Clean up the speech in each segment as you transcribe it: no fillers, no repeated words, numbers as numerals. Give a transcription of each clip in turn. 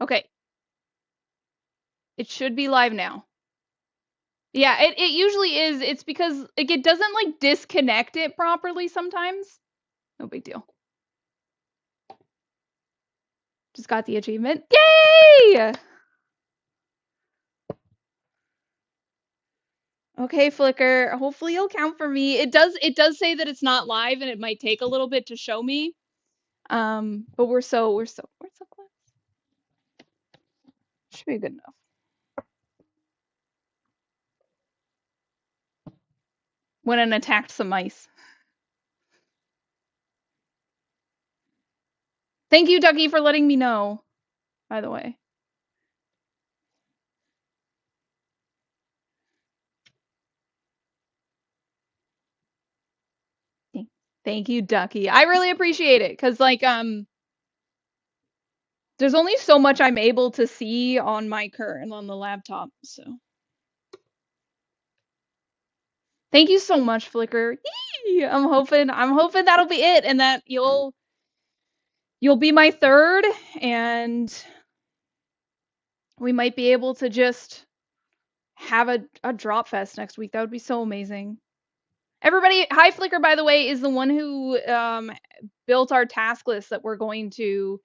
Okay, it should be live now. Yeah, it usually is. It's because like, it doesn't like disconnect it properly sometimes. No big deal. Just got the achievement. Yay! Okay, Flickr. Hopefully you'll count for me. It does say that it's not live and it might take a little bit to show me. But we're so close. Should be good enough. Went and attacked some mice. Thank you, Ducky, for letting me know, by the way. Thank you, Ducky. I really appreciate it because like there's only so much I'm able to see on my current on the laptop, so thank you so much, Flickr. Yee! I'm hoping that'll be it and that you'll be my third and we might be able to just have a drop fest next week. That would be so amazing. Everybody, Hi Flickr, by the way, is the one who built our task list that we're going to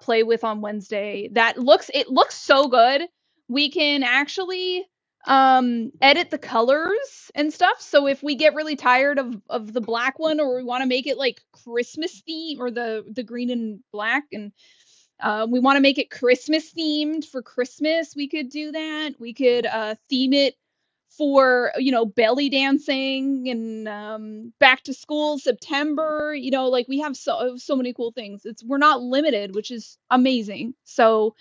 play with on Wednesday. It looks so good. We can actually edit the colors and stuff. So if we get really tired of the black one, or we want to make it like Christmas theme, or the green and black, and we want to make it Christmas themed for Christmas, we could do that. We could theme it for, belly dancing and back to school September. Like we have so many cool things. We're not limited, which is amazing. So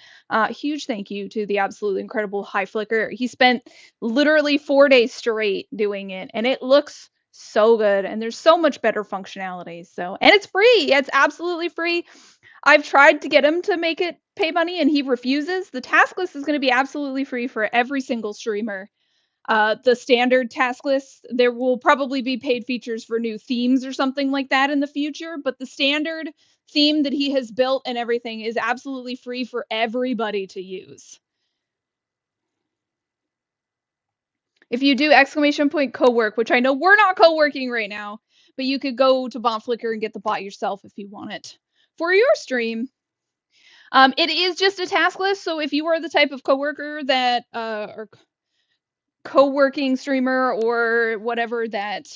huge thank you to the absolutely incredible High Flicker. He spent literally 4 days straight doing it, and it looks so good, and there's so much better functionality. So, and it's free. It's absolutely free. I've tried to get him to make it pay money and he refuses. The task list is going to be absolutely free for every single streamer. The standard task list, there will probably be paid features for new themes or something like that in the future, but the standard theme that he has built and everything is absolutely free for everybody to use. If you do !co-work, which I know we're not co-working right now, but you could go to Bot Flickr and get the bot yourself if you want it for your stream. It is just a task list, so if you are the type of coworker that or co-working streamer or whatever that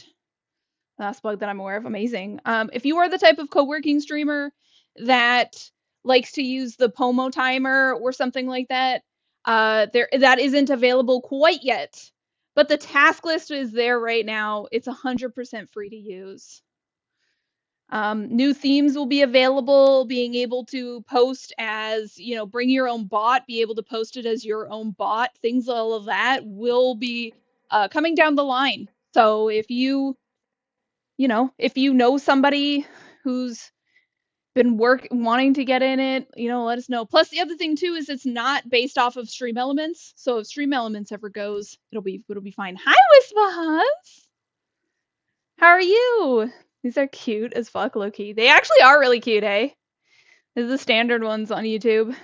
last bug that I'm aware of, amazing. If you are the type of co-working streamer that likes to use the Pomo timer or something like that, that isn't available quite yet. But the task list is there right now. It's 100% free to use. New themes will be available, being able to post as, bring your own bot, be able to post it as your own bot, things, all of that will be coming down the line. So if if you know somebody who's been wanting to get in it, let us know. Plus the other thing too is it's not based off of Stream Elements. So if Stream Elements ever goes, it'll be fine. Hi, Wispas! How are you? These are cute as fuck, low-key. They actually are really cute, eh? This is the standard ones on YouTube.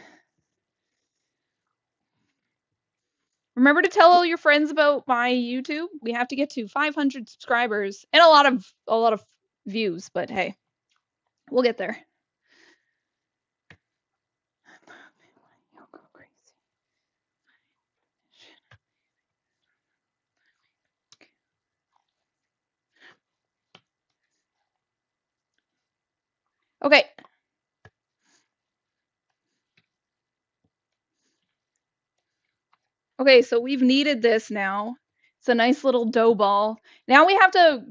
Remember to tell all your friends about my YouTube. We have to get to 500 subscribers and a lot of views, but hey, we'll get there. Okay. Okay, so we've kneaded this now. It's a nice little dough ball. Now we have to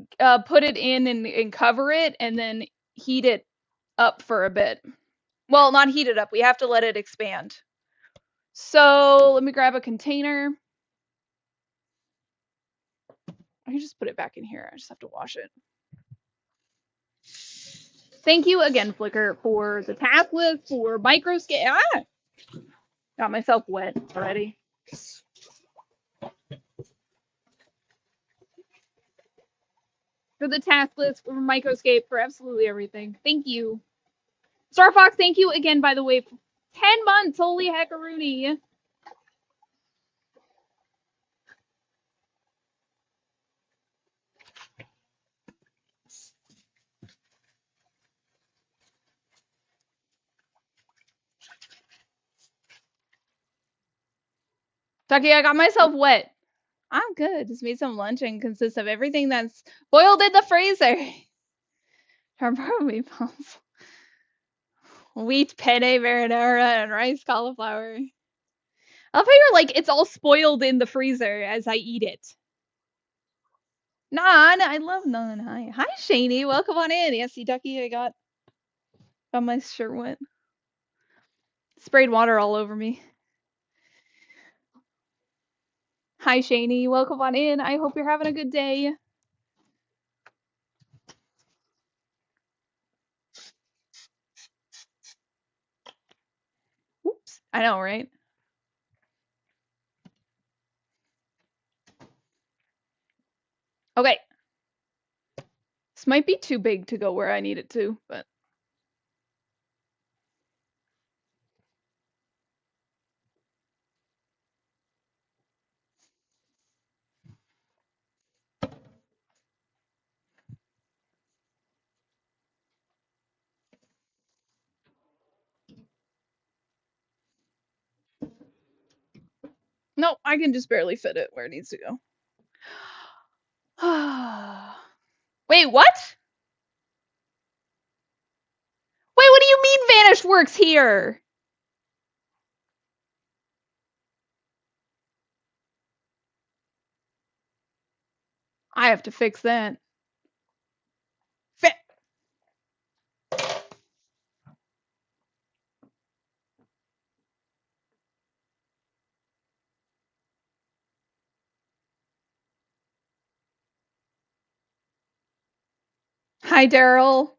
put it in and cover it and then heat it up for a bit. Well, not heat it up. We have to let it expand. So let me grab a container. I can just put it back in here. I just have to wash it. Thank you again, Flickr, for the task list, for microscale. Got myself wet already. For the task list, for Microscape, for absolutely everything. Thank you. Star Fox, thank you again, by the way, 10 months, holy heckaroony. Ducky, I got myself wet. I'm good. Just made some lunch and consists of everything that's boiled in the freezer. Charbo meatballs, wheat penne marinara, and rice cauliflower. I love how you're like, it's all spoiled in the freezer as I eat it. Naan, I love Naan. Hi. Hi, Shani. Welcome on in. Yes, Ducky, I got my shirt wet. Sprayed water all over me. Hi, Shani. Welcome on in. I hope you're having a good day. Oops. I know, right? Okay. This might be too big to go where I need it to, but. No, I can just barely fit it where it needs to go. Wait, what? Wait, what do you mean Vanish works here? I have to fix that. Hi, Daryl.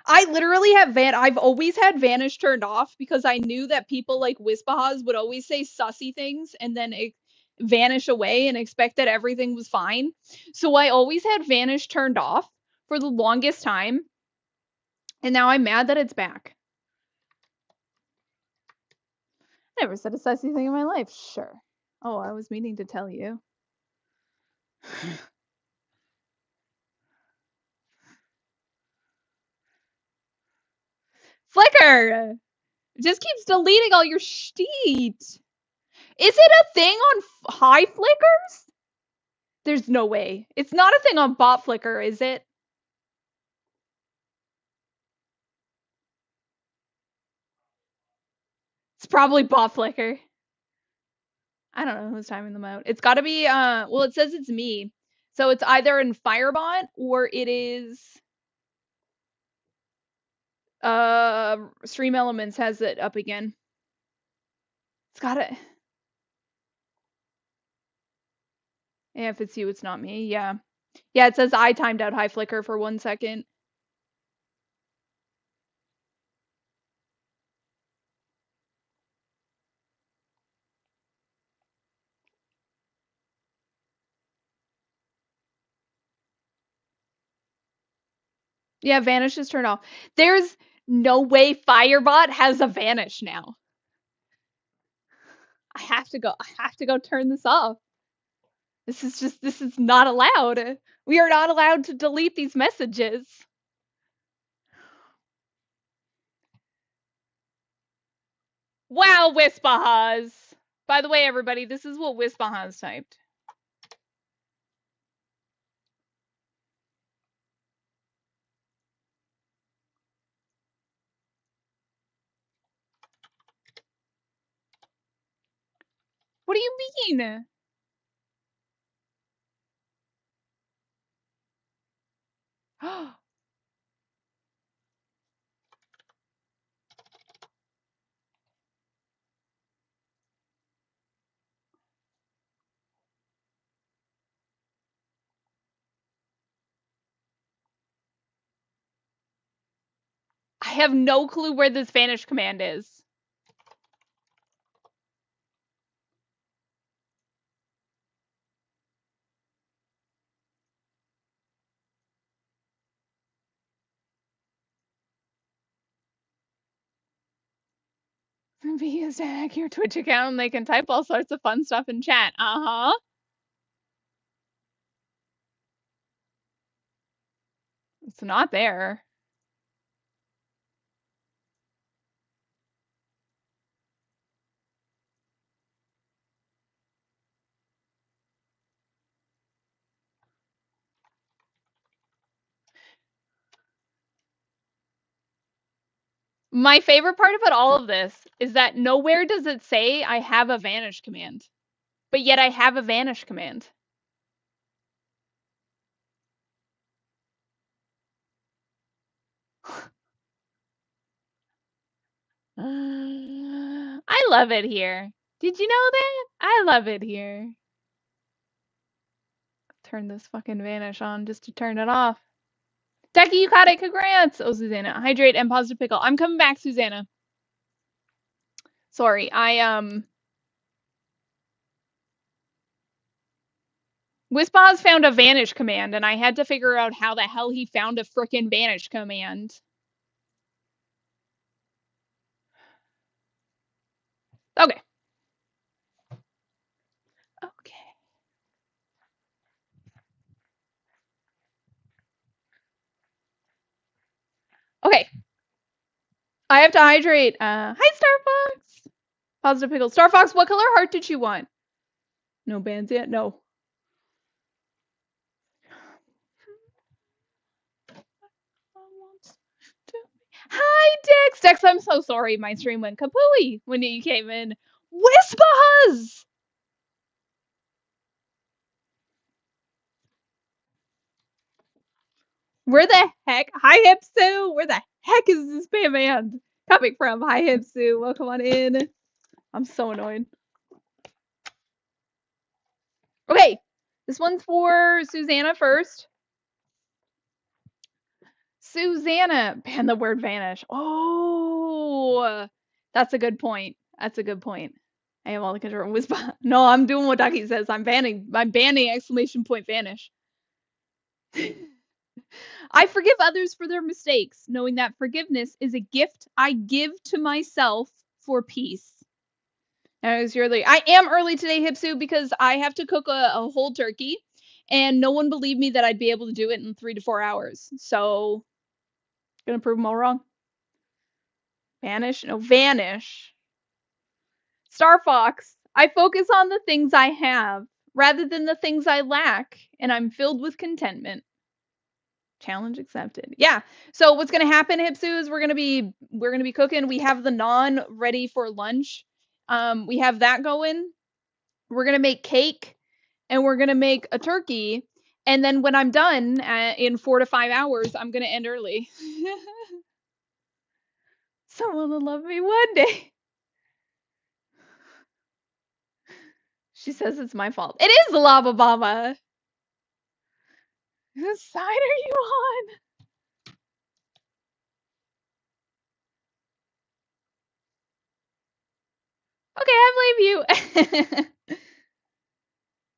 I literally have I've always had Vanish turned off because I knew that people like Wispahas would always say sussy things and then vanish away and expect that everything was fine. So I always had Vanish turned off for the longest time. And now I'm mad that it's back. I never said a sussy thing in my life. Sure. Oh, I was meaning to tell you. Flicker! It just keeps deleting all your sheet. Is it a thing on high flickers? There's no way. It's not a thing on bot flicker, is it? It's probably bot flicker. I don't know who's timing them out. It's got to be well, it says it's me. So it's either in Firebot or it is Stream Elements has it up again. It's got it. Yeah, if it's you, it's not me. Yeah. Yeah, it says I timed out high flicker for 1 second. Yeah, Vanish is turned off. There's no way Firebot has a Vanish now. I have to go turn this off. This is not allowed. We are not allowed to delete these messages. Wow, Wispahas. By the way, everybody, this is what Wispahas typed. What do you mean? I have no clue where this Vanish command is. B is to hack your Twitch account and they can type all sorts of fun stuff in chat. Uh-huh. It's not there. My favorite part about all of this is that nowhere does it say I have a vanish command, but yet I have a vanish command. I love it here. Did you know that? I love it here. Turn this fucking vanish on just to turn it off. Ducky, you caught it. Congrats. Oh, Susanna. Hydrate and positive pickle. I'm coming back, Susanna. Sorry, Wispaz found a vanish command, and I had to figure out how the hell he found a frickin' vanish command. Okay. Okay. Okay. I have to hydrate. Hi, Starfox. Positive pickle. Starfox, what color heart did you want? No bands yet? No. Hi, Dex. Dex, I'm so sorry. My stream went kapooey when you came in. Wispaz! Where the heck? Hi, Hipsu. Where the heck is this band coming from? Hi, Hipsu. Welcome on in. I'm so annoyed. Okay, this one's for Susanna first. Susanna, ban the word vanish. Oh, that's a good point. That's a good point. I have all the control. No, I'm doing what Ducky says. I'm banning exclamation point vanish. I forgive others for their mistakes, knowing that forgiveness is a gift I give to myself for peace. I am early today, Hipsu, because I have to cook a whole turkey, and no one believed me that I'd be able to do it in 3 to 4 hours. So, gonna prove them all wrong. Vanish? No, vanish. Star Fox. I focus on the things I have rather than the things I lack, and I'm filled with contentment. Challenge accepted. Yeah. So what's gonna happen, Hipsu, is we're gonna be cooking. We have the naan ready for lunch. We have that going. We're gonna make cake, and we're gonna make a turkey. And then when I'm done in 4 to 5 hours, I'm gonna end early. Someone will love me one day. She says it's my fault. It is the Lava Baba. Whose side are you on? Okay, I blame you.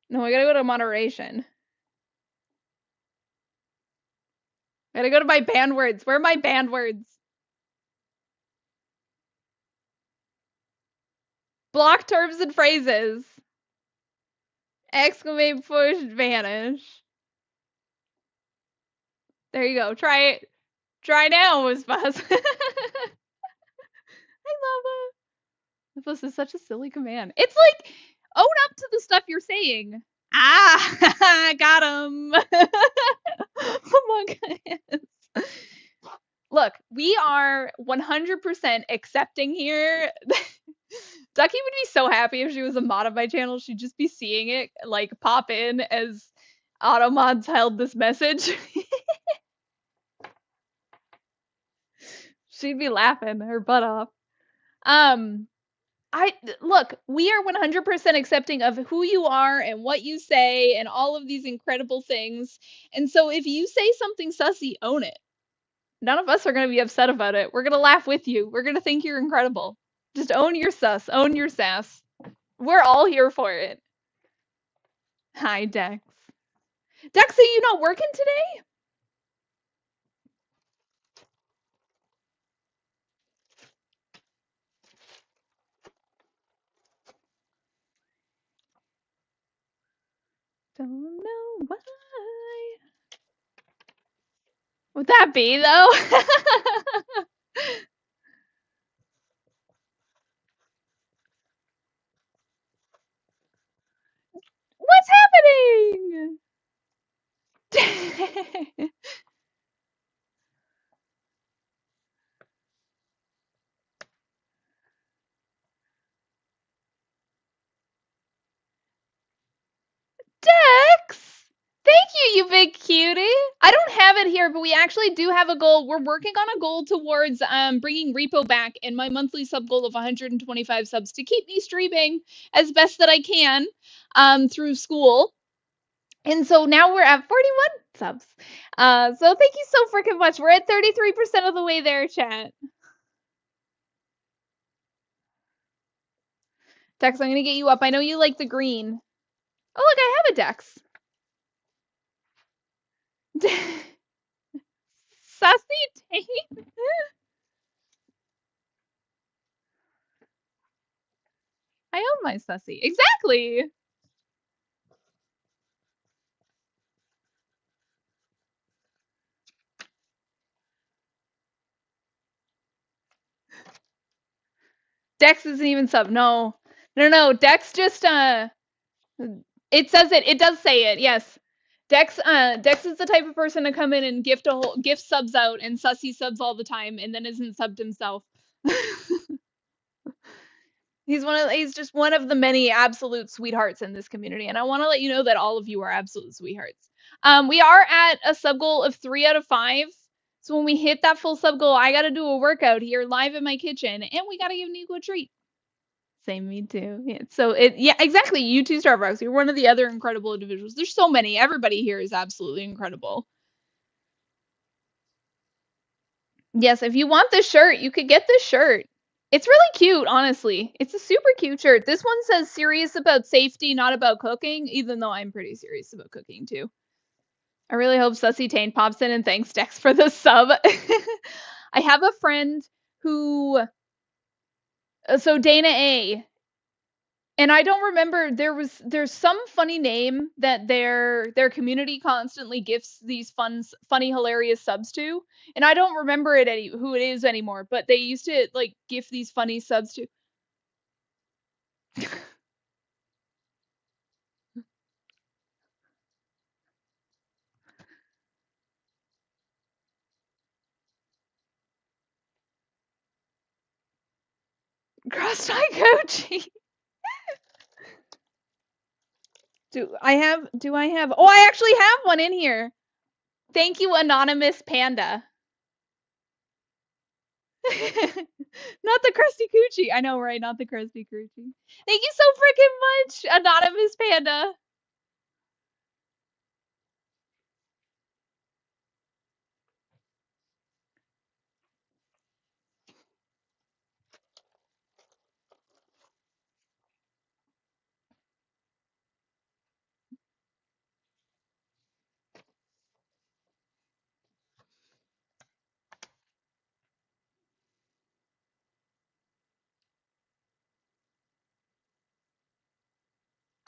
No, I gotta go to moderation. I gotta go to my banned words. Where are my banned words? Block terms and phrases. Exclamate push vanish. There you go. Try it. Try now, Wispaz. I love it. This is such a silly command. It's like, own up to the stuff you're saying. Ah, I got him. Oh my goodness. Look, we are 100% accepting here. Ducky would be so happy if she was a mod of my channel. She'd just be seeing it like pop in as Automods held this message. She'd be laughing her butt off. Look, we are 100% accepting of who you are and what you say and all of these incredible things. And so if you say something sussy, own it. None of us are going to be upset about it. We're going to laugh with you. We're going to think you're incredible. Just own your sus, own your sass. We're all here for it. Hi, Dex. Dex, are you not working today? Don't know why. Would that be though? What's happening? Dex! Thank you, you big cutie. I don't have it here, but we actually do have a goal. We're working on a goal towards bringing Repo back and my monthly sub goal of 125 subs to keep me streaming as best that I can through school. And so now we're at 41 subs. So thank you so freaking much. We're at 33% of the way there, chat. Dex, I'm going to get you up. I know you like the green. Oh, look, I have a Dex. Sussy Tate. I own my Sussy. Exactly. Dex isn't even sub. No. No. Dex just it says it. It does say it. Yes. Dex is the type of person to come in and gift subs out and sussy subs all the time and then isn't subbed himself. He's just one of the many absolute sweethearts in this community, and I want to let you know that all of you are absolute sweethearts. We are at a sub goal of 3 out of 5. So when we hit that full sub goal, I got to do a workout here live in my kitchen, and we got to give Nico a treat. Same, me too. Yeah. So yeah, exactly. You too, Starbucks. You're one of the other incredible individuals. There's so many. Everybody here is absolutely incredible. Yes, if you want this shirt, you could get this shirt. It's really cute, honestly. It's a super cute shirt. This one says serious about safety, not about cooking, even though I'm pretty serious about cooking too. I really hope Sussy Tane pops in and thanks Dex for the sub. I have a friend who, so Dana A, and I don't remember, there's some funny name that their community constantly gifts these funny hilarious subs to, and I don't remember who it is anymore, but they used to like gift these funny subs to. Cross-eyed Gucci. Do I have? Oh, I actually have one in here. Thank you, anonymous panda. Not the crusty coochie. I know, right? Not the crusty coochie. Thank you so freaking much, anonymous panda.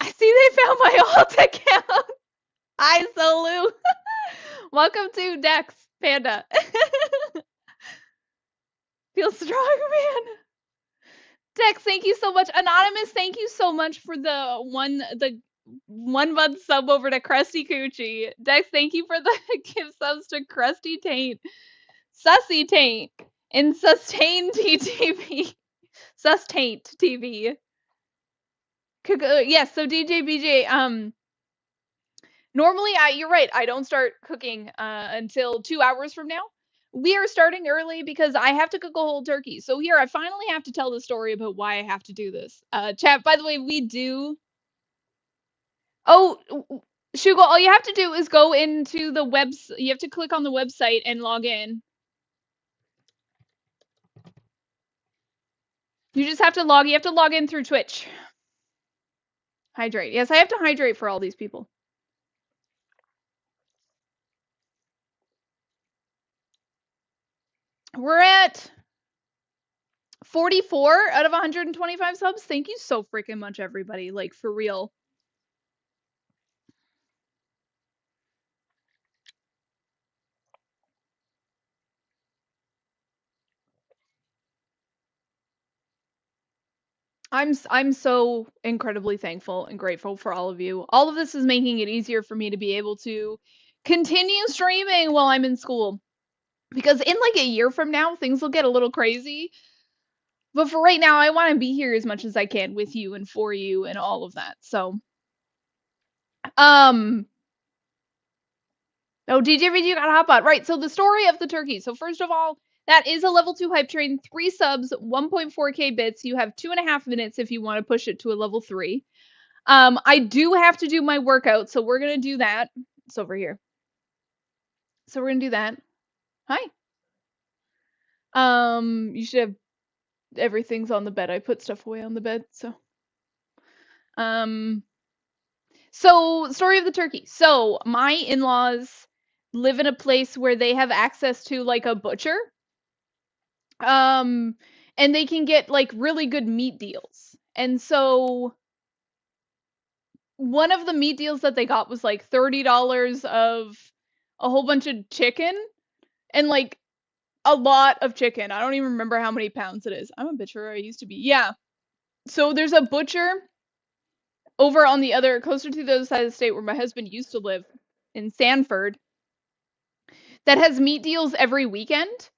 I see they found my alt account. Hi, Solu. Welcome to Dex Panda. Feel strong, man. Dex, thank you so much. Anonymous, thank you so much for the 1 month sub over to Krusty Coochie. Dex, thank you for the gift subs to Krusty Taint, Sussy Taint, and Sustain TTV. Sustaint TV. Yes, so DJ BJ, normally you're right, I don't start cooking until 2 hours from now. We are starting early because I have to cook a whole turkey. So here I finally have to tell the story about why I have to do this. Chat, by the way, we do. Oh, Shugo, all you have to do is go into the you have to click on the website and log in. You just have to you have to log in through Twitch. Hydrate. Yes, I have to hydrate for all these people. We're at 44 out of 125 subs. Thank you so freaking much, everybody. Like, for real. I'm so incredibly thankful and grateful for all of you. All of this is making it easier for me to be able to continue streaming while I'm in school. Because in like a year from now, things will get a little crazy. But for right now, I want to be here as much as I can with you and for you and all of that. So, um, oh, DJ you got a hot pot. Right. So the story of the turkey. So first of all, that is a level 2 hype train, 3 subs, 1.4k bits. You have 2.5 minutes if you want to push it to a level 3. I do have to do my workout, so we're gonna do that. It's over here. So we're gonna do that. Hi. You should have everything's on the bed. I put stuff away on the bed, so. Um, so story of the turkey. So my in-laws live in a place where they have access to like a butcher. Um, and they can get like really good meat deals. And so one of the meat deals that they got was like $30 of a whole bunch of chicken and like a lot of chicken. I don't even remember how many pounds it is. I'm a butcher. I used to be. Yeah. So there's a butcher over on the other, closer to the other side of the state where my husband used to live in Sanford, that has meat deals every weekend.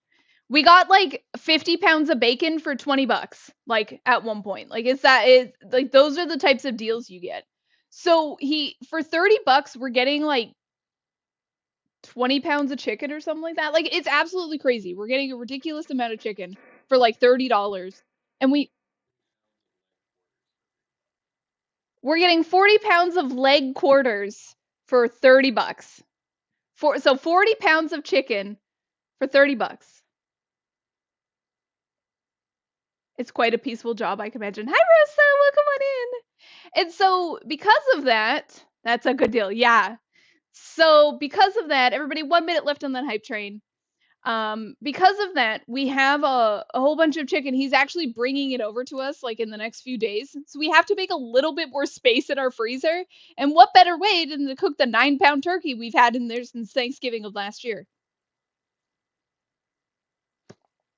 We got like 50 pounds of bacon for 20 bucks, like at one point. Like it's like those are the types of deals you get. So for 30 bucks, we're getting like 20 pounds of chicken or something like that. Like it's absolutely crazy. We're getting a ridiculous amount of chicken for like $30. And we're getting 40 pounds of leg quarters for 30 bucks. So 40 pounds of chicken for 30 bucks. It's quite a peaceful job, I can imagine. Hi, Rosa. Welcome on in. And so, because of that, that's a good deal. Yeah. So, because of that, everybody, 1 minute left on that hype train. Because of that, we have a whole bunch of chicken. He's actually bringing it over to us like in the next few days. So we have to make a little bit more space in our freezer. And what better way than to cook the 9-pound turkey we've had in there since Thanksgiving of last year?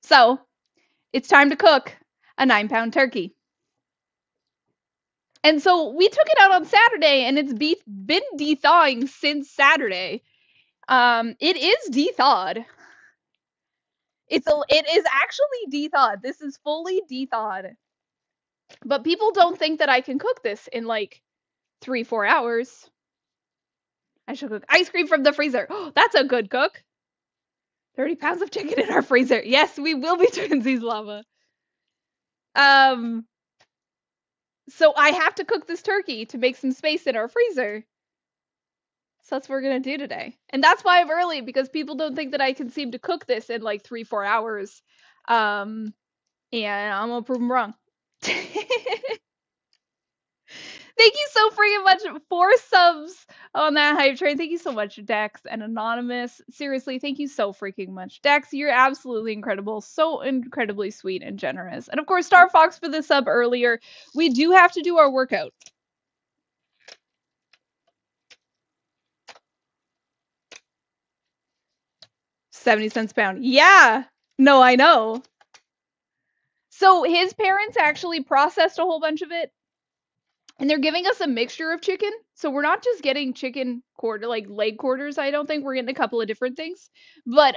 So it's time to cook a 9-pound turkey. And so we took it out on Saturday, and it's been de-thawing since Saturday. It is de-thawed. It is actually de-thawed. This is fully de-thawed. But people don't think that I can cook this in like 3-4 hours. I should cook ice cream from the freezer. Oh, that's a good cook. 30 pounds of chicken in our freezer. Yes, we will be Twinsies Lava. So I have to cook this turkey to make some space in our freezer. So that's what we're gonna do today. And that's why I'm early, because people don't think that I can seem to cook this in like 3-4 hours. And I'm gonna prove them wrong. Thank you so freaking much. 4 subs on that hype train. Thank you so much, Dex and Anonymous. Seriously, thank you so freaking much. Dex, you're absolutely incredible. So incredibly sweet and generous. And of course, Star Fox for the sub earlier. We do have to do our workout. 70 cents a pound. Yeah. No, I know. So his parents actually processed a whole bunch of it. And they're giving us a mixture of chicken. So we're not just getting chicken like leg quarters, I don't think. We're getting a couple of different things. But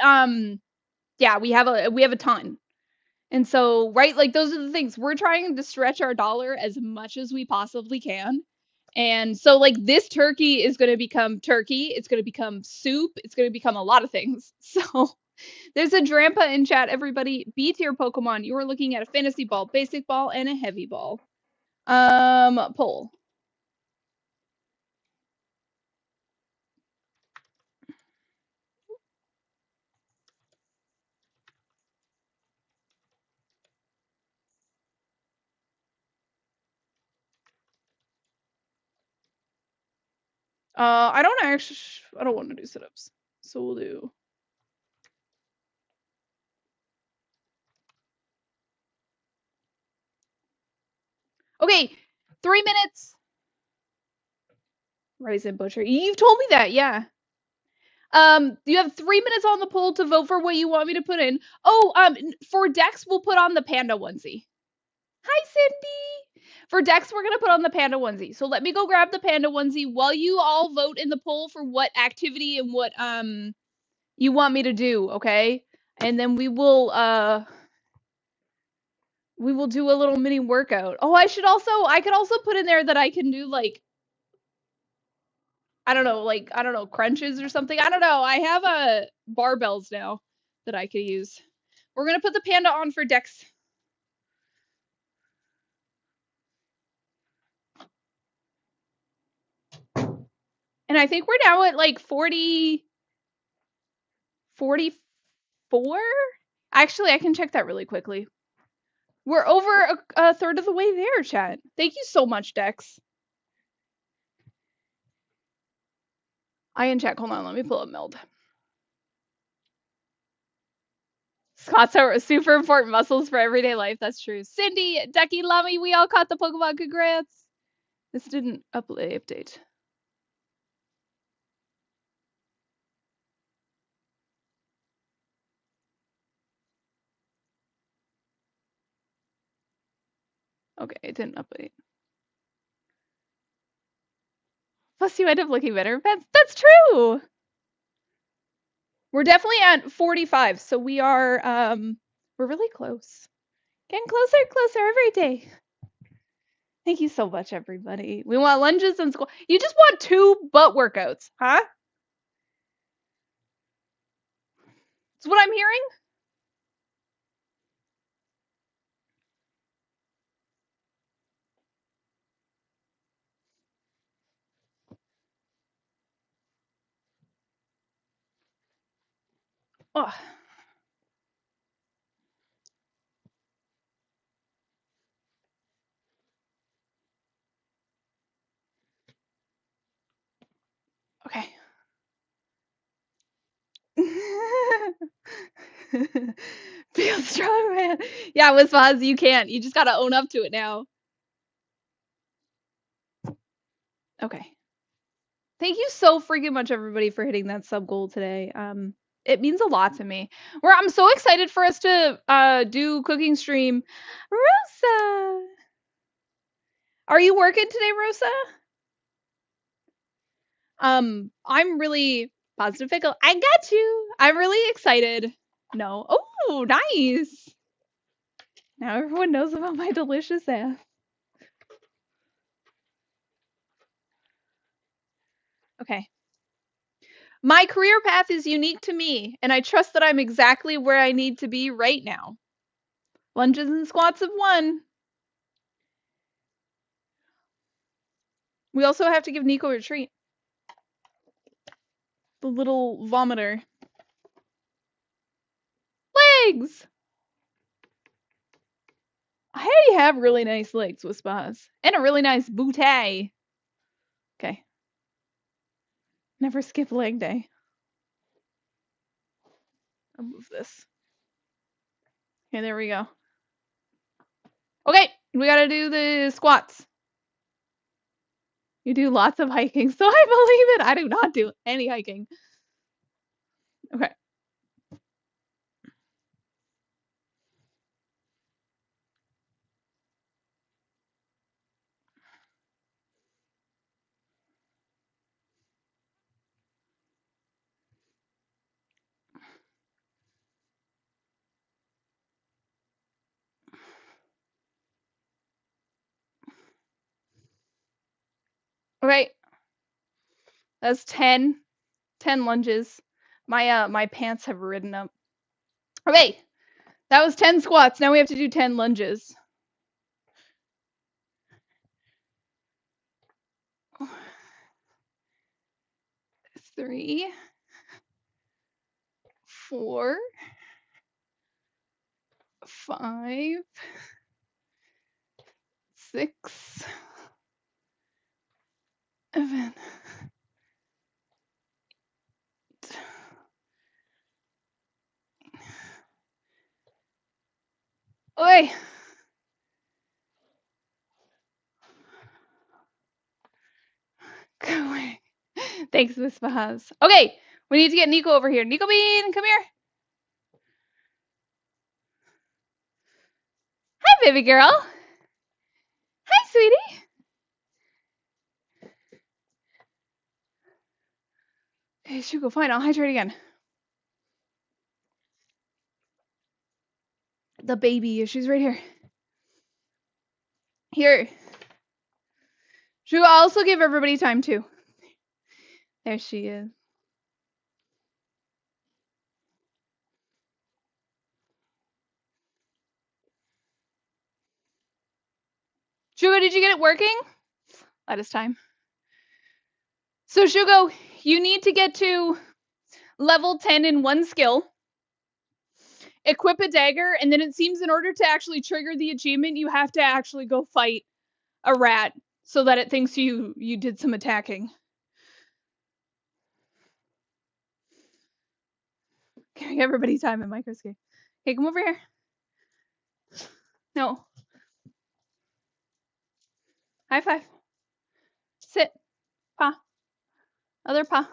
yeah, we have a ton. And so, right, like those are the things. We're trying to stretch our dollar as much as we possibly can. And so like this turkey is going to become turkey. It's going to become soup. It's going to become a lot of things. So there's a Drampa in chat, everybody. B tier Pokemon. You are looking at a fantasy ball, basic ball, and a heavy ball. Poll. I don't want to do sit-ups. So we'll do. Okay, 3 minutes. Raisin Butcher. You've told me that, yeah. You have 3 minutes on the poll to vote for what you want me to put in. Oh, for Dex, we'll put on the panda onesie. Hi, Cindy. For Dex, we're gonna put on the panda onesie. So let me go grab the panda onesie while you all vote in the poll for what activity and what you want me to do, okay? And then we will do a little mini workout. Oh, I could also put in there that I can do like I don't know, crunches or something. I don't know. I have barbells now that I could use. We're gonna put the panda on for Dex. And I think we're now at like 44. Actually, I can check that really quickly. We're over a third of the way there, chat. Thank you so much, Dex. I can check. Hold on, let me pull up Meld. Squats are super important muscles for everyday life. That's true. Cindy, Ducky, Lummy, we all caught the Pokemon. Congrats. This didn't update. Okay, it didn't update. Plus, you end up looking better. That's true. We're definitely at 45, so we are we're really close. Getting closer and closer every day. Thank you so much, everybody. We want lunges and squats. You just want 2 butt workouts, huh? That's what I'm hearing. Oh. Okay. Feel strong, man. Yeah, Wisvaz, you can't. You just gotta own up to it now. Okay. Thank you so freaking much, everybody, for hitting that sub goal today. It means a lot to me. I'm so excited for us to do cooking stream. Rosa, are you working today, Rosa? I'm really positive pickle. I got you. I'm really excited. No. Oh, nice. Now everyone knows about my delicious ass. Okay. My career path is unique to me, and I trust that I'm exactly where I need to be right now. Lunges and squats of 1. We also have to give Nico a treat. The little vomiter. Legs! I already have really nice legs with spas. And a really nice bootay. Okay. Never skip leg day. I'll move this. Okay, there we go. Okay, we gotta do the squats. You do lots of hiking, so I believe it. I do not do any hiking. Okay. Okay. That's 10 lunges. My pants have ridden up. Okay. That was 10 squats. Now we have to do 10 lunges. 3, 4, 5, 6, 7. Oi! Go away. Thanks, Miss Bahaz. Okay, we need to get Nico over here. Nico Bean, come here. Hi, baby girl. Hi, sweetie. Okay, Shugo, fine. I'll hydrate again. The baby, she's right here. Here. Shugo, I'll also give everybody time too. There she is. Shugo, did you get it working? That is time. So Shugo, you need to get to level 10 in one skill. Equip a dagger, and then it seems in order to actually trigger the achievement, you have to actually go fight a rat so that it thinks you did some attacking. Okay, everybody time in microscape. Okay, come over here. No. High five. Sit. Paw. Other paw.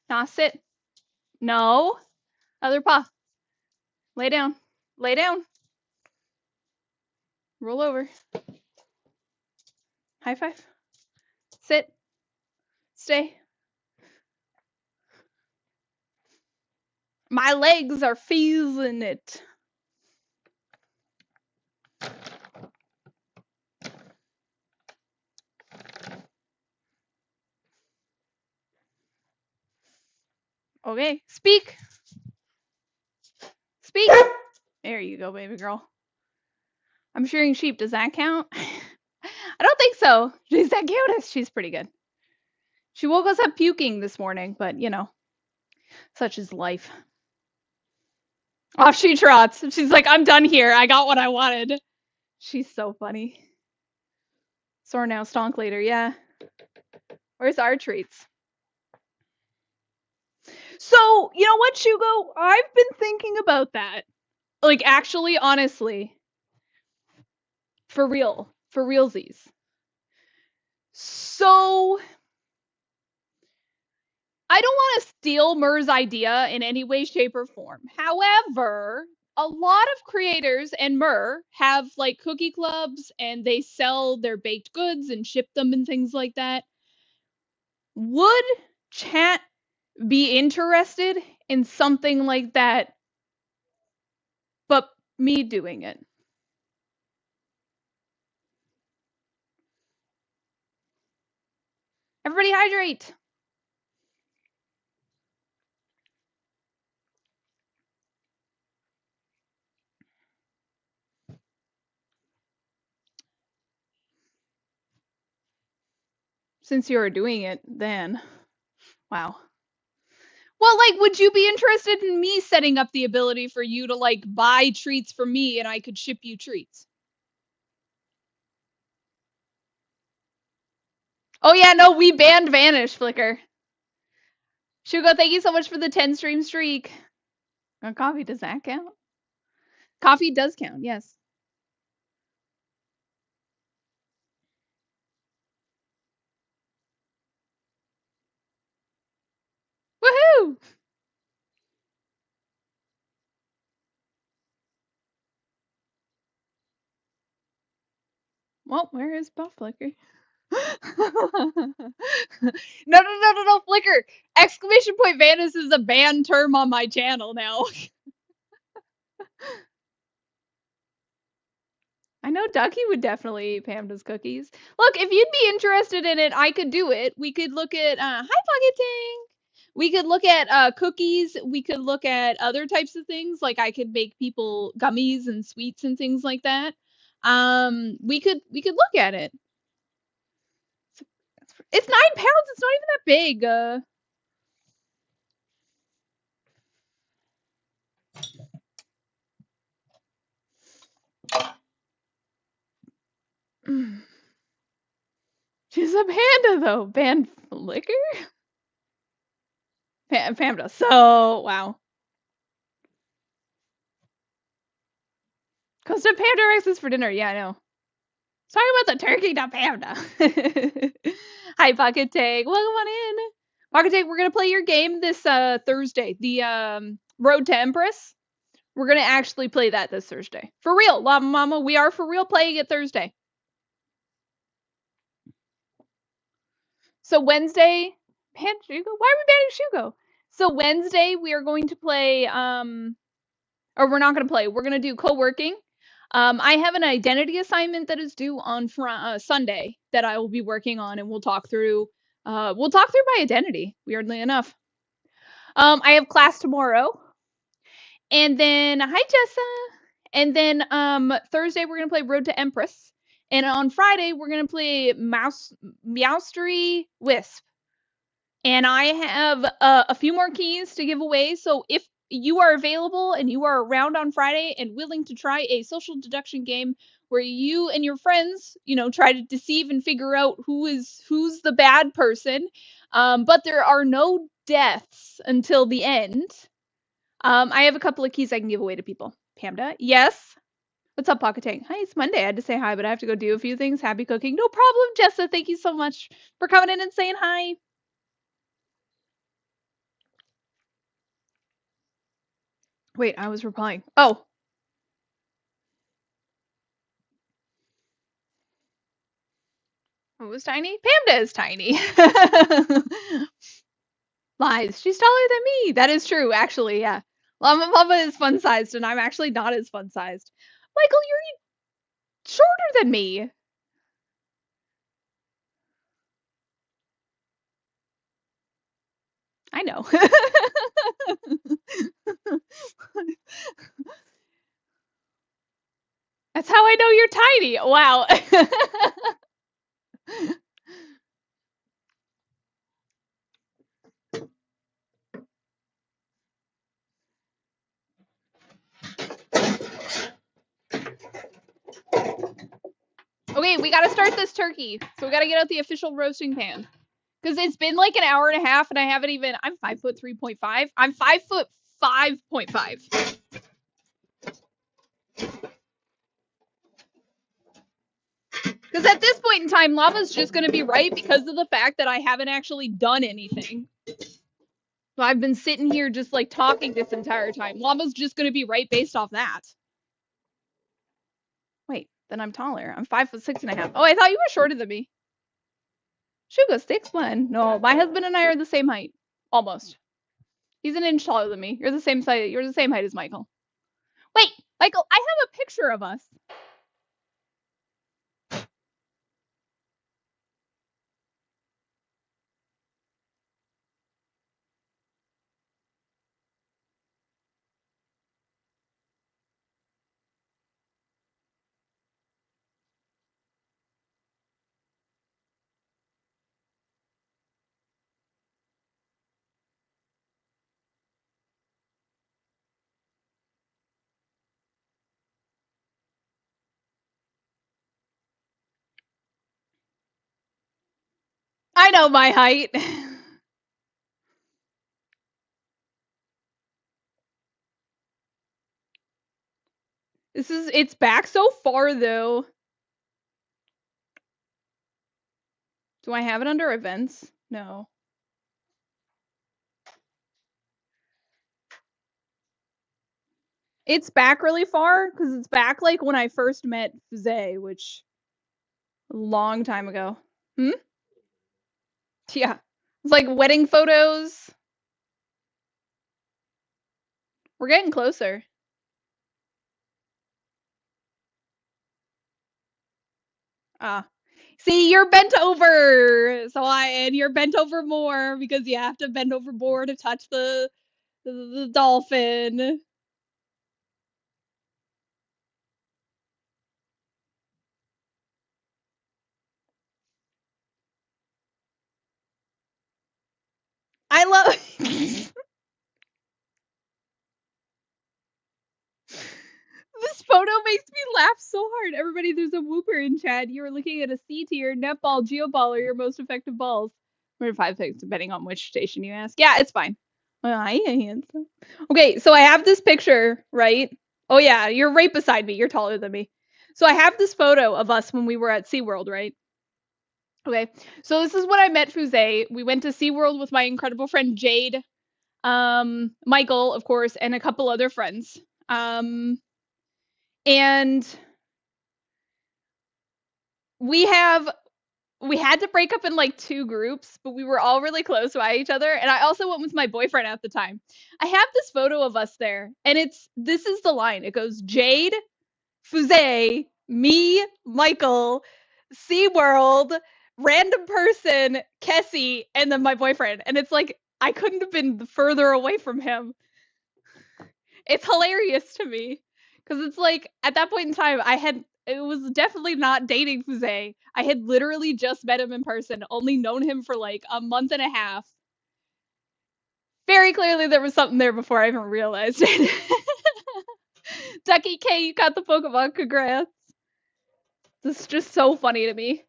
Nah, sit. No. Other paw. Lay down. Lay down. Roll over. High five. Sit. Stay. My legs are feeling it. Okay, speak. Speak. There you go, baby girl. I'm shearing sheep. Does that count? I don't think so. She's that cutest. She's pretty good. She woke us up puking this morning, but you know, such is life. Off she trots. She's like, I'm done here. I got what I wanted. She's so funny. Sore now, stonk later. Yeah. Where's our treats? So, you know what, Shugo? I've been thinking about that. Like, actually, honestly. For real. For realsies. So, I don't want to steal Mur's idea in any way, shape, or form. However, a lot of creators and Mur have like cookie clubs and they sell their baked goods and ship them and things like that. Would chat be interested in something like that, but me doing it? Everybody hydrate. Since you are doing it, then. Wow. Well, like, would you be interested in me setting up the ability for you to, like, buy treats from me and I could ship you treats? Oh, yeah, no, we banned Vanish, Flicker. Shugo, thank you so much for the 10 stream streak. Coffee, does that count? Coffee does count, yes. Woohoo! Well, where is Buff Flicker? No, Flicker! Exclamation point Vanish is a banned term on my channel now. I know Ducky would definitely eat Pamda's cookies. Look, if you'd be interested in it, I could do it. We could look at hi Pocket Tank. We could look at cookies. We could look at other types of things. Like I could make people gummies and sweets and things like that. We could look at it. It's 9 pounds. It's not even that big. She's a panda though. Band Flicker? Pamda. So wow. Costa Panda Rex for dinner. Yeah, I know. Sorry about the turkey, not Pamda. Hi, Pocket Tank. Welcome on in. Pocket Tank, we're gonna play your game this Thursday. The Road to Empress. We're gonna actually play that this Thursday. For real, Llama Mama. We are for real playing it Thursday. So Wednesday, ban Shugo? Why are we banning Shugo? So Wednesday we are going to play, or we're not going to play. We're going to do co-working. I have an identity assignment that is due on Sunday that I will be working on, and we'll talk through. We'll talk through my identity. Weirdly enough, I have class tomorrow, and then hi Jessa, and then Thursday we're gonna play Road to Empress, and on Friday we're gonna play Meowstery Wisp. And I have a few more keys to give away. So if you are available and you are around on Friday and willing to try a social deduction game where you and your friends, try to deceive and figure out who's the bad person, but there are no deaths until the end. I have a couple of keys I can give away to people. Pamda, yes. What's up, Pocket Tank? Hi, it's Monday. I had to say hi, but I have to go do a few things. Happy cooking. No problem, Jessa. Thank you so much for coming in and saying hi. Wait, I was replying. Oh. Who was tiny? Pamda is tiny. Lies. She's taller than me. That is true, actually, yeah. Mama is fun sized, and I'm actually not as fun sized. Michael, you're shorter than me. I know. That's how I know you're tiny. Wow. Okay, we gotta start this turkey. So we gotta get out the official roasting pan. Because it's been like an hour and a half and I haven't even. I'm 5'3.5". I'm 5'5.5". Because at this point in time, Lava's just going to be right because of the fact that I haven't actually done anything. So I've been sitting here just like talking this entire time. Lava's just going to be right based off that. Wait, then I'm taller. I'm 5'6.5". Oh, I thought you were shorter than me. Shugo, stay explain. No, my husband and I are the same height. Almost. He's an inch taller than me. You're the same size. You're the same height as Michael. Wait, Michael, I have a picture of us. I know my height. It's back so far though. Do I have it under events? No. It's back really far because it's back like when I first met Zay, which a long time ago. Hmm? Yeah. It's like wedding photos. We're getting closer. Ah. See, you're bent over. And you're bent over more because you have to bend over more to touch the dolphin. I love This photo makes me laugh so hard. Everybody, there's a whooper in chat. You're looking at a C tier, netball, geoball are your most effective balls. Or 5 picks, depending on which station you ask. Yeah, it's fine. Well, hi, handsome. Okay, so I have this picture, right? Oh yeah, you're right beside me. You're taller than me. So I have this photo of us when we were at SeaWorld, right? Okay, so this is when I met Fuzay. We went to SeaWorld with my incredible friend Jade, Michael, of course, and a couple other friends. And we have we had to break up in like 2 groups, but we were all really close by each other. And I also went with my boyfriend at the time. I have this photo of us there, and this is the line. It goes Jade, Fuzay, me, Michael, SeaWorld, random person, Kessie, and then my boyfriend. And it's like I couldn't have been further away from him. It's hilarious to me because it's like at that point in time, it was definitely not dating Fuzay. I had literally just met him in person, only known him for like a month and a half. Very clearly, there was something there before I even realized it. Ducky K, you got the Pokemon. Congrats. This is just so funny to me.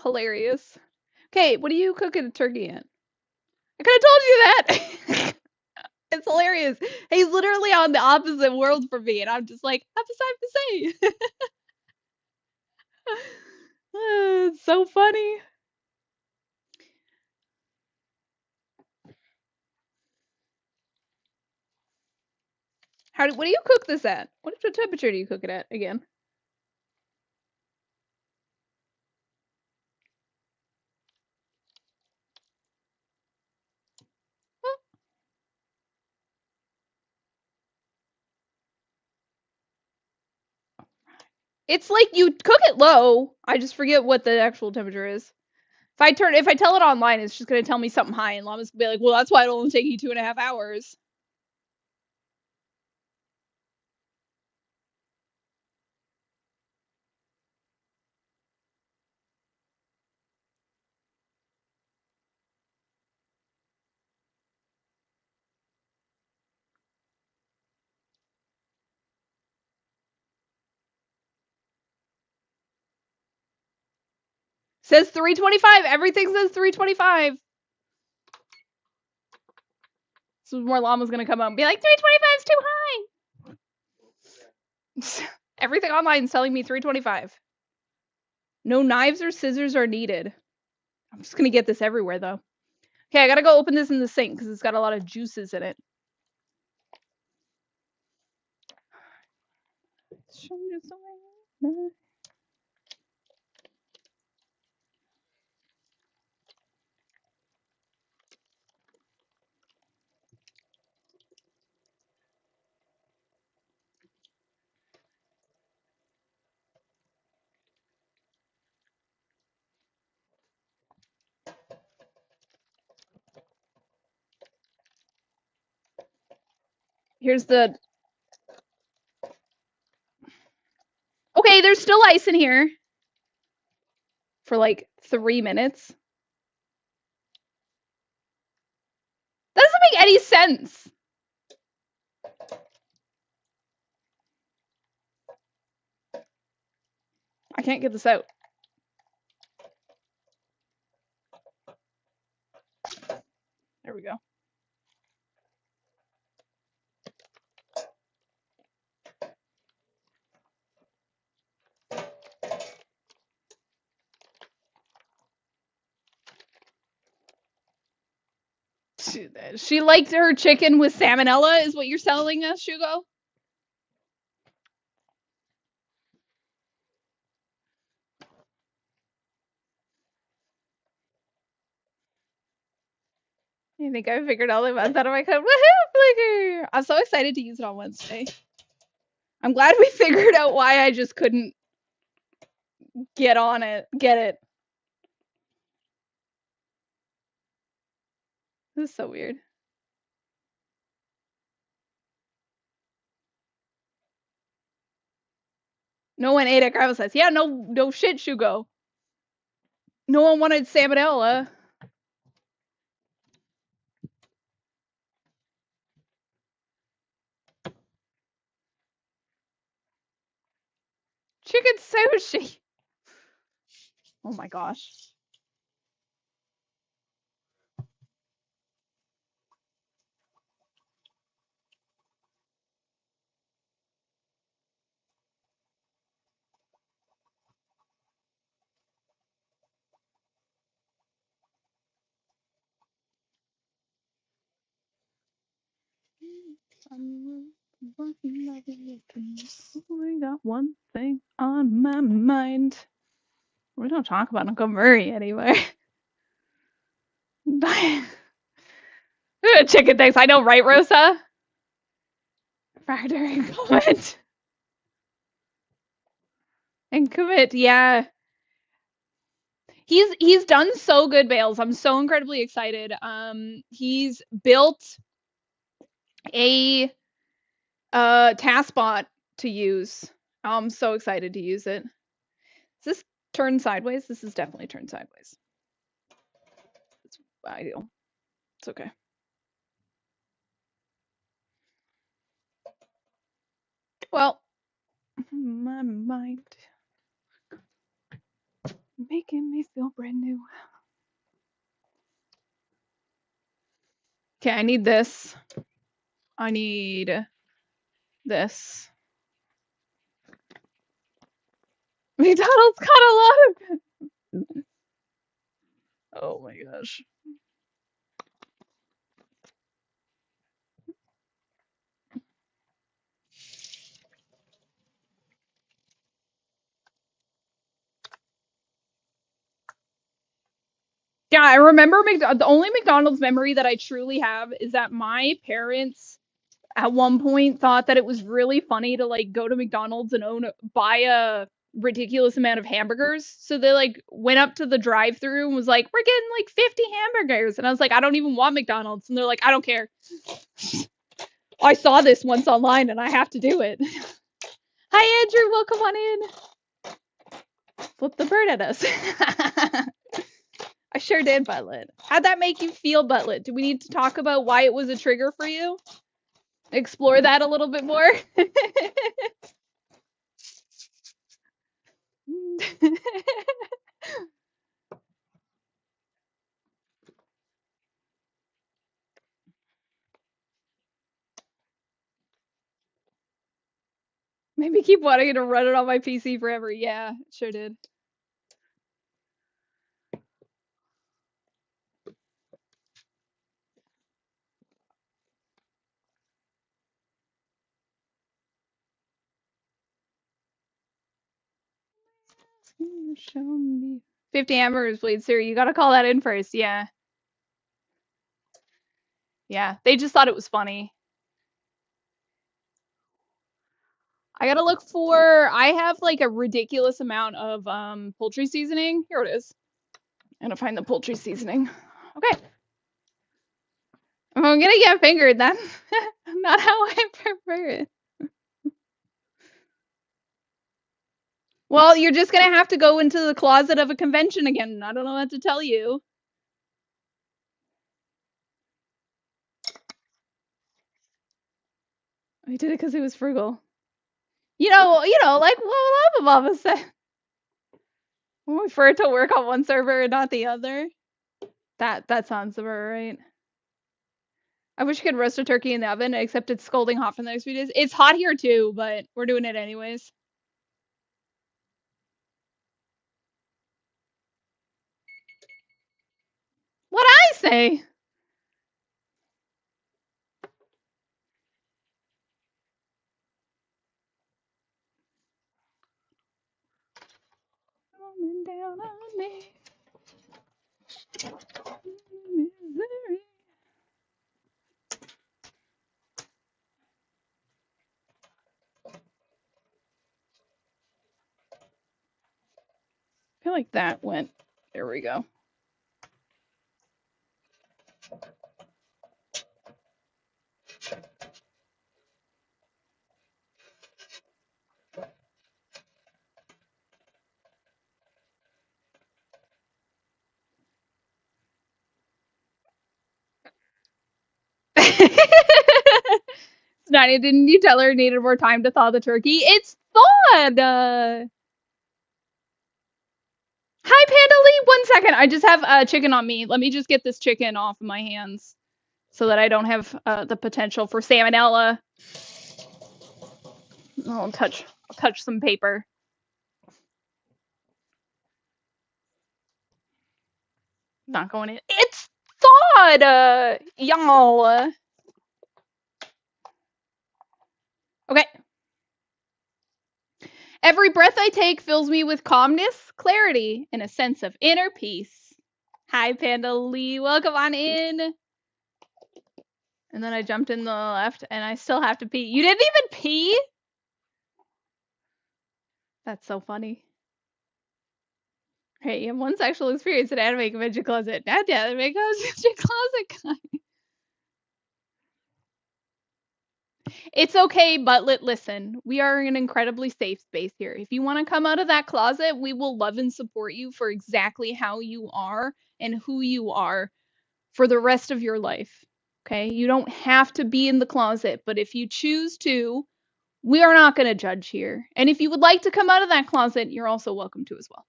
Hilarious. Okay, what are you cooking a turkey in? I could have told you that. It's hilarious. He's literally on the opposite world from me, and I'm just like, I have to say. It's so funny. What do you cook this at? What temperature do you cook it at again? It's like you cook it low. I just forget what the actual temperature is. If I tell it online, it's just gonna tell me something high, and Llama's gonna be like, well, that's why it'll only take you 2.5 hours. Says 325. Everything says 325. So more Llama's gonna come up and be like, 325 is too high. Everything online is telling me 325. No knives or scissors are needed. I'm just gonna get this everywhere though. Okay, I gotta go open this in the sink because it's got a lot of juices in it. Here's the. Okay, there's still ice in here. For like 3 minutes. That doesn't make any sense. I can't get this out. There we go. She liked her chicken with salmonella, is what you're selling us, Shugo? I think I figured all about that on my code. Woohoo, Flicker! I'm so excited to use it on Wednesday. I'm glad we figured out why I just couldn't get it. This is so weird. No one ate at Grandma's house. Yeah, no shit, Shugo. No one wanted salmonella. Chicken sushi. Oh my gosh. Only got one thing on my mind. We don't talk about Uncle Murray anymore. Chicken things. I know, right, Rosa? Factor and commit. And commit, yeah. He's done so good, Bales. I'm so incredibly excited. He's built a task bot to use. I'm so excited to use it. Is this turned sideways? This is definitely turned sideways. It's ideal. It's okay. Well, my mind making me feel brand new. Okay, I need this. I need this. McDonald's got a lot of. Oh my gosh. Yeah, I remember the only McDonald's memory that I truly have is that my parents at one point thought that it was really funny to like go to McDonald's and buy a ridiculous amount of hamburgers. So they like went up to the drive-through and was like, "We're getting like 50 hamburgers." And I was like, "I don't even want McDonald's." And they're like, "I don't care. I saw this once online and I have to do it." Hi Andrew, welcome on in. Flip the bird at us. I sure did, Butlet. How'd that make you feel, Butlet? Do we need to talk about why it was a trigger for you? Explore that a little bit more? Maybe keep wanting to run it on my PC forever. Yeah, sure did. Show me 50 hamburgers, please, sir. You gotta call that in first. Yeah. Yeah. They just thought it was funny. I gotta look for. I have like a ridiculous amount of poultry seasoning. Here it is. I'm gonna find the poultry seasoning. Okay. I'm gonna get fingered. That's not how I prefer it. Well, you're just gonna have to go into the closet of a convention again. I don't know what to tell you. I did it because it was frugal. You know, like what Mama said. We prefer to work on one server and not the other. That sounds about right. I wish you could roast a turkey in the oven, except it's scalding hot for the next few days. It's hot here too, but we're doing it anyways. What'd I say? Coming down on me. Misery. I feel like that went. There we go. Snotty, didn't you tell her it needed more time to thaw the turkey? It's thawed! Hi, Panda Lee! 1 second, I just have chicken on me. Let me just get this chicken off of my hands so that I don't have the potential for salmonella. I'll touch some paper. Not going in. It's thawed, y'all. Okay. Every breath I take fills me with calmness, clarity, and a sense of inner peace. Hi, Panda Lee. Welcome on in. And then I jumped in the left, and I still have to pee. You didn't even pee? That's so funny. Hey, you have one sexual experience in anime convention closet. Not the anime convention closet guy. It's okay, but listen, we are in an incredibly safe space here. If you want to come out of that closet, we will love and support you for exactly how you are and who you are for the rest of your life. Okay? You don't have to be in the closet, but if you choose to, we are not going to judge here. And if you would like to come out of that closet, you're also welcome to as well.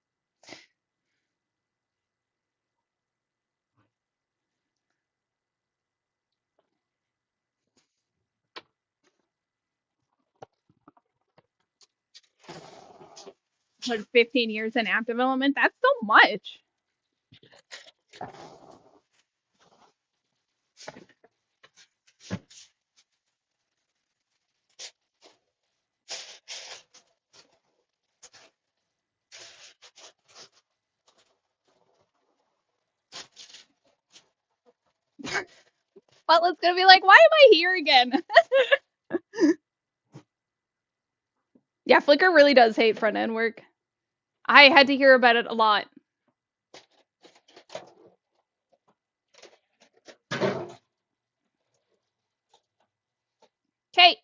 But 15 years in app development, that's so much. Butler's gonna be like, why am I here again? Yeah, Flickr really does hate front end work. I had to hear about it a lot. Okay,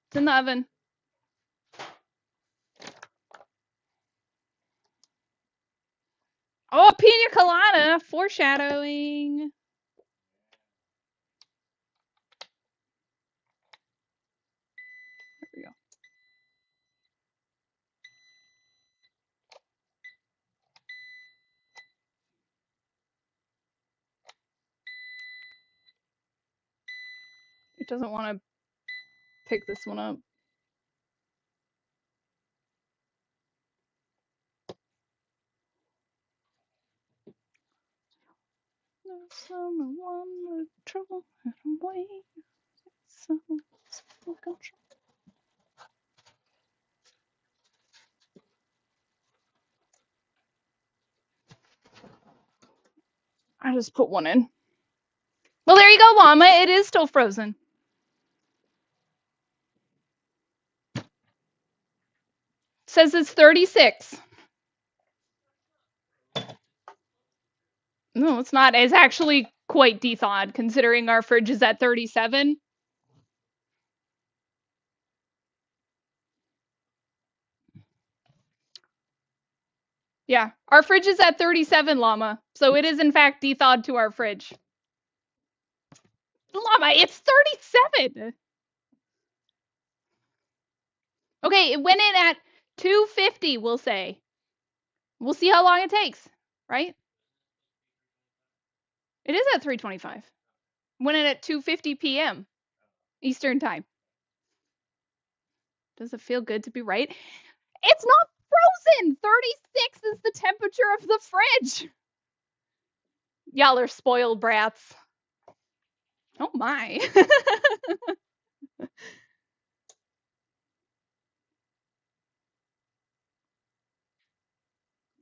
it's in the oven. Oh, pina colada, foreshadowing. There we go. It doesn't want to pick this one up. Trouble. I just put one in. Well, there you go, Llama. It is still frozen. It says it's 36. No, it's not. It's actually quite de-thawed considering our fridge is at 37. Yeah, our fridge is at 37, Llama. So it is in fact de-thawed to our fridge. Llama, it's 37. Okay, it went in at 250, we'll say. We'll see how long it takes, right? It is at 3:25. Went in at 2:50 p.m. Eastern time. Does it feel good to be right? It's not frozen. 36 is the temperature of the fridge. Y'all are spoiled brats. Oh my.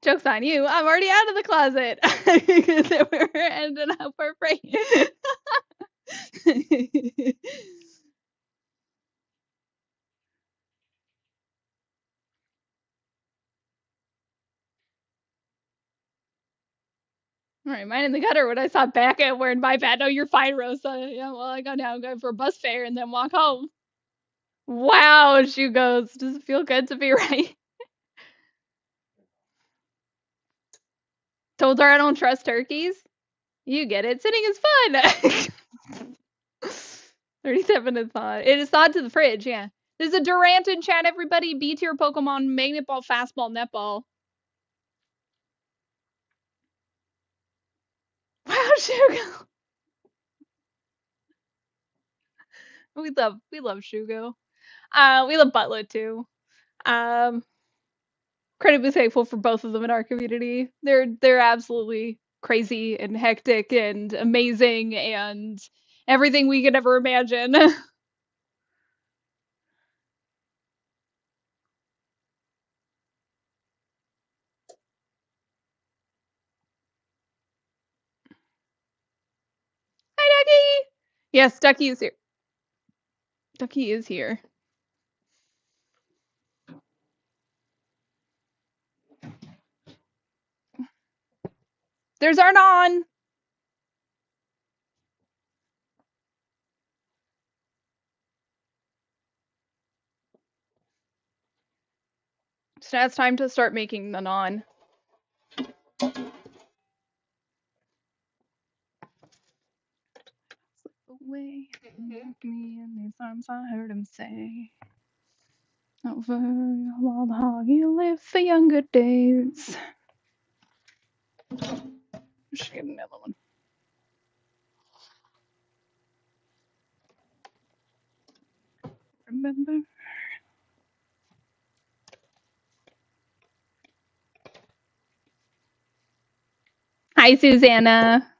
Joke's on you. I'm already out of the closet. We're ending up for free. All right, mine in the gutter when I saw back at wearing my bed. No, you're fine, Rosa. Yeah, well, I got now going for a bus fare and then walk home. Wow, she goes. Does it feel good to be right? Told her I don't trust turkeys. You get it. Sitting is fun. 37 is thawed. It is thawed to the fridge, yeah. There's a Durant in chat, everybody. B tier Pokemon, Magnet Ball, Fastball, Netball. Wow, Shugo. We love Shugo. We love Butler too. Incredibly thankful for both of them in our community. They're absolutely crazy and hectic and amazing and everything we could ever imagine. Yes, Ducky is here. Ducky is here. There's our Naan. So now it's time to start making the Naan. Away, me in these arms, I heard him say. Over while the hoggy lived for younger days. Should get another one. Remember? Hi, Susanna.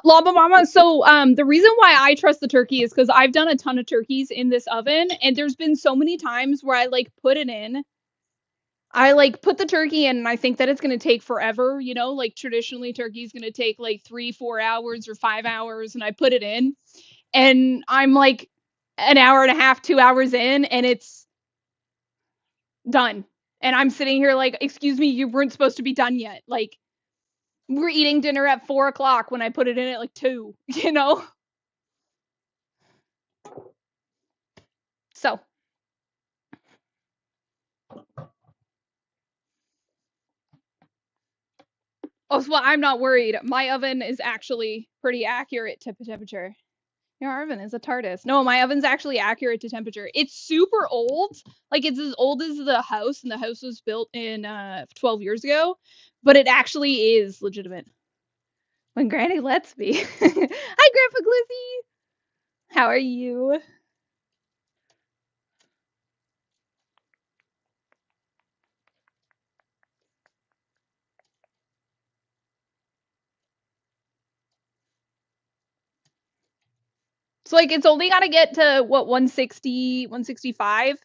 Lava Mama, so the reason why I trust the turkey is because I've done a ton of turkeys in this oven, and there's been so many times where I like put it in. I like put the turkey in, and I think that it's gonna take forever, you know, like traditionally turkey's gonna take like 3, 4 hours or 5 hours, and I put it in, and I'm like an hour and a half, 2 hours in, and it's done. And I'm sitting here like, excuse me, you weren't supposed to be done yet. Like, we're eating dinner at 4 o'clock when I put it in at like 2, you know? So, oh, well, I'm not worried. My oven is actually pretty accurate to temperature. Your oven is a TARDIS. No, my oven's actually accurate to temperature. It's super old. Like, it's as old as the house, and the house was built in 12 years ago, but it actually is legitimate. When Granny lets me. Hi, Grandpa Glizzy. How are you? So, like, it's only got to get to, what, 160, 165?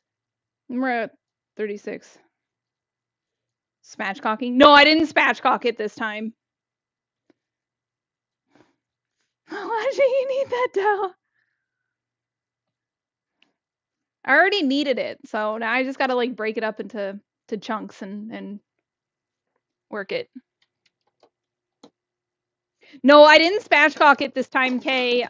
We're at 36. Spatchcocking? No, I didn't spatchcock it this time. Why do you need that dough? I already needed it, so now I just gotta like break it up into chunks and work it. No, I didn't spatchcock it this time, Kay.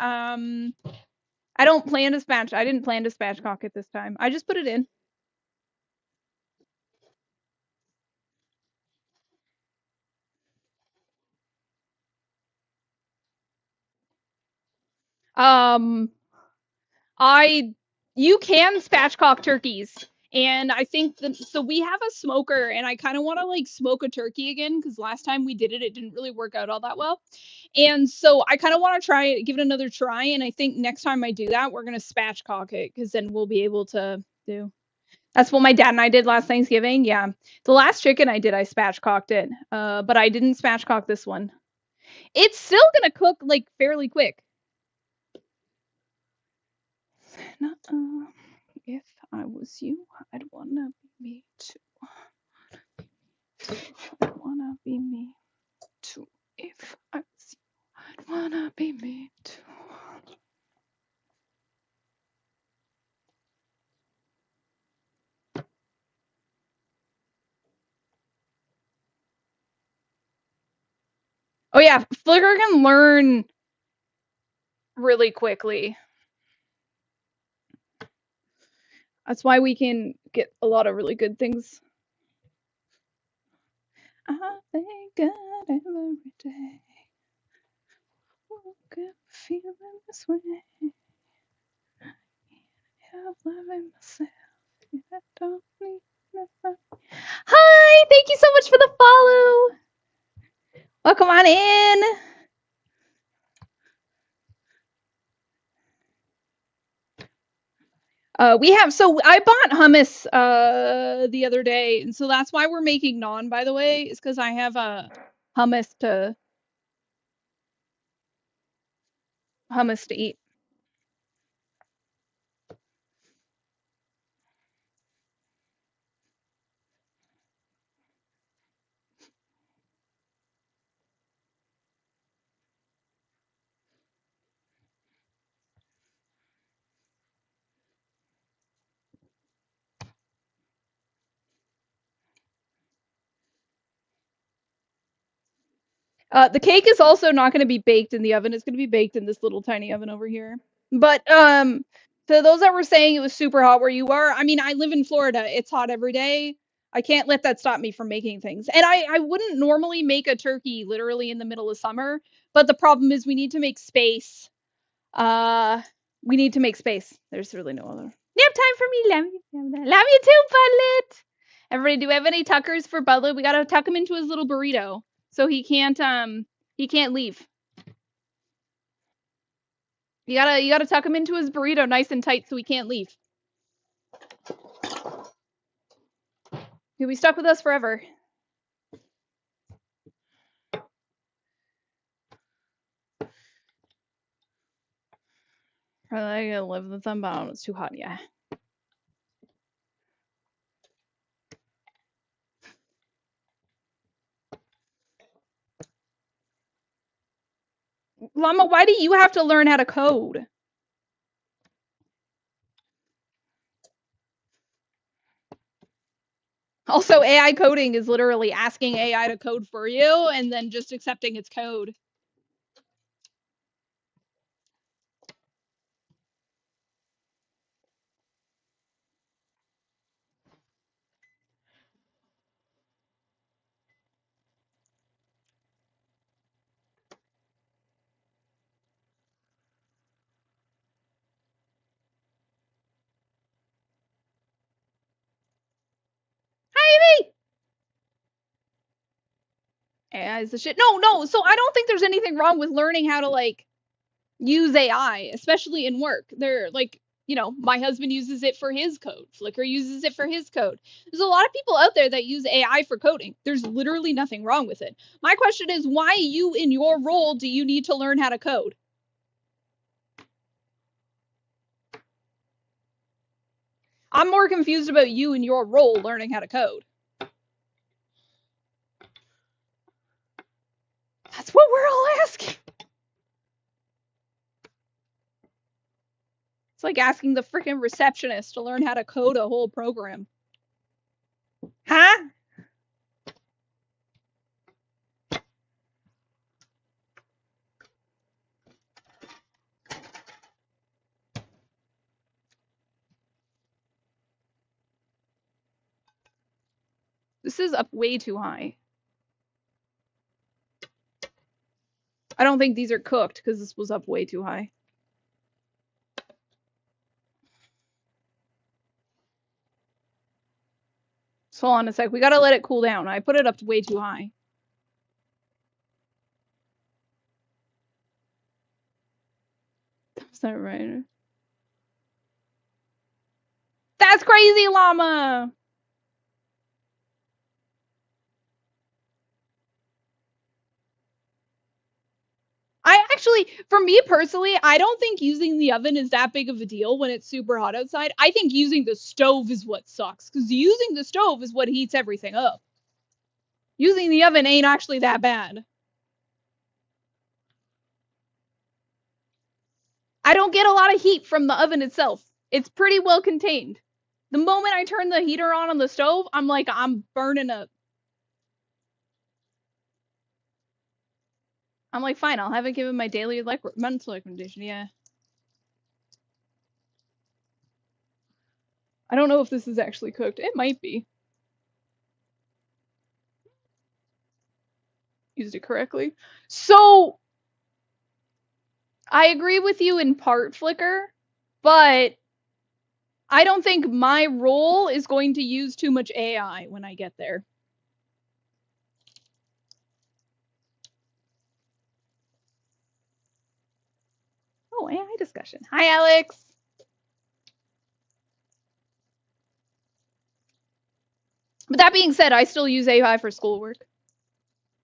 I don't plan to spatch. I didn't plan to spatchcock it this time. I just put it in. Um, you can spatchcock turkeys, and I think that so we have a smoker, and I kind of want to like smoke a turkey again because last time we did it, it didn't really work out all that well. And so I kind of want to try give it another try, and I think next time I do that, we're gonna spatchcock it because then we'll be able to do. That's what my dad and I did last Thanksgiving. Yeah, the last chicken I did, I spatchcocked it, but I didn't spatchcock this one. It's still gonna cook like fairly quick. Nuh-uh. If I was you, I'd wanna be me too. I'd wanna be me too. If I was you, I'd wanna be me too. Oh yeah, Flickr can learn really quickly. That's why we can get a lot of really good things. I thank God every day. Woke up feeling this way. I'm loving myself. I don't need nothing. Hi, thank you so much for the follow. Welcome on in. So I bought hummus the other day, and so that's why we're making naan, by the way, is because I have a hummus to hummus to eat. The cake is also not going to be baked in the oven. It's going to be baked in this little tiny oven over here. But to those that were saying it was super hot where you are, I mean, I live in Florida. It's hot every day. I can't let that stop me from making things. And I wouldn't normally make a turkey literally in the middle of summer, but the problem is we need to make space. Uh, we need to make space. There's really no other. Nap time for me. Love you. Love you too, Budlet. Everybody, do we have any tuckers for Budlet? We gotta tuck him into his little burrito so he can't leave. You gotta tuck him into his burrito nice and tight so he can't leave. He'll be stuck with us forever. I gotta live with them, but it's too hot. Yeah. Llama, why do you have to learn how to code? Also, AI coding is literally asking AI to code for you and then just accepting its code. Hi, Amy! AI is the shit. No. So I don't think there's anything wrong with learning how to like use AI, especially in work. They're like, my husband uses it for his code. Flickr uses it for his code. There's a lot of people out there that use AI for coding. There's literally nothing wrong with it. My question is, why you in your role do you need to learn how to code? I'm more confused about you in your role learning how to code. That's what we're all asking. It's like asking the freaking receptionist to learn how to code a whole program. Huh? This is up way too high. I don't think these are cooked because this was up way too high. So hold on a sec. We gotta let it cool down. I put it up way too high. Is that right? That's crazy, llama! I actually, for me personally, I don't think using the oven is that big of a deal when it's super hot outside. I think using the stove is what sucks, because using the stove is what heats everything up. Using the oven ain't actually that bad. I don't get a lot of heat from the oven itself. It's pretty well contained. The moment I turn the heater on the stove, I'm like, I'm burning up. I'm like, fine, I'll have it given my daily mental recommendation. Yeah. I don't know if this is actually cooked. It might be. Used it correctly. So I agree with you in part, Flicker, but I don't think my role is going to use too much AI when I get there. Oh, AI discussion. Hi, Alex. But that being said, I still use AI for schoolwork.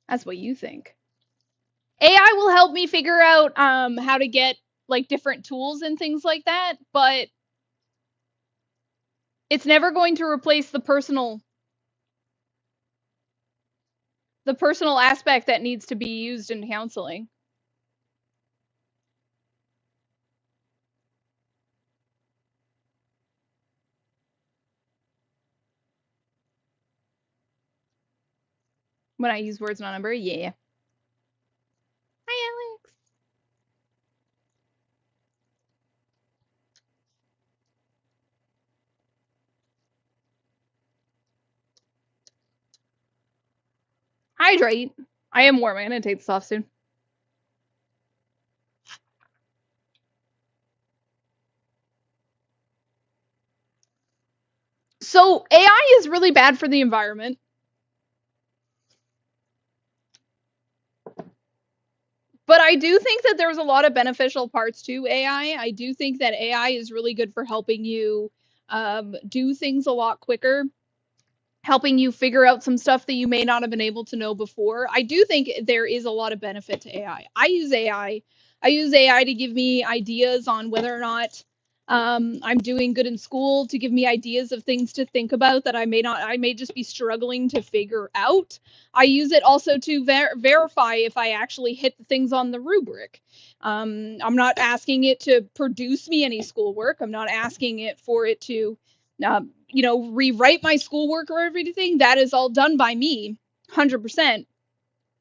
That's what you think. AI will help me figure out how to get like different tools and things like that, but it's never going to replace the personal aspect that needs to be used in counseling. When I use words not number, yeah. Hi, Alex. Hydrate. I am warm. I'm gonna take this off soon. So AI is really bad for the environment, but I do think that there's a lot of beneficial parts to AI. I do think that AI is really good for helping you do things a lot quicker, helping you figure out some stuff that you may not have been able to know before. I do think there is a lot of benefit to AI. I use AI. I use AI to give me ideas on whether or not I'm doing good in school, to give me ideas of things to think about that I may just be struggling to figure out. I use it also to verify if I actually hit the things on the rubric. I'm not asking it to produce me any schoolwork. I'm not asking it for it to rewrite my schoolwork or everything. That is all done by me, 100%.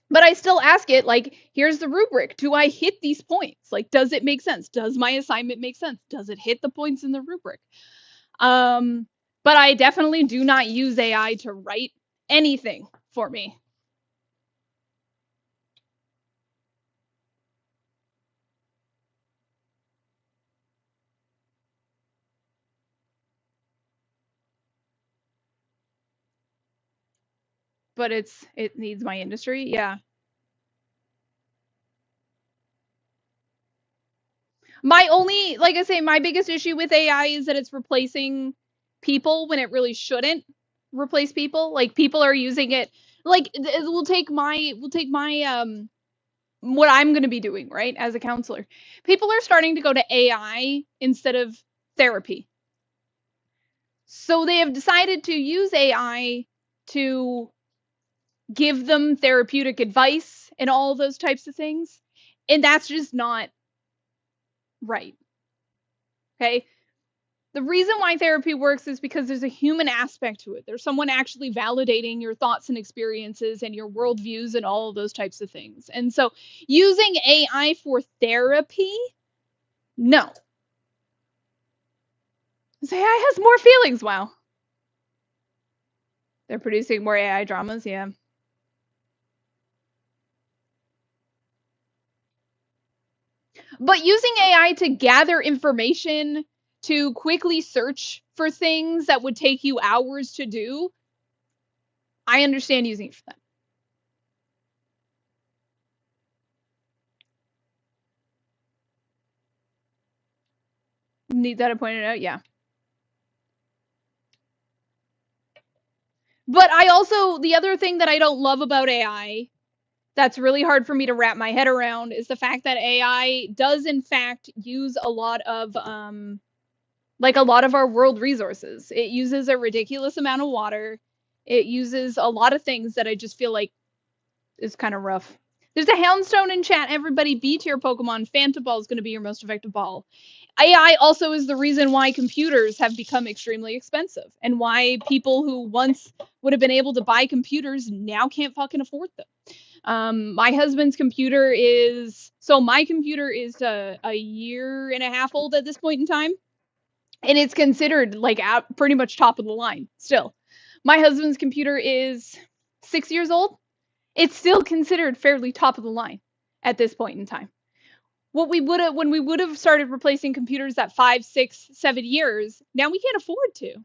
But I still ask it, like, here's the rubric. Do I hit these points? Like, does it make sense? Does my assignment make sense? Does it hit the points in the rubric? Um, but I definitely do not use AI to write anything for me. But it needs my industry. Yeah. My only, like I say, my biggest issue with AI is that it's replacing people when it really shouldn't replace people. Like people are using it like we'll take my what I'm going to be doing, right, as a counselor. People are starting to go to AI instead of therapy. So they have decided to use AI to give them therapeutic advice and all those types of things. And that's just not right. Okay? The reason why therapy works is because there's a human aspect to it. There's someone actually validating your thoughts and experiences and your worldviews and all of those types of things. And so using AI for therapy, no. AI has more feelings. Wow. They're producing more AI dramas. Yeah. But using AI to gather information, to quickly search for things that would take you hours to do, I understand using it for that. Need that I pointed out? Yeah. But I also, the other thing that I don't love about AI that's really hard for me to wrap my head around is the fact that AI does in fact use a lot of like a lot of our world resources. It uses a ridiculous amount of water. It uses a lot of things that I just feel like is kind of rough. There's a Houndstone in chat. Everybody, B tier Pokemon. Phantom Ball is going to be your most effective ball. AI also is the reason why computers have become extremely expensive and why people who once would have been able to buy computers now can't fucking afford them. My husband's computer is my computer is a year and a half old at this point in time, and it's considered like pretty much top of the line still. My husband's computer is 6 years old. It's still considered fairly top of the line at this point in time. What we would have when we would have started replacing computers at 5, 6, 7 years, now we can't afford to.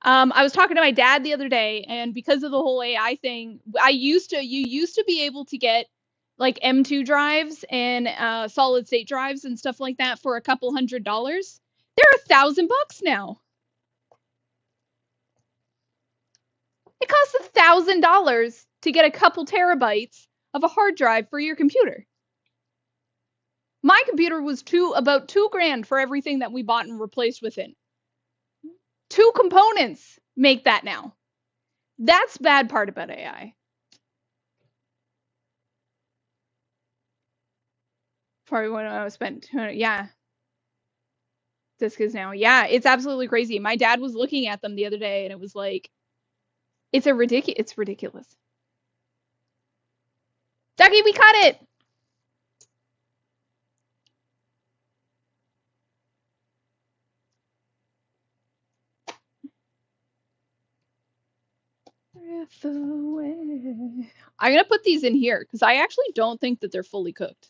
I was talking to my dad the other day, and because of the whole AI thing, you used to be able to get like M2 drives and solid state drives and stuff like that for a couple $100. They're $1,000 now. It costs $1,000 to get a couple terabytes of a hard drive for your computer. My computer was about $2,000 for everything that we bought and replaced with it. 2 components make that now. That's bad part about AI. Probably when I spent, yeah. Disk is now, yeah, it's absolutely crazy. My dad was looking at them the other day, and it was like, it's ridiculous. Ducky, we cut it. I'm gonna put these in here because I actually don't think that they're fully cooked.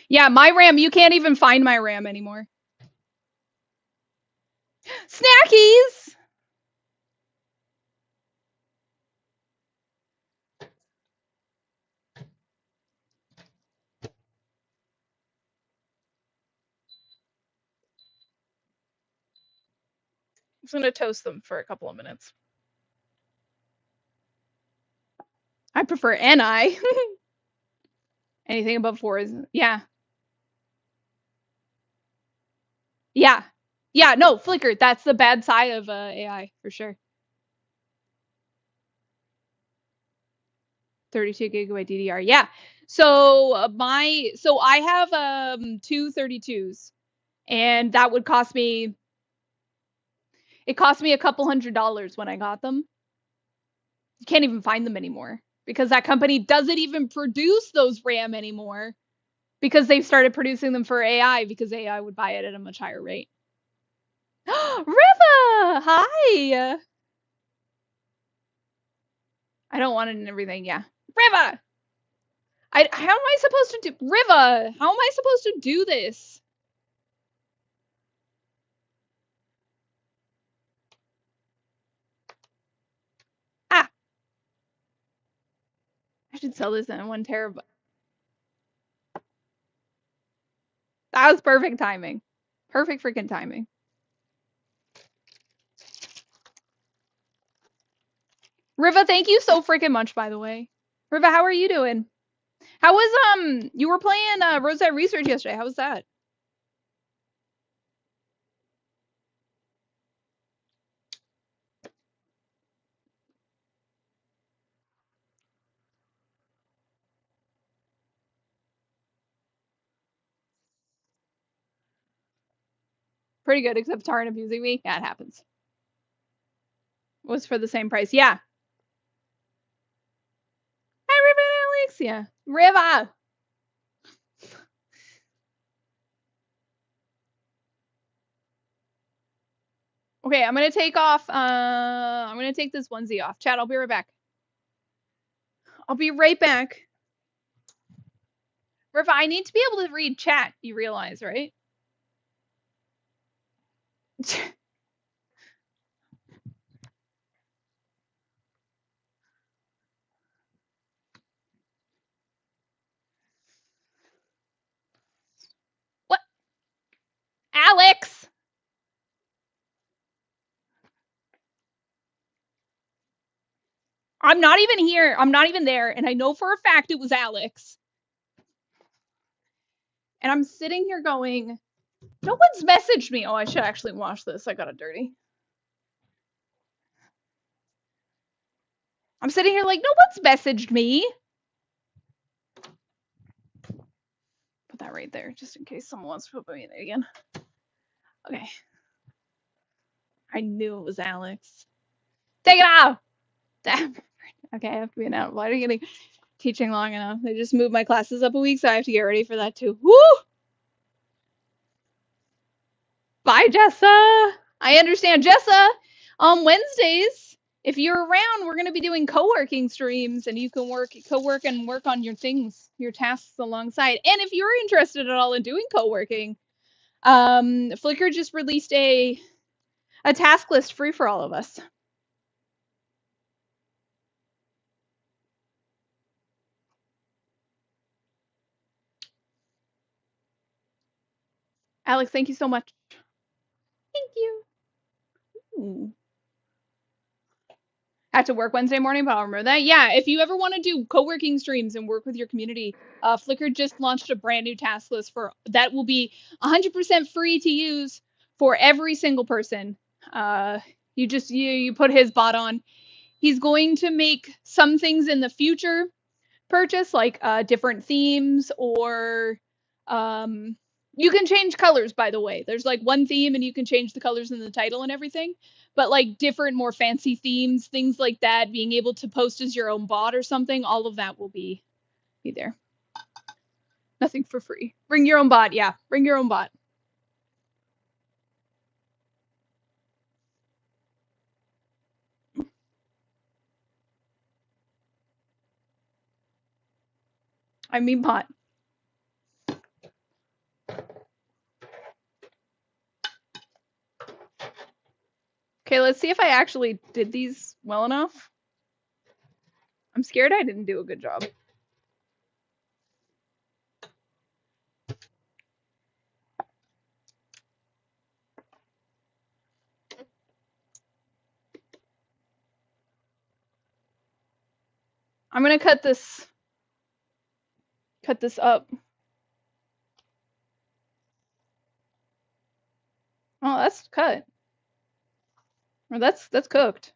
Yeah, my RAM, you can't even find my RAM anymore. Snackies! I'm just gonna toast them for a couple of minutes. I prefer NI. Anything above 4 is, yeah. Yeah. Yeah, no, Flicker, that's the bad side of AI, for sure. 32 gigabyte DDR, yeah. So I have 2 32s, and that would cost me, it cost me a couple $100 when I got them. You can't even find them anymore because that company doesn't even produce those RAM anymore because they've started producing them for AI because AI would buy it at a much higher rate. Riva! Hi! I don't want it in everything, yeah. Riva! How am I supposed to do, Riva, how am I supposed to do this? Ah! I should sell this in 1 terabyte. That was perfect timing. Perfect freaking timing. Riva, thank you so freaking much, by the way. Riva, how are you doing? How was, you were playing Rosette Research yesterday. How was that? Pretty good, except Tarn abusing me. Yeah, it happens. It was for the same price. Yeah. Hi, Riva and Alex. Yeah. Riva! Okay, I'm gonna take off, I'm gonna take this onesie off. Chat, I'll be right back. I'll be right back. Riva, I need to be able to read chat, you realize, right? What? Alex! I'm not even here. I'm not even there. And I know for a fact it was Alex. And I'm sitting here going, no one's messaged me. Oh, I should actually wash this. I got it dirty. I'm sitting here like, no one's messaged me. Put that right there, just in case someone wants to put me in there again. Okay. I knew it was Alex. Take it off! Damn. Okay, I have to be an out. Why are you getting teaching long enough? They just moved my classes up a week, so I have to get ready for that too. Woo! Bye, Jessa. I understand, Jessa. On Wednesdays, if you're around, we're going to be doing co-working streams, and you can co-work and work on your things, your tasks alongside. And if you're interested at all in doing co-working, Flickr just released a task list free for all of us. Alex, thank you so much. Thank you. Ooh. Had to work Wednesday morning, but I'll remember that. Yeah, if you ever want to do co-working streams and work with your community, Flickr just launched a brand new task list for that will be 100% free to use for every single person. You put his bot on. He's going to make some things in the future purchase, like different themes, or um, you can change colors, by the way. There's like one theme and you can change the colors in the title and everything. But like different, more fancy themes, things like that, being able to post as your own bot or something, all of that will be there. Nothing for free. Bring your own bot, yeah. Bring your own bot. I mean bot. Okay, let's see if I actually did these well enough. I'm scared I didn't do a good job. I'm gonna cut this up. Oh, that's cut. Or that's cooked.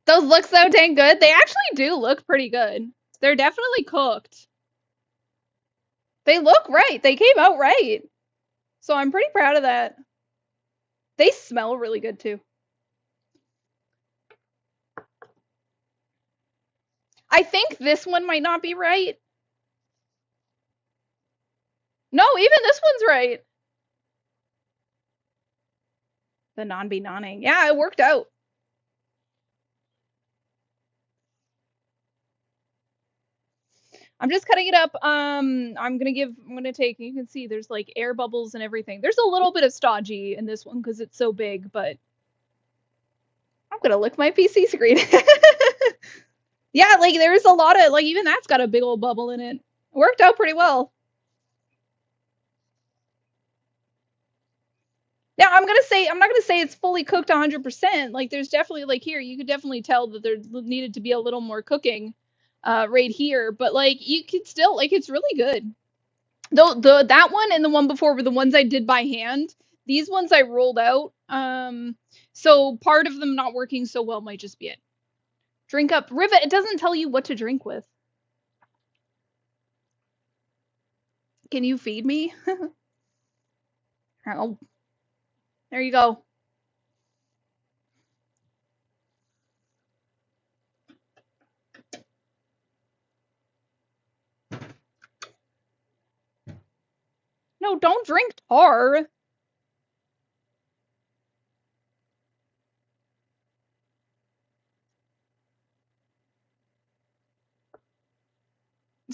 Those look so dang good. They actually do look pretty good. They're definitely cooked. They look right. They came out right. So I'm pretty proud of that. They smell really good too. I think this one might not be right. No, even this one's right. The non be nonning. Yeah, it worked out. I'm just cutting it up. I'm gonna take, you can see there's like air bubbles and everything. There's a little bit of stodgy in this one because it's so big, but I'm gonna lick my PC screen. Yeah, like there's a lot of, like, even that's got a big old bubble in it. It worked out pretty well. Now I'm not gonna say it's fully cooked 100%. Like there's definitely, like, here you could definitely tell that there needed to be a little more cooking right here, but like you could still, like, it's really good. Though the that one and the one before were the ones I did by hand. These ones I rolled out. So part of them not working so well might just be it. Drink up. Rivet, it doesn't tell you what to drink with. Can you feed me? Oh, there you go. No, don't drink tar.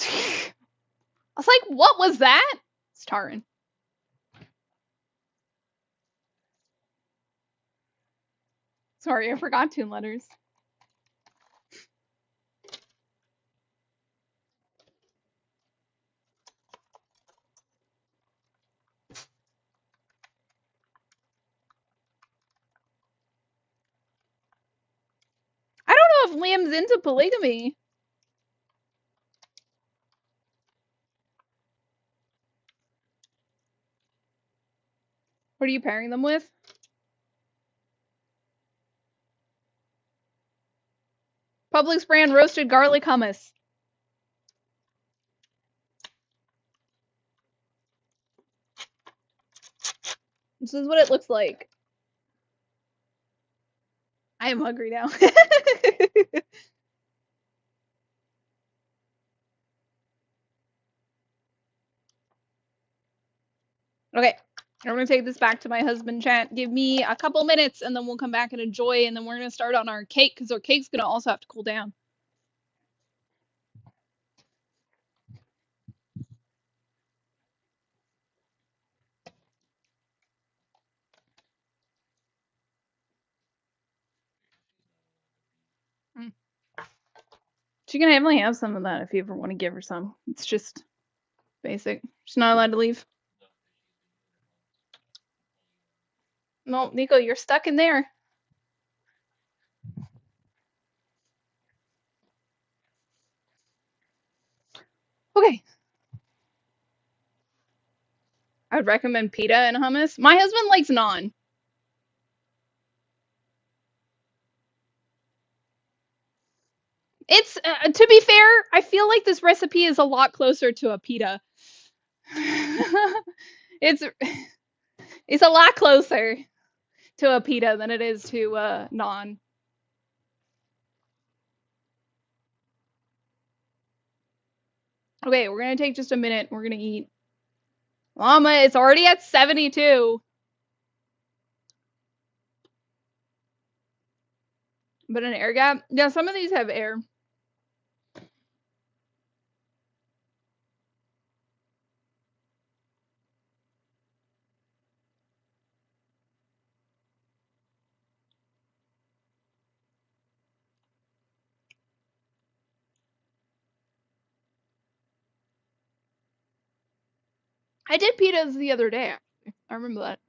I was like, what was that? It's Taran. Sorry, I forgot tune letters. I don't know if Liam's into polygamy. What are you pairing them with? Publix brand roasted garlic hummus. This is what it looks like. I am hungry now. Okay, I'm gonna take this back to my husband chat. Give me a couple minutes and then we'll come back and enjoy, and then we're gonna start on our cake because our cake's gonna also have to cool down. She can definitely have some of that if you ever want to give her some. It's just basic. She's not allowed to leave. No, Nico, you're stuck in there. Okay. I would recommend pita and hummus. My husband likes naan. It's to be fair, I feel like this recipe is a lot closer to a pita. it's it's a lot closer to a pita than it is to naan. Okay, we're gonna take just a minute. We're gonna eat. Llama, it's already at 72. But an air gap? Yeah, some of these have air. I did pitas the other day, actually. I remember that.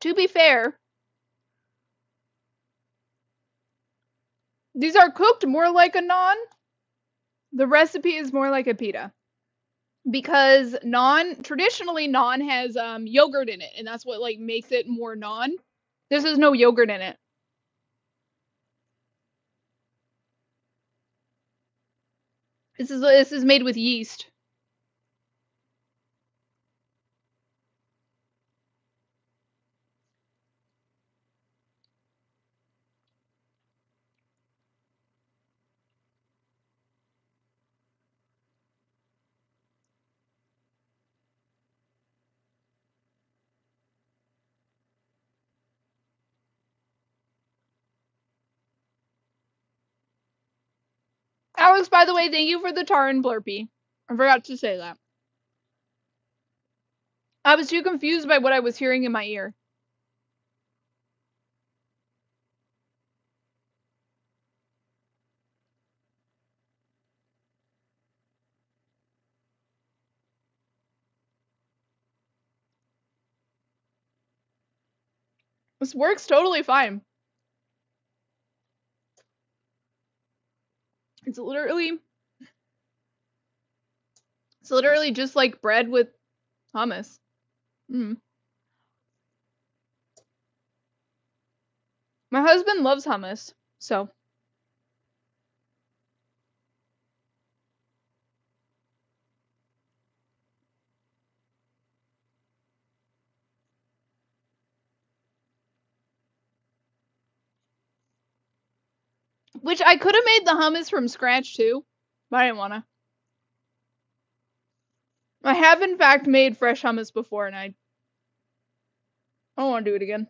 To be fair, these are cooked more like a naan. The recipe is more like a pita. Because traditionally naan has yogurt in it, and that's what like makes it more naan. This has no yogurt in it. This is made with yeast. Alex, by the way, thank you for the tar and blurpee. I forgot to say that. I was too confused by what I was hearing in my ear. This works totally fine. It's literally it's literally just like bread with hummus. Mm. My husband loves hummus, so which I could have made the hummus from scratch too, but I didn't wanna. I have in fact made fresh hummus before, and I don't want to do it again.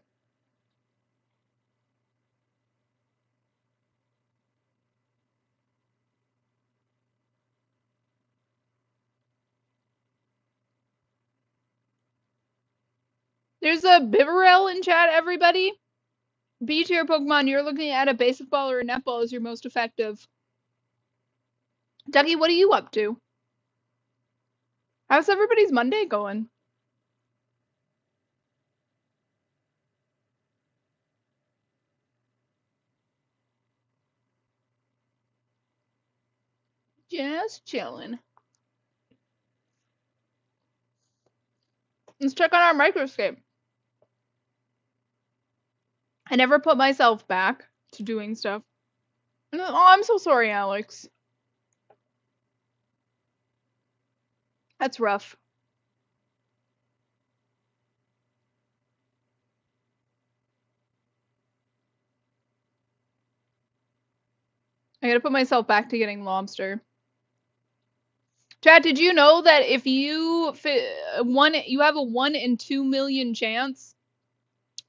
There's a Bibarel in chat, everybody. B tier Pokemon, you're looking at a basic ball or a netball as your most effective. Dougie, what are you up to? How's everybody's Monday going? Just chilling. Let's check on our microscope. I never put myself back to doing stuff. Oh, I'm so sorry, Alex. That's rough. I gotta put myself back to getting lobster. Chad, did you know that if you you have a 1 in 2 million chance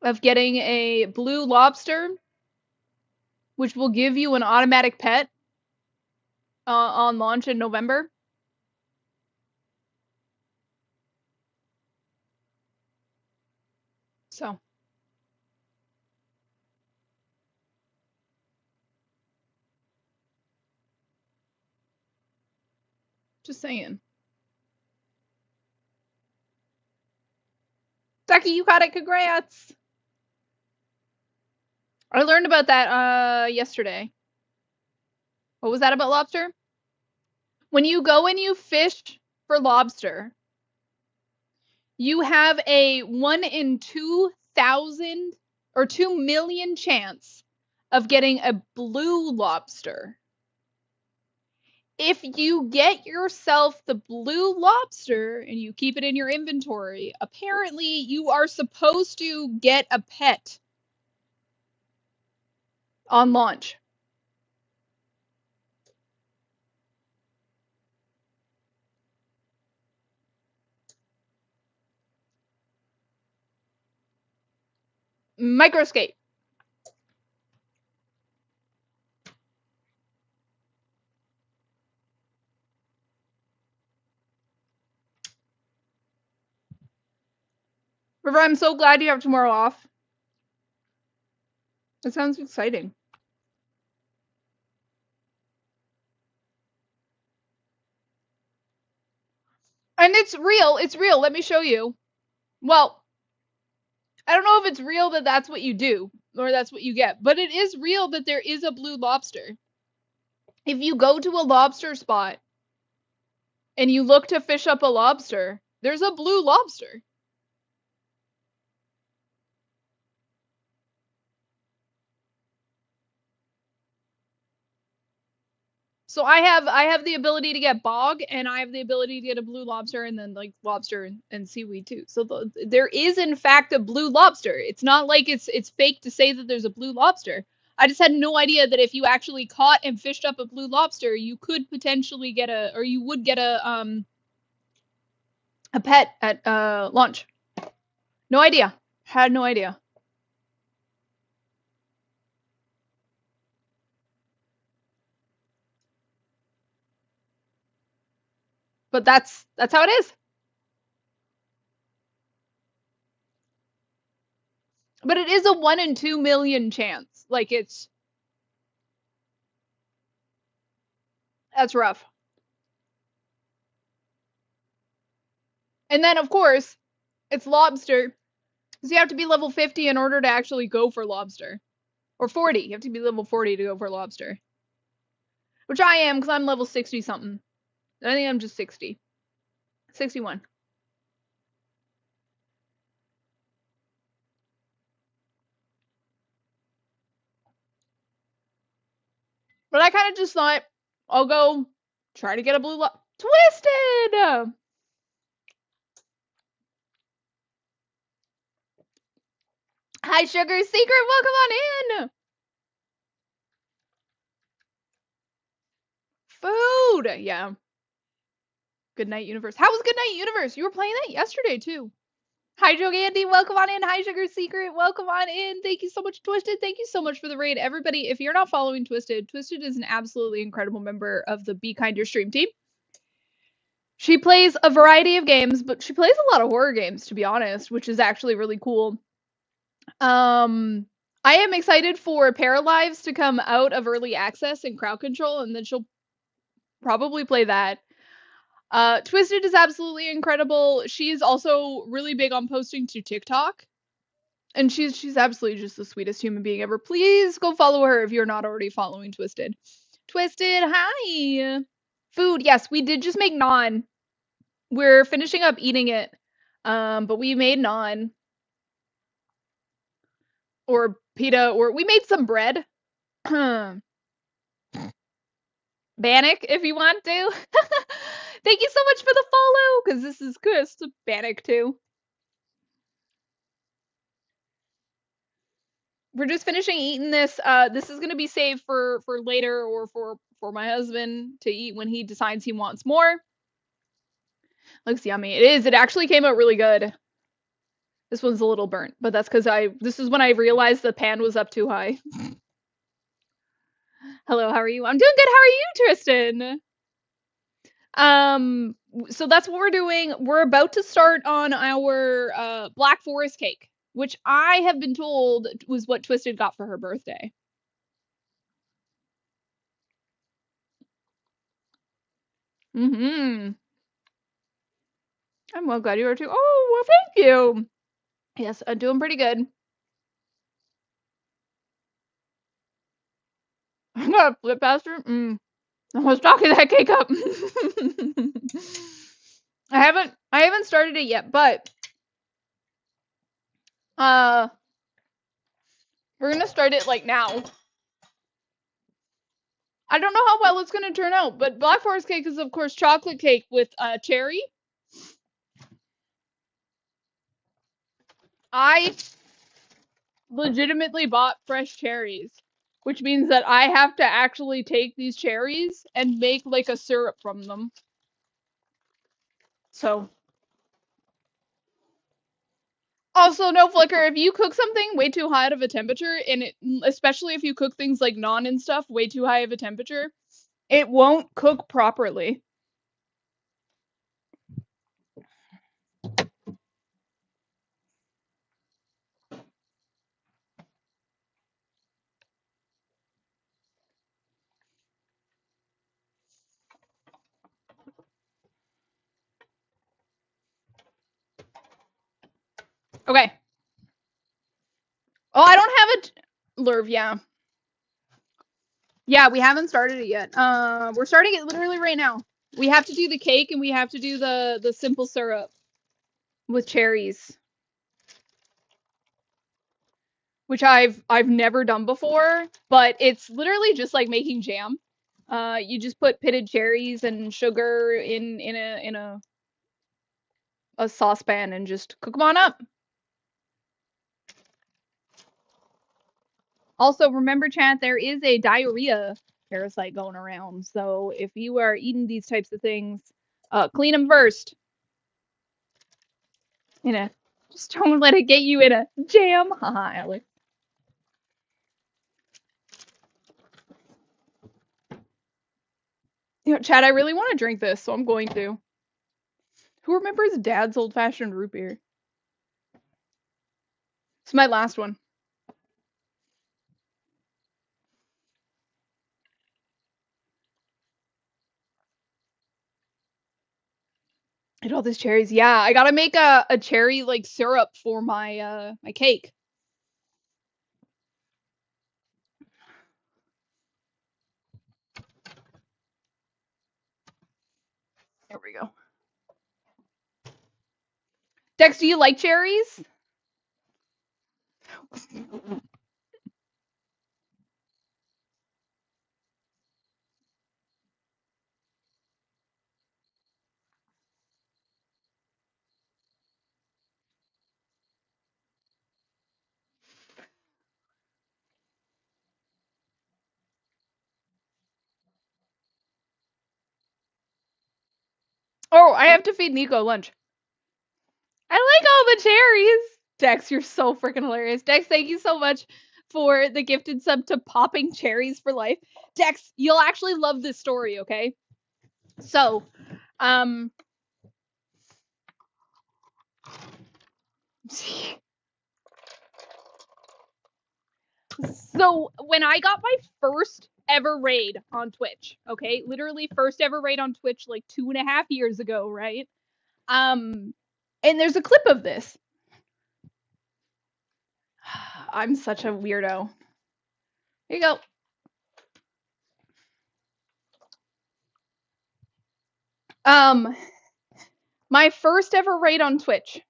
of getting a blue lobster, which will give you an automatic pet on launch in November? So, just saying. Ducky, you got it. Congrats. I learned about that yesterday. What was that about lobster? When you go and you fish for lobster, you have a 1 in 2,000 or 2 million chance of getting a blue lobster. If you get yourself the blue lobster and you keep it in your inventory, apparently you are supposed to get a pet on launch. Microskate. River, I'm so glad you have tomorrow off. That sounds exciting. And it's real. It's real. Let me show you. Well, I don't know if it's real that that's what you do or that's what you get, but it is real that there is a blue lobster. If you go to a lobster spot and you look to fish up a lobster, there's a blue lobster. So I have the ability to get bog, and I have the ability to get a blue lobster, and then like lobster and seaweed too. So there is in fact a blue lobster. It's not like it's fake to say that there's a blue lobster. I just had no idea that if you actually caught and fished up a blue lobster, you could potentially get or you would get a pet at launch. No idea. Had no idea. But that's how it is. But it is a 1 in 2 million chance. Like that's rough. And then of course, it's lobster. So you have to be level 50 in order to actually go for lobster. Or 40. You have to be level 40 to go for lobster. Which I am because I'm level 60 something. I think I'm just 60. 61. But I kind of just thought, I'll go try to get a blue Twisted! Hi, Sugar Secret. Welcome on in. Food. Yeah. Good Night Universe. How was Good Night Universe? You were playing that yesterday too. Hi, Joe Andy. Welcome on in. Hi, Sugar Secret. Welcome on in. Thank you so much, Twisted. Thank you so much for the raid. Everybody, if you're not following Twisted, Twisted is an absolutely incredible member of the Be Kind Your Stream team. She plays a variety of games, but she plays a lot of horror games, to be honest, which is actually really cool. I am excited for Paralives to come out of early access and crowd control, and then she'll probably play that. Twisted is absolutely incredible. She's also really big on posting to TikTok. And she's absolutely just the sweetest human being ever. Please go follow her if you're not already following Twisted. Twisted, hi. Food, yes, we did just make naan. We're finishing up eating it. But we made naan. Or pita, or we made some bread. Bannock, if you want to. Thank you so much for the follow, because this is Chris Bannock too. We're just finishing eating this. This is gonna be saved for later or for my husband to eat when he decides he wants more. Looks yummy. It is. It actually came out really good. This one's a little burnt, but that's because this is when I realized the pan was up too high. Hello, how are you? I'm doing good. How are you, Tristan? So that's what we're doing. We're about to start on our Black Forest cake. which I have been told was what Twisted got for her birthday. Mm-hmm. I'm well glad you are too. Oh, well, thank you. Yes, I'm doing pretty good. I'm gonna flip past her. I was talking that cake up. I haven't started it yet, but uh we're gonna start it like now. I don't know how well it's gonna turn out, but Black Forest cake is of course chocolate cake with cherry. I legitimately bought fresh cherries, which means that I have to actually take these cherries and make like a syrup from them. So also, no Flicker, if you cook something way too high of a temperature, and especially if you cook things like naan and stuff way too high of a temperature, it won't cook properly. Okay. Oh, I don't have a Lurv, yeah. Yeah, we haven't started it yet. We're starting it literally right now. We have to do the cake and we have to do the simple syrup with cherries, which I've never done before, but it's literally just like making jam. You just put pitted cherries and sugar in a saucepan and just cook them on up. Also, remember, chat, there is a diarrhea parasite going around. So if you are eating these types of things, clean them first. Just don't let it get you in a jam. Haha, Alex. Chad, I really want to drink this, so I'm going to. Who remembers Dad's old-fashioned root beer? It's my last one. And all these cherries. Yeah, I gotta make a cherry like syrup for my cake. There we go. Dex, do you like cherries? Oh, I have to feed Nico lunch. I like all the cherries. Dex, you're so freaking hilarious. Dex, thank you so much for the gifted sub to Popping Cherries for Life. Dex, you'll actually love this story, okay? So, um so when I got my first ever raid on Twitch, okay, literally first ever raid on Twitch like 2.5 years ago, right? And there's a clip of this. I'm such a weirdo. Here you go. My first ever raid on Twitch.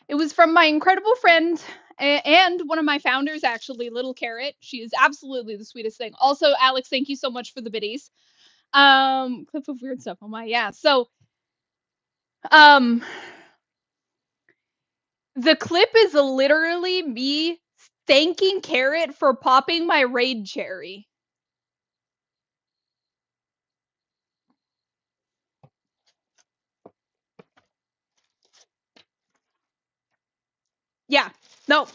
It was from my incredible friend and one of my founders, actually, Little Carrot. She is absolutely the sweetest thing. Also, Alex, thank you so much for the biddies. Clip of weird stuff. Oh my, yeah. So, um, the clip is literally me thanking Carrot for popping my raid cherry. Yeah. No,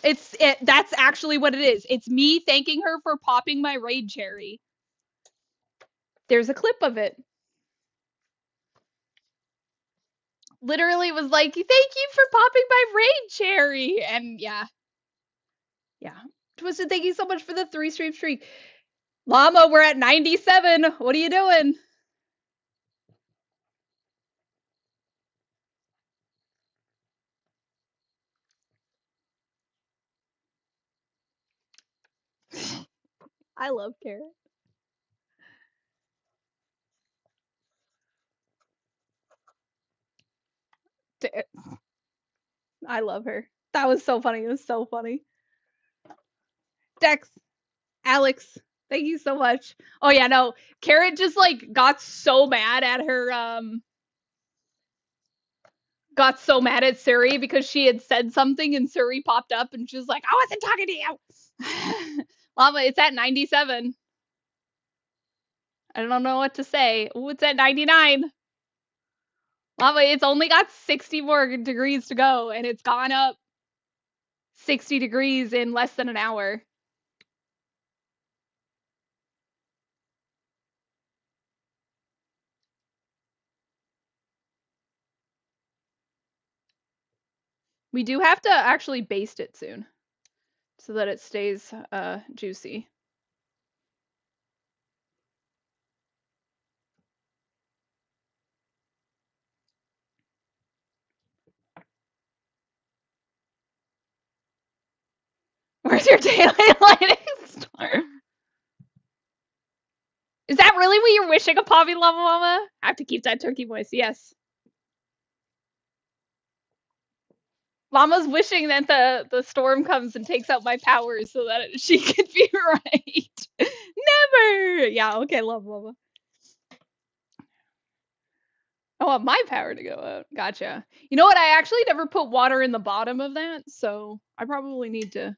that's actually what it is. It's me thanking her for popping my raid cherry. There's a clip of it. literally was like, "Thank you for popping my raid cherry," and yeah, yeah. Twisted, thank you so much for the 3 stream streak. Llama, we're at 97. What are you doing? I love Carrot. I love her. That was so funny. It was so funny. Dex, Alex, thank you so much. Oh yeah, no. Carrot just like got so mad at Suri because she had said something and Suri popped up and she was like, I wasn't talking to you. Llama, it's at 97. I don't know what to say. Ooh, it's at 99. Llama, it's only got 60 more degrees to go and it's gone up 60 degrees in less than an hour. We do have to actually baste it soon so that it stays juicy. Where's your daylight lighting storm? Is that really what you're wishing upon me, Llama Llama? I have to keep that turkey voice, yes. Llama's wishing that the storm comes and takes out my powers so that she can be right. Never! Yeah, okay, love Llama. I want my power to go out. Gotcha. You know what? I actually never put water in the bottom of that, so I probably need to.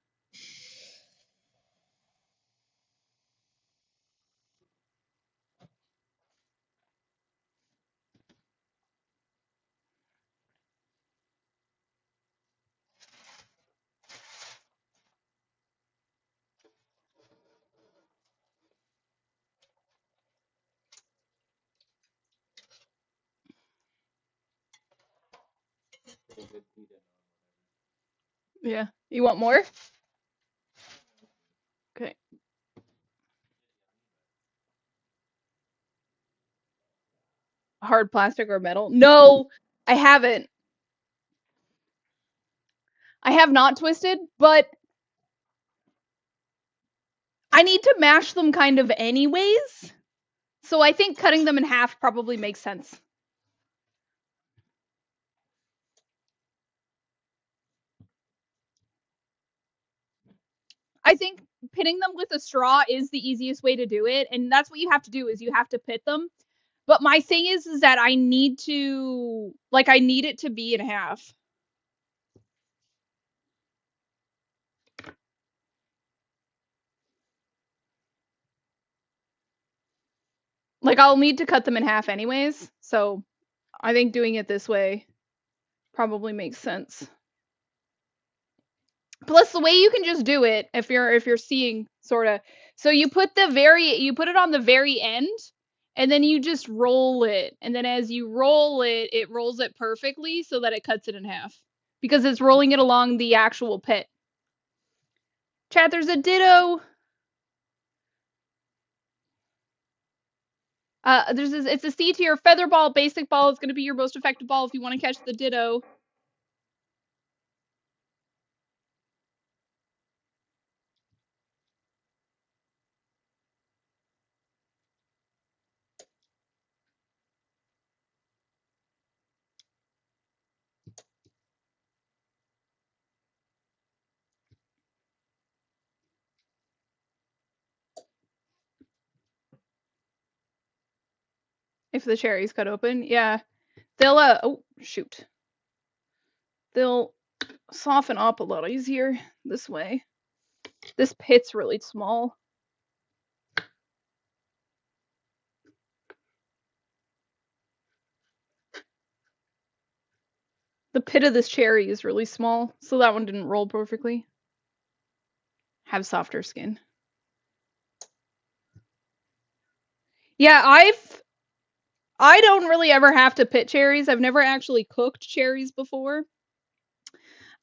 Yeah. You want more? Okay. Hard plastic or metal? No, I haven't. I have not twisted, but I need to mash them kind of anyways. So I think cutting them in half probably makes sense. I think pitting them with a straw is the easiest way to do it, and that's what you have to do is you have to pit them. But my thing is that I need it to be in half. Like I'll need to cut them in half anyways, so I think doing it this way probably makes sense. Plus the way you can just do it if you're seeing sort of, so you put it on the very end and then you just roll it, and then as you roll it, it rolls it perfectly so that it cuts it in half because it's rolling it along the actual pit. Chat, there's a ditto. It's a C tier. Feather ball, basic ball is going to be your most effective ball if you want to catch the ditto. If the cherries cut open, yeah, they'll oh shoot, they'll soften up a lot easier this way. This pit's really small. The pit of this cherry is really small, so that one didn't roll perfectly. Have softer skin. Yeah, I don't really ever have to pit cherries. I've never actually cooked cherries before.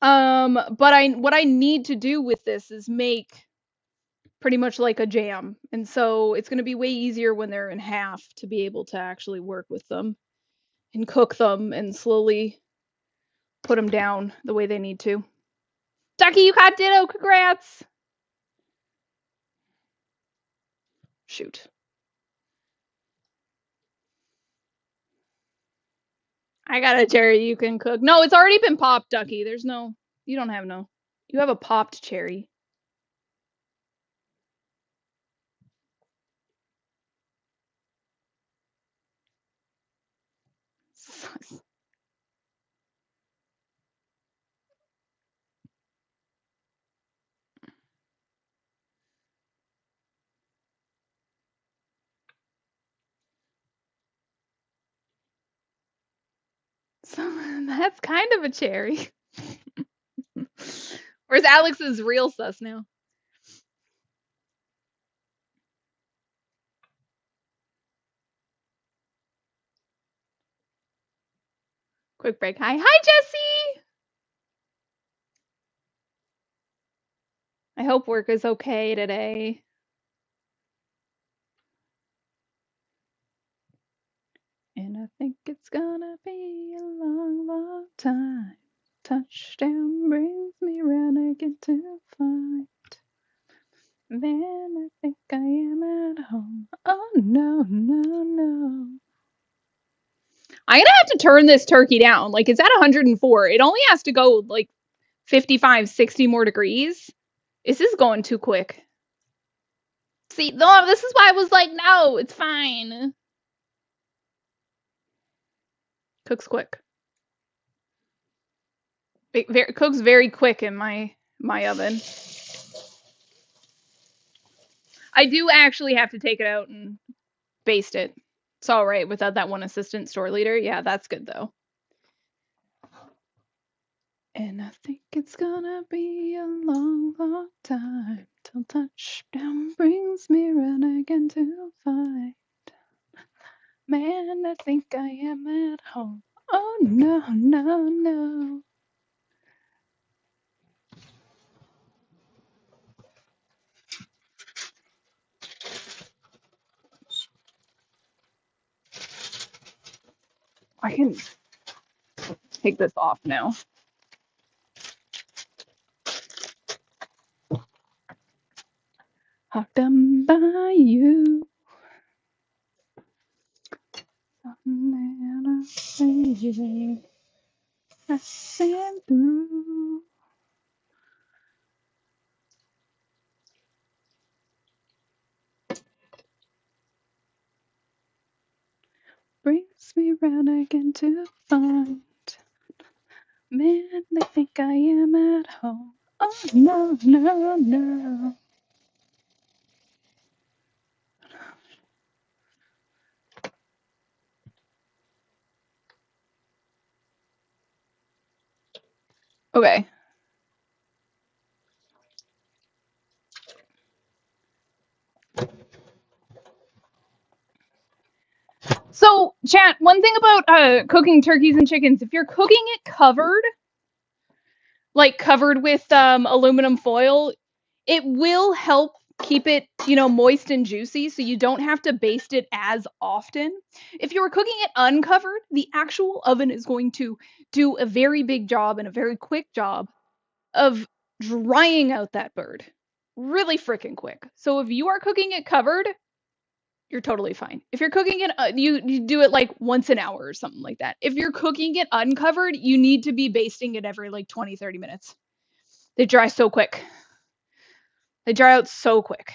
But what I need to do with this is make pretty much like a jam. And so it's going to be way easier when they're in half to be able to actually work with them and cook them and slowly put them down the way they need to. Ducky, you caught Ditto. Congrats. Shoot. I got a cherry you can cook. No, it's already been popped, Ducky. There's no, you don't have no. You have a popped cherry. So that's kind of a cherry. Where's Alex's real sus now? Quick break. Hi, Jesse. I hope work is okay today. And I think it's gonna be a long, long time. Touchdown brings me round again to fight. Man, I think I am at home. Oh no, no, no. I'm gonna have to turn this turkey down. Like, it's at 104. It only has to go like 55, 60 more degrees. This is going too quick. See, no, this is why I was like, no, it's fine. Cooks quick. It cooks very quick in my oven. I do actually have to take it out and baste it. It's all right without that one assistant store leader. Yeah, that's good though. And I think it's gonna be a long, long time till touchdown brings me round again to fight. Man, I think I am at home. Oh no, no, no. I can take this off now. Hawked them by you. Passing through. Brings me round again to find. Man, they think I am at home. Oh no, no, no. Okay. So, chat, one thing about cooking turkeys and chickens, if you're cooking it covered, like covered with aluminum foil, it will help keep it, moist and juicy so you don't have to baste it as often. If you're cooking it uncovered, the actual oven is going to do a very big job and a very quick job of drying out that bird really freaking quick. So if you are cooking it covered, you're totally fine. If you're cooking it, you do it like once an hour or something like that. If you're cooking it uncovered, you need to be basting it every like 20, 30 minutes. They dry so quick. They dry out so quick.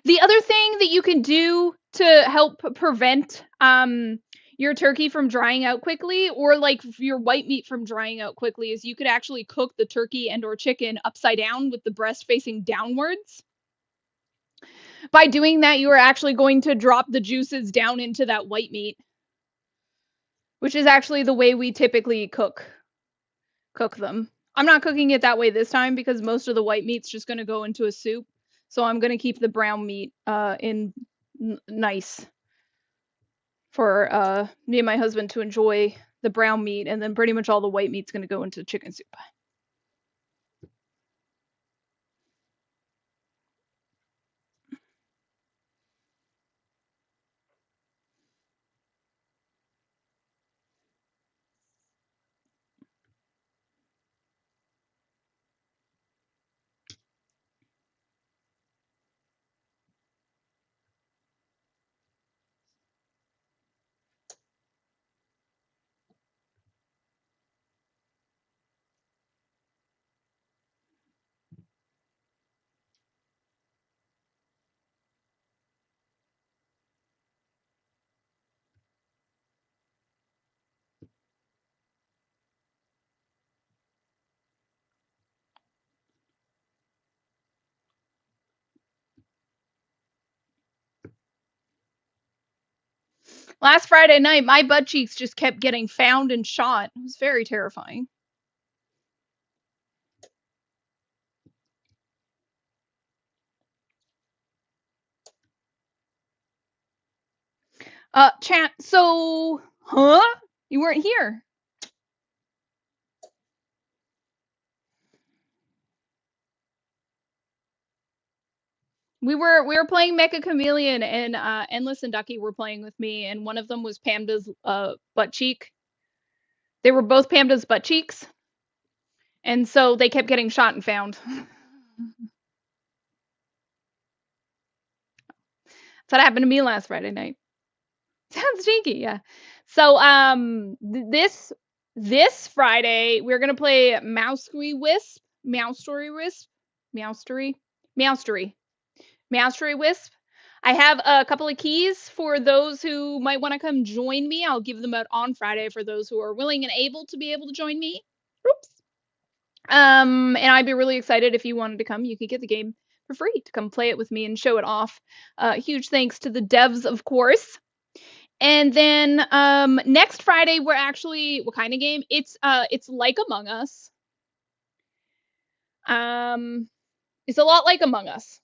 The other thing that you can do to help prevent your turkey from drying out quickly, or like your white meat from drying out quickly, is you could actually cook the turkey and or chicken upside down with the breast facing downwards. By doing that, you are actually going to drop the juices down into that white meat, which is actually the way we typically cook them. I'm not cooking it that way this time because most of the white meat's just going to go into a soup. So I'm going to keep the brown meat in nice for me and my husband to enjoy the brown meat, and then pretty much all the white meat's going to go into chicken soup. Last Friday night, my butt cheeks just kept getting found and shot. It was very terrifying. Chat. So, huh? You weren't here. We were playing Mecha Chameleon, and Endless and Ducky were playing with me, and one of them was Pamda's butt cheek. They were both Pamda's butt cheeks, and so they kept getting shot and found. That's what happened to me last Friday night. Sounds stinky, yeah. So this Friday we're gonna play Mousery Wisp, Mousery Wisp, Mousery, Mousery, Mousery Wisp. I have a couple of keys for those who might want to come join me. I'll give them out on Friday for those who are willing and able to be able to join me. Oops. And I'd be really excited if you wanted to come. You could get the game for free to come play it with me and show it off. Huge thanks to the devs, of course. And then next Friday we're actually what kind of game? It's like Among Us. It's a lot like Among Us.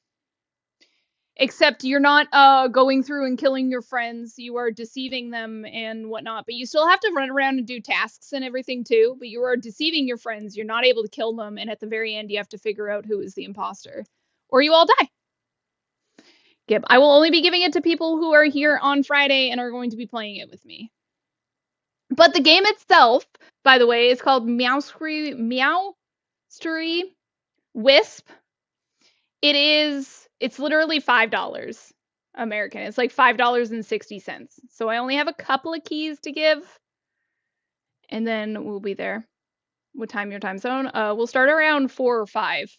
Except you're not going through and killing your friends. You are deceiving them and whatnot. But you still have to run around and do tasks and everything too. But you are deceiving your friends. You're not able to kill them. And at the very end, you have to figure out who is the imposter. Or you all die. Yep. I will only be giving it to people who are here on Friday and are going to be playing it with me. But the game itself, by the way, is called Meowstery Wisp. It's literally $5 American. It's like $5.60. So I only have a couple of keys to give, and then we'll be there. What time your time zone? We'll start around 4 or 5.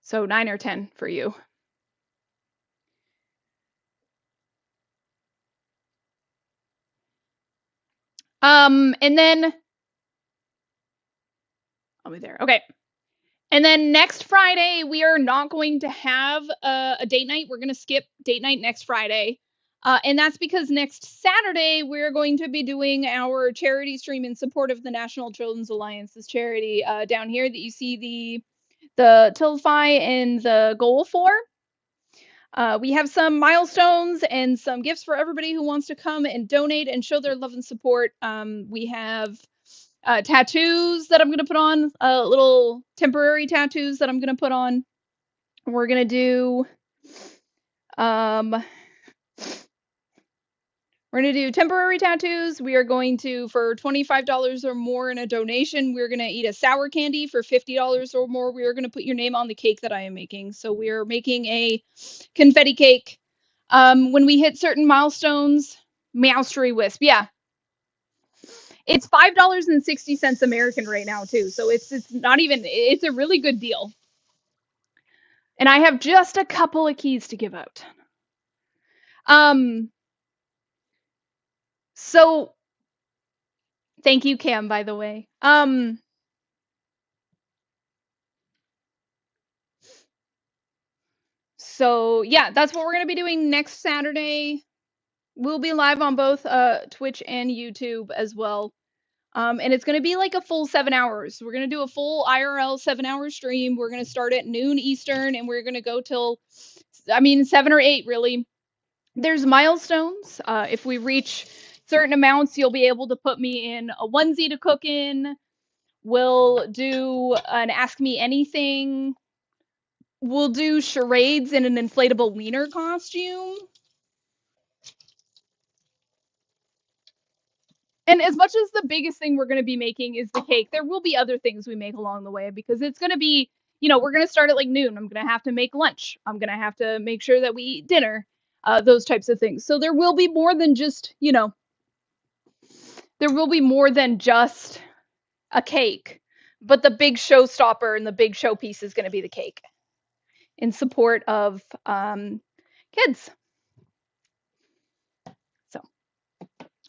So 9 or 10 for you. And then I'll be there. Okay. And then next Friday, we are not going to have a date night. We're going to skip date night next Friday. And that's because next Saturday, we're going to be doing our charity stream in support of the National Children's Alliance's charity down here that you see the Tiltify and the goal for. We have some milestones and some gifts for everybody who wants to come and donate and show their love and support. We have tattoos that I'm going to put on, little temporary tattoos that I'm going to put on. We're going to do temporary tattoos. We are going to, for $25 or more in a donation, we're going to eat a sour candy. For $50 or more, we are going to put your name on the cake that I am making. So we are making a confetti cake. When we hit certain milestones, Mousery Wisp. Yeah. It's $5.60 American right now too. So it's not even, it's a really good deal. And I have just a couple of keys to give out. So thank you, Cam, by the way. So yeah, that's what we're gonna be doing next Saturday. We'll be live on both Twitch and YouTube as well. And it's going to be like a full 7 hours. We're going to do a full IRL 7 hour stream. We're going to start at noon Eastern and we're going to go till, 7 or 8 really. There's milestones. If we reach certain amounts, you'll be able to put me in a onesie to cook in. We'll do an Ask Me Anything. We'll do charades in an inflatable wiener costume. And as much as the biggest thing we're going to be making is the cake, there will be other things we make along the way because it's going to be, we're going to start at like noon. I'm going to have to make lunch. I'm going to have to make sure that we eat dinner, those types of things. So there will be more than just, there will be more than just a cake. But the big showstopper and the big showpiece is going to be the cake in support of kids. So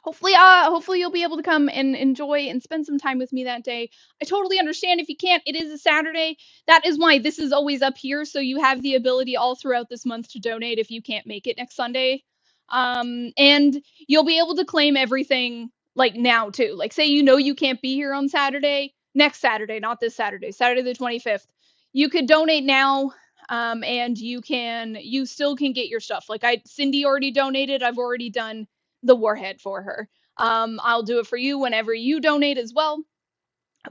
hopefully you'll be able to come and enjoy and spend some time with me that day. I totally understand if you can't. It is a Saturday. That is why this is always up here, so you have the ability all throughout this month to donate if you can't make it next Sunday. And you'll be able to claim everything like now too. Like say you can't be here on Saturday, next Saturday, not this Saturday, Saturday the 25th. You could donate now, and you still can get your stuff. Like Cindy already donated. I've already done the warhead for her. I'll do it for you whenever you donate as well.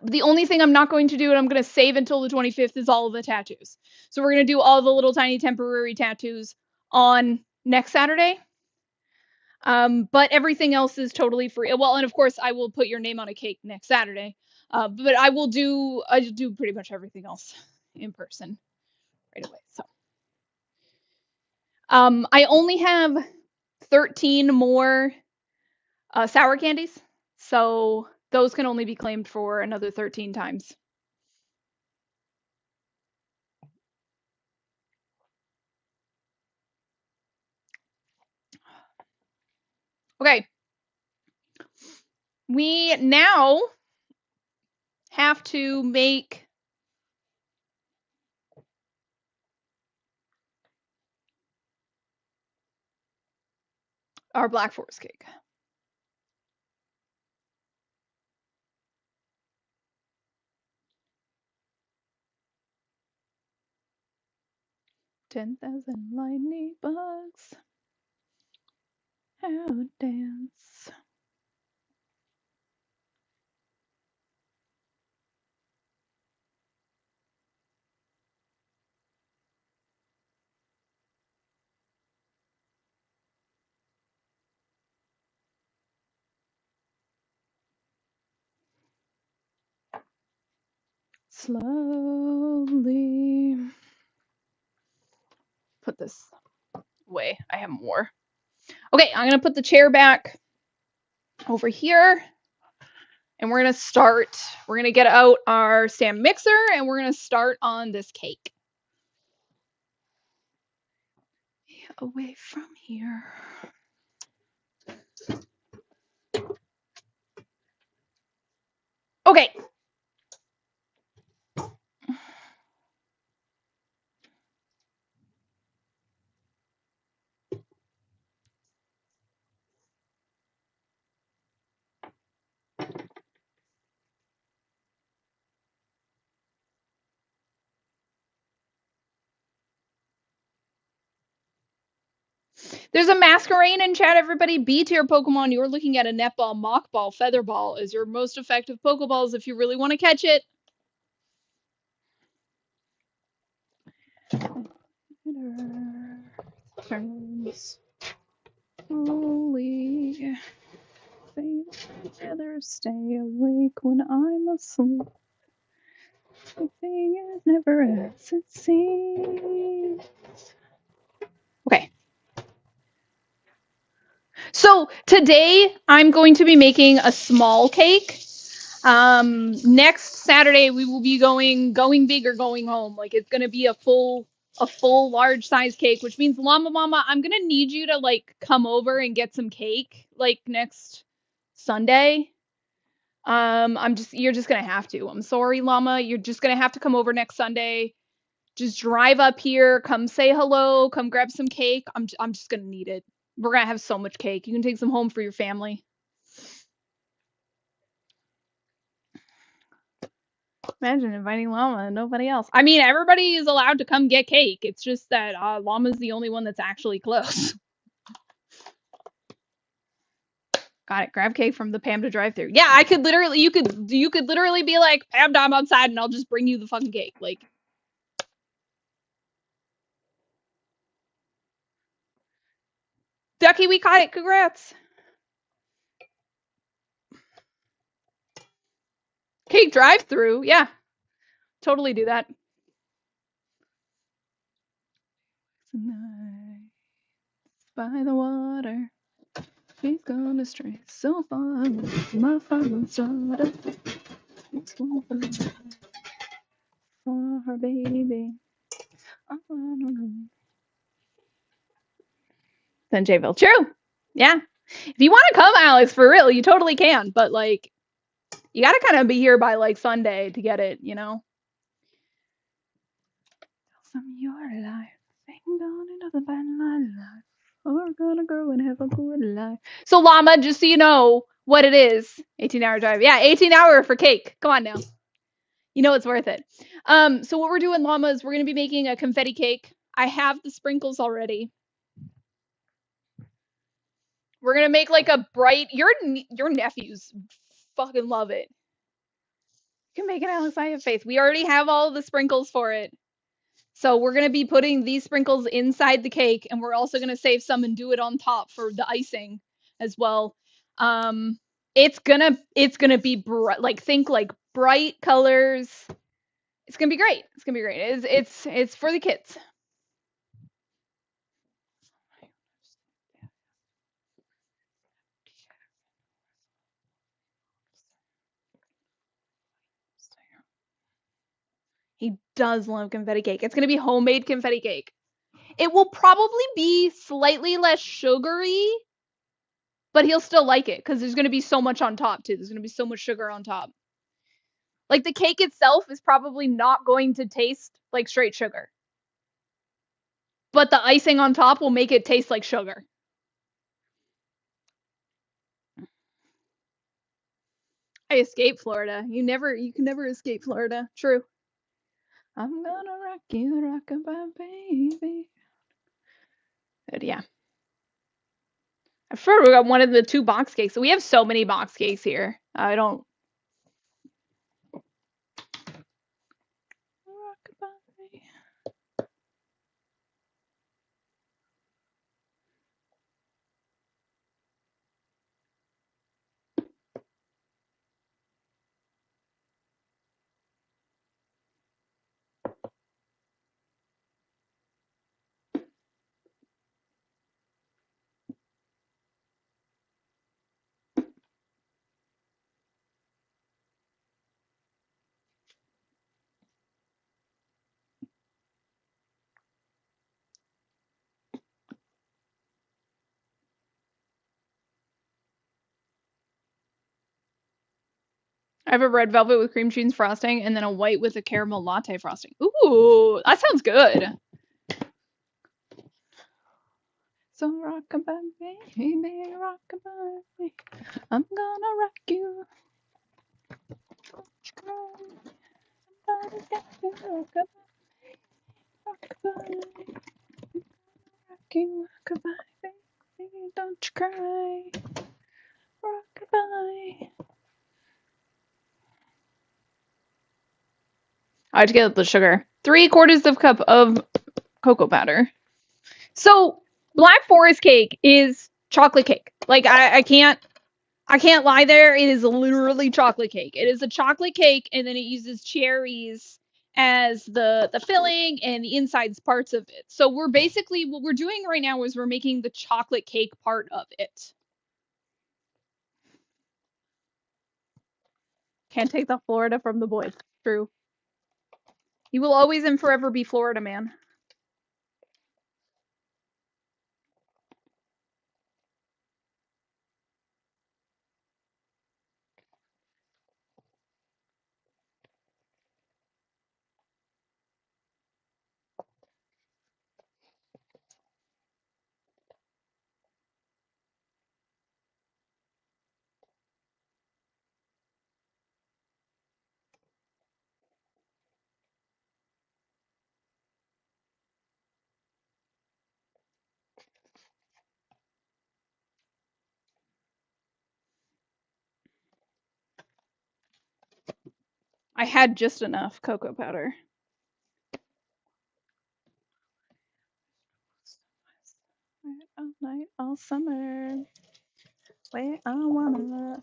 The only thing I'm not going to do, and I'm going to save until the 25th, is all of the tattoos. So we're going to do all the little tiny temporary tattoos on next Saturday. But everything else is totally free. Well, and of course, I will put your name on a cake next Saturday. But I do pretty much everything else in person right away. So, I only have 13 more sour candies. So those can only be claimed for another 13 times. Okay. We now have to make our Black Forest cake. "10,000 lightning bugs, how to dance." Slowly. Put this away. I have more. Okay, I'm going to put the chair back over here. And we're going to start. We're going to get out our stand mixer and we're going to start on this cake. Away from here. Okay. There's a masquerade in chat, everybody. B tier Pokemon, you're looking at a netball, mockball, featherball is your most effective Pokeballs if you really want to catch it. Turns slowly. Together, stay awake when I'm asleep. Everything is never as it seems. Okay. So today I'm going to be making a small cake. Next Saturday we will be going big or going home. Like it's gonna be a full large size cake, which means Llama Mama, I'm gonna need you to like come over and get some cake like next Sunday. You're just gonna have to. I'm sorry, Llama. You're just gonna have to come over next Sunday. Just drive up here, come say hello, come grab some cake. I'm just gonna need it. We're gonna have so much cake. You can take some home for your family. Imagine inviting Llama and nobody else. I mean, everybody is allowed to come get cake. It's just that Llama's the only one that's actually close. Got it. Grab cake from the Pamda drive-thru. Yeah, I could literally, you could literally be like, Pamda, I'm outside, and I'll just bring you the fucking cake. Like, Ducky, we caught it. Congrats. Cake drive-thru. Yeah, totally do that. Tonight, by the water, she's gonna stray so far. My father's daughter. It's for her baby. Then Jayville. True. Yeah. If you want to come, Alex, for real, you totally can. But like, you gotta kind of be here by like Sunday to get it, you know. Some your life ain't going into the bad life. We're gonna grow and have a good life. So Llama, just so you know what it is, 18-hour drive. Yeah, 18-hour for cake. Come on now. You know it's worth it. So what we're doing, Llama, is we're gonna be making a confetti cake. I have the sprinkles already. We're gonna make like a bright. Your nephews fucking love it. You can make it, Alex. I have faith. We already have all the sprinkles for it. So we're gonna be putting these sprinkles inside the cake, and we're also gonna save some and do it on top for the icing as well. It's gonna be like think like bright colors. It's gonna be great. It's gonna be great. It's for the kids. He does love confetti cake. It's gonna be homemade confetti cake. It will probably be slightly less sugary, but he'll still like it because there's going to be so much on top too. There's going to be so much sugar on top. Like the cake itself is probably not going to taste like straight sugar, but the icing on top will make it taste like sugar. I escaped Florida. You can never escape Florida. True. I'm gonna rock you, rockabye baby. But yeah. I prefer we got one of the 2 box cakes. So we have so many box cakes here. I don't. Rockabye. I have a red velvet with cream cheese frosting and then a white with a caramel latte frosting. Ooh, that sounds good. So rockabye, baby, rockabye. I'm gonna rock you. Somebody's got to rockabye, rockabye. Rock you, rockabye, baby, don't you cry. Rockabye. I have to get the sugar. 3/4 of cup of cocoa powder. So Black Forest cake is chocolate cake. Like I can't lie there. It is literally chocolate cake. It is a chocolate cake, and then it uses cherries as the filling and the insides parts of it. So we're basically what we're doing right now is we're making the chocolate cake part of it. Can't take the Florida from the boys. True. You will always and forever be Florida man. I had just enough cocoa powder. All night, all summer. Way I wanna.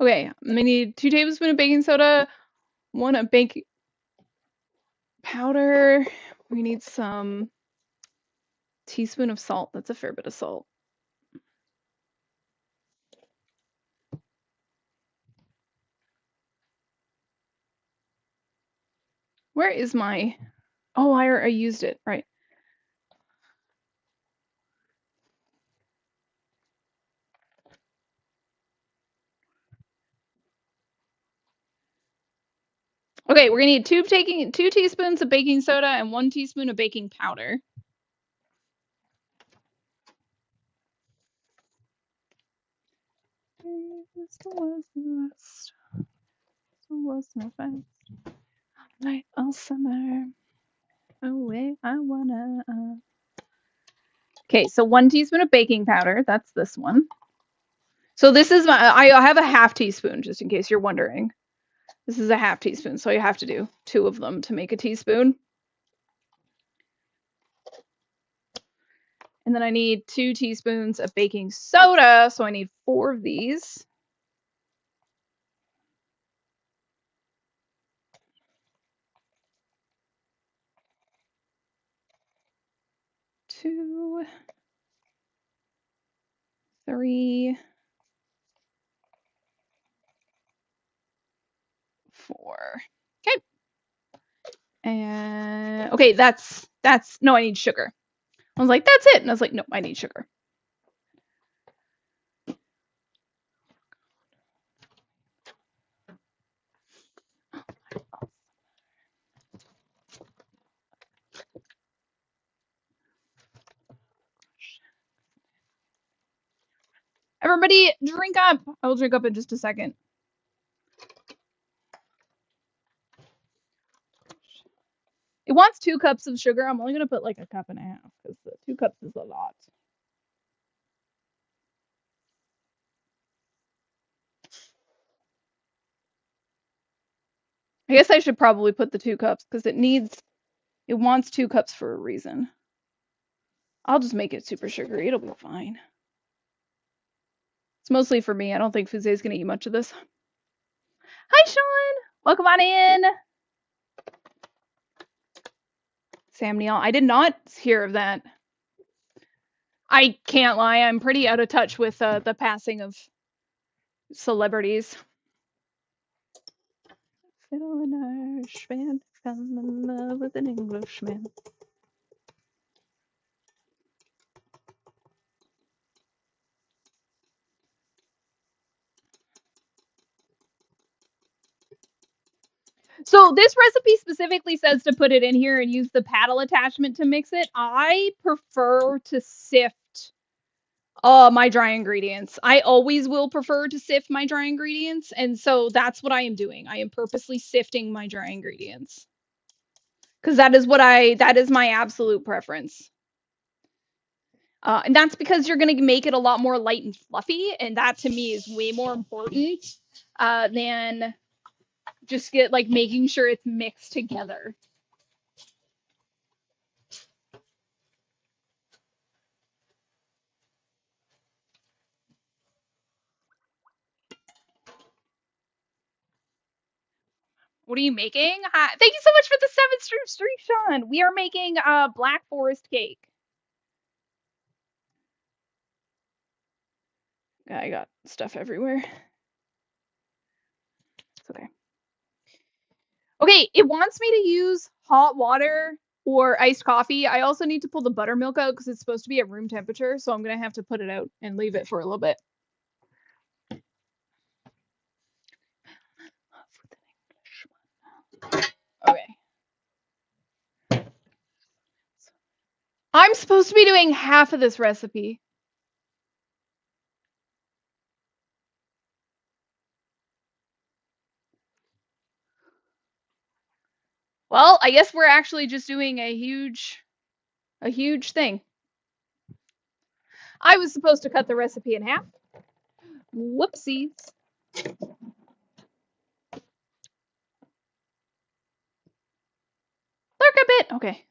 Okay, we need 2 tablespoons of baking soda, 1 of baking powder. We need some teaspoon of salt. That's a fair bit of salt. Where is my? Oh, I used it, right. Okay, we're gonna need 2 teaspoons of baking soda and 1 teaspoon of baking powder. This was the best. This was my best. All night, all summer. Away I wanna. Okay, so 1 teaspoon of baking powder. That's this one. So this is I have a half teaspoon, just in case you're wondering. This is a half teaspoon, so you have to do 2 of them to make a teaspoon. And then I need 2 teaspoons of baking soda, so I need 4 of these. Two, 3, 4. Okay. And okay, that's no, I need sugar. I was like, that's it. And I was like, nope, I need sugar. Everybody drink up. I will drink up in just a second. It wants 2 cups of sugar. I'm only going to put like a cup and a half because the 2 cups is a lot. I guess I should probably put the 2 cups because it wants 2 cups for a reason. I'll just make it super sugary. It'll be fine. It's mostly for me. I don't think Fuze's going to eat much of this. Hi, Sean. Welcome on in. Sam Neill. I did not hear of that. I can't lie. I'm pretty out of touch with the passing of celebrities. Fiddle and Irishman fell in love with an Englishman. So this recipe specifically says to put it in here and use the paddle attachment to mix it. I prefer to sift my dry ingredients. I always will prefer to sift my dry ingredients, and so that's what I am doing. I am purposely sifting my dry ingredients. Because that is my absolute preference. And that's because you're going to make it a lot more light and fluffy, and that to me is way more important than just making sure it's mixed together. What are you making? Thank you so much for the 7th streak, Sean. We are making Black Forest cake. I got stuff everywhere. It's okay. Okay, it wants me to use hot water or iced coffee. I also need to pull the buttermilk out because it's supposed to be at room temperature, so I'm going to have to put it out and leave it for a little bit. Okay. I'm supposed to be doing half of this recipe. Well, I guess we're actually just doing a huge thing. I was supposed to cut the recipe in half. Whoopsies. Look a bit. Okay.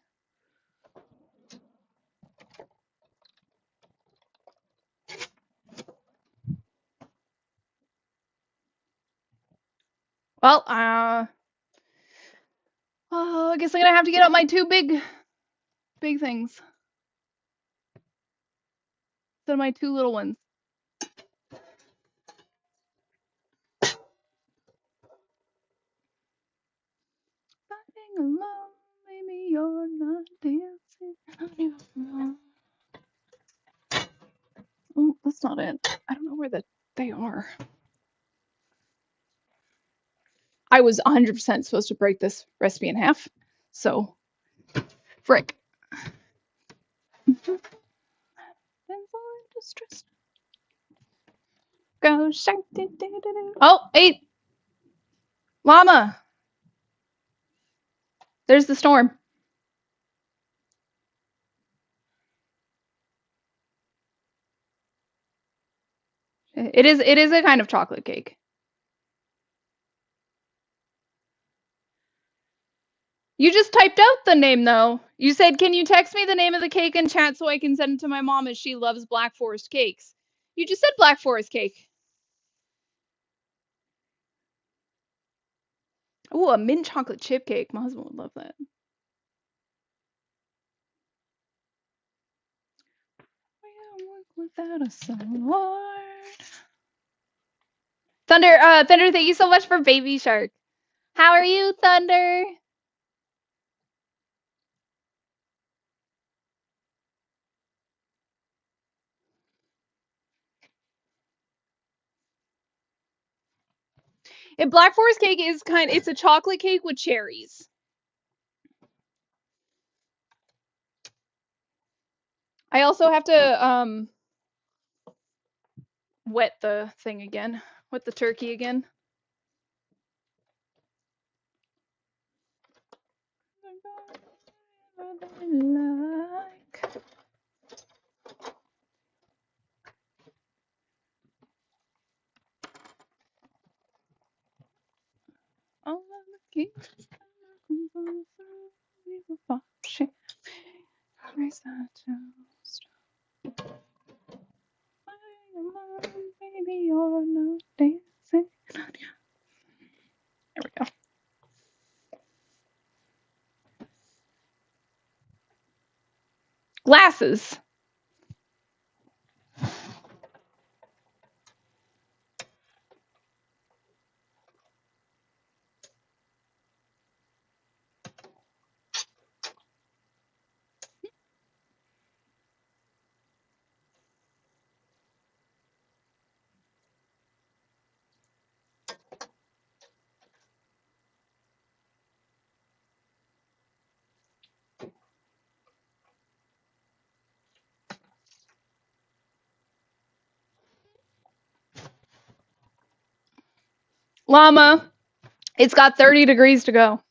Well, I guess I'm gonna have to get out my two big things instead of my two little ones. Fighting alone, maybe you're not dancing. Oh, that's not it. I don't know where they are. I was 100% supposed to break this recipe in half, so frick. Go shark. Oh, hey, llama. There's the storm. It is a kind of chocolate cake. You just typed out the name though. You said, "Can you text me the name of the cake in chat so I can send it to my mom as she loves Black Forest cakes?" You just said Black Forest cake. Oh, a mint chocolate chip cake. My husband would love that. Without a sword. Thunder, Thunder, thank you so much for Baby Shark. How are you, Thunder? And Black Forest cake is it's a chocolate cake with cherries. I also have to wet the thing again, wet the turkey again. There we go. Glasses. Llama. It's got 30 degrees to go.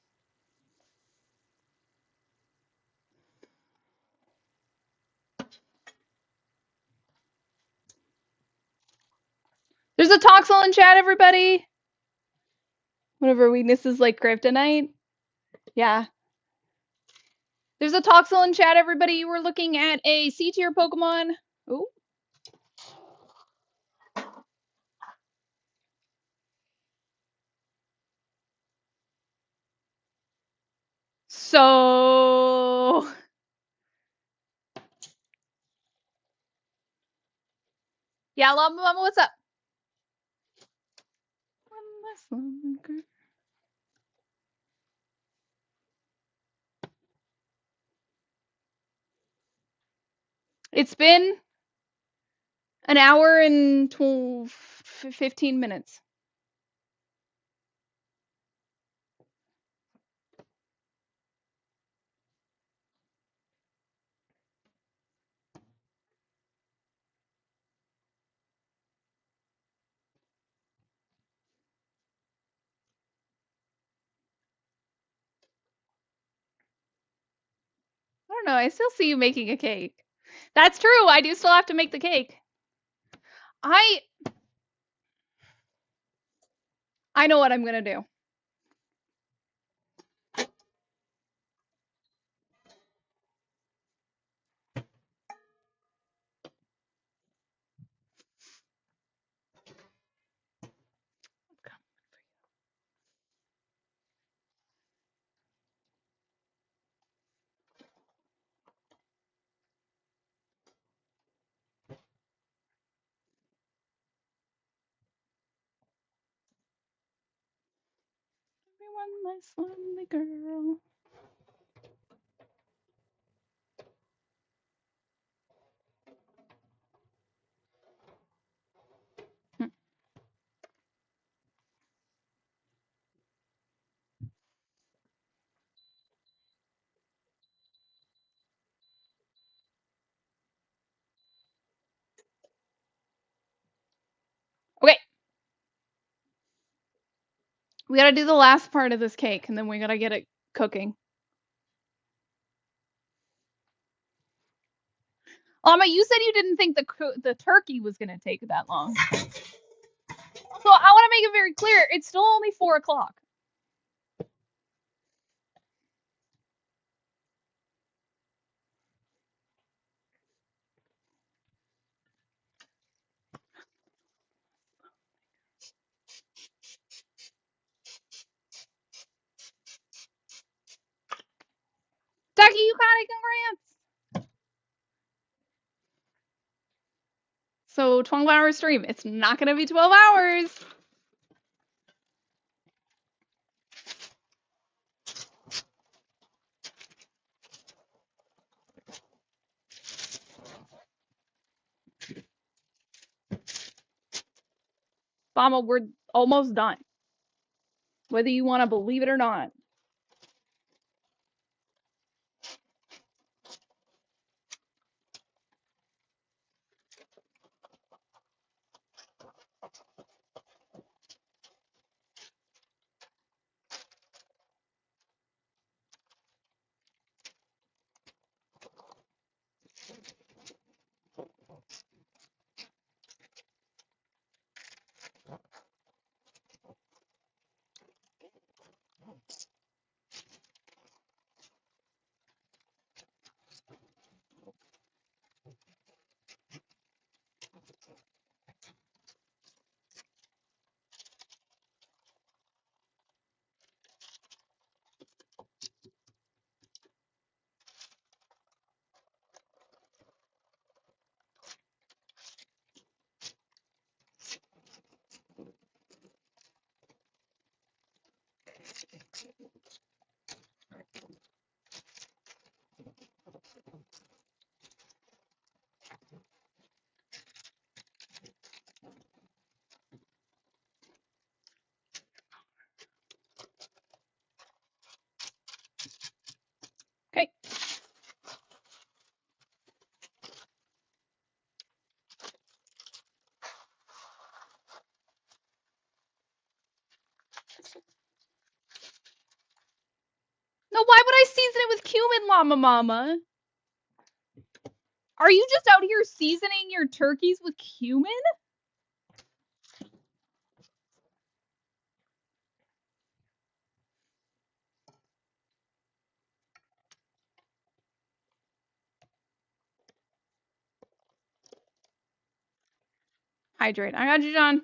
There's a Toxel in chat, everybody. One of our weaknesses like kryptonite. Yeah. There's a Toxel in chat, everybody. You were looking at a C tier Pokemon. Ooh. So yeah, Llama, what's up? It's been an hour and 15 minutes. I don't know. I still see you making a cake. That's true. I do still have to make the cake. I know what I'm gonna do. Everyone, less lonely girl. Okay, we gotta do the last part of this cake, and then we gotta get it cooking. Alma, you said you didn't think the turkey was gonna take that long. So I want to make it very clear, it's still only 4 o'clock. Ducky, you got it, congrats! So 12-hour stream. It's not gonna be 12 hours. Mama, we're almost done. Whether you want to believe it or not. Okay. No, why would I season it with cumin, Llama Mama? Are you just out here seasoning your turkeys with cumin? Hydrate. I got you, John.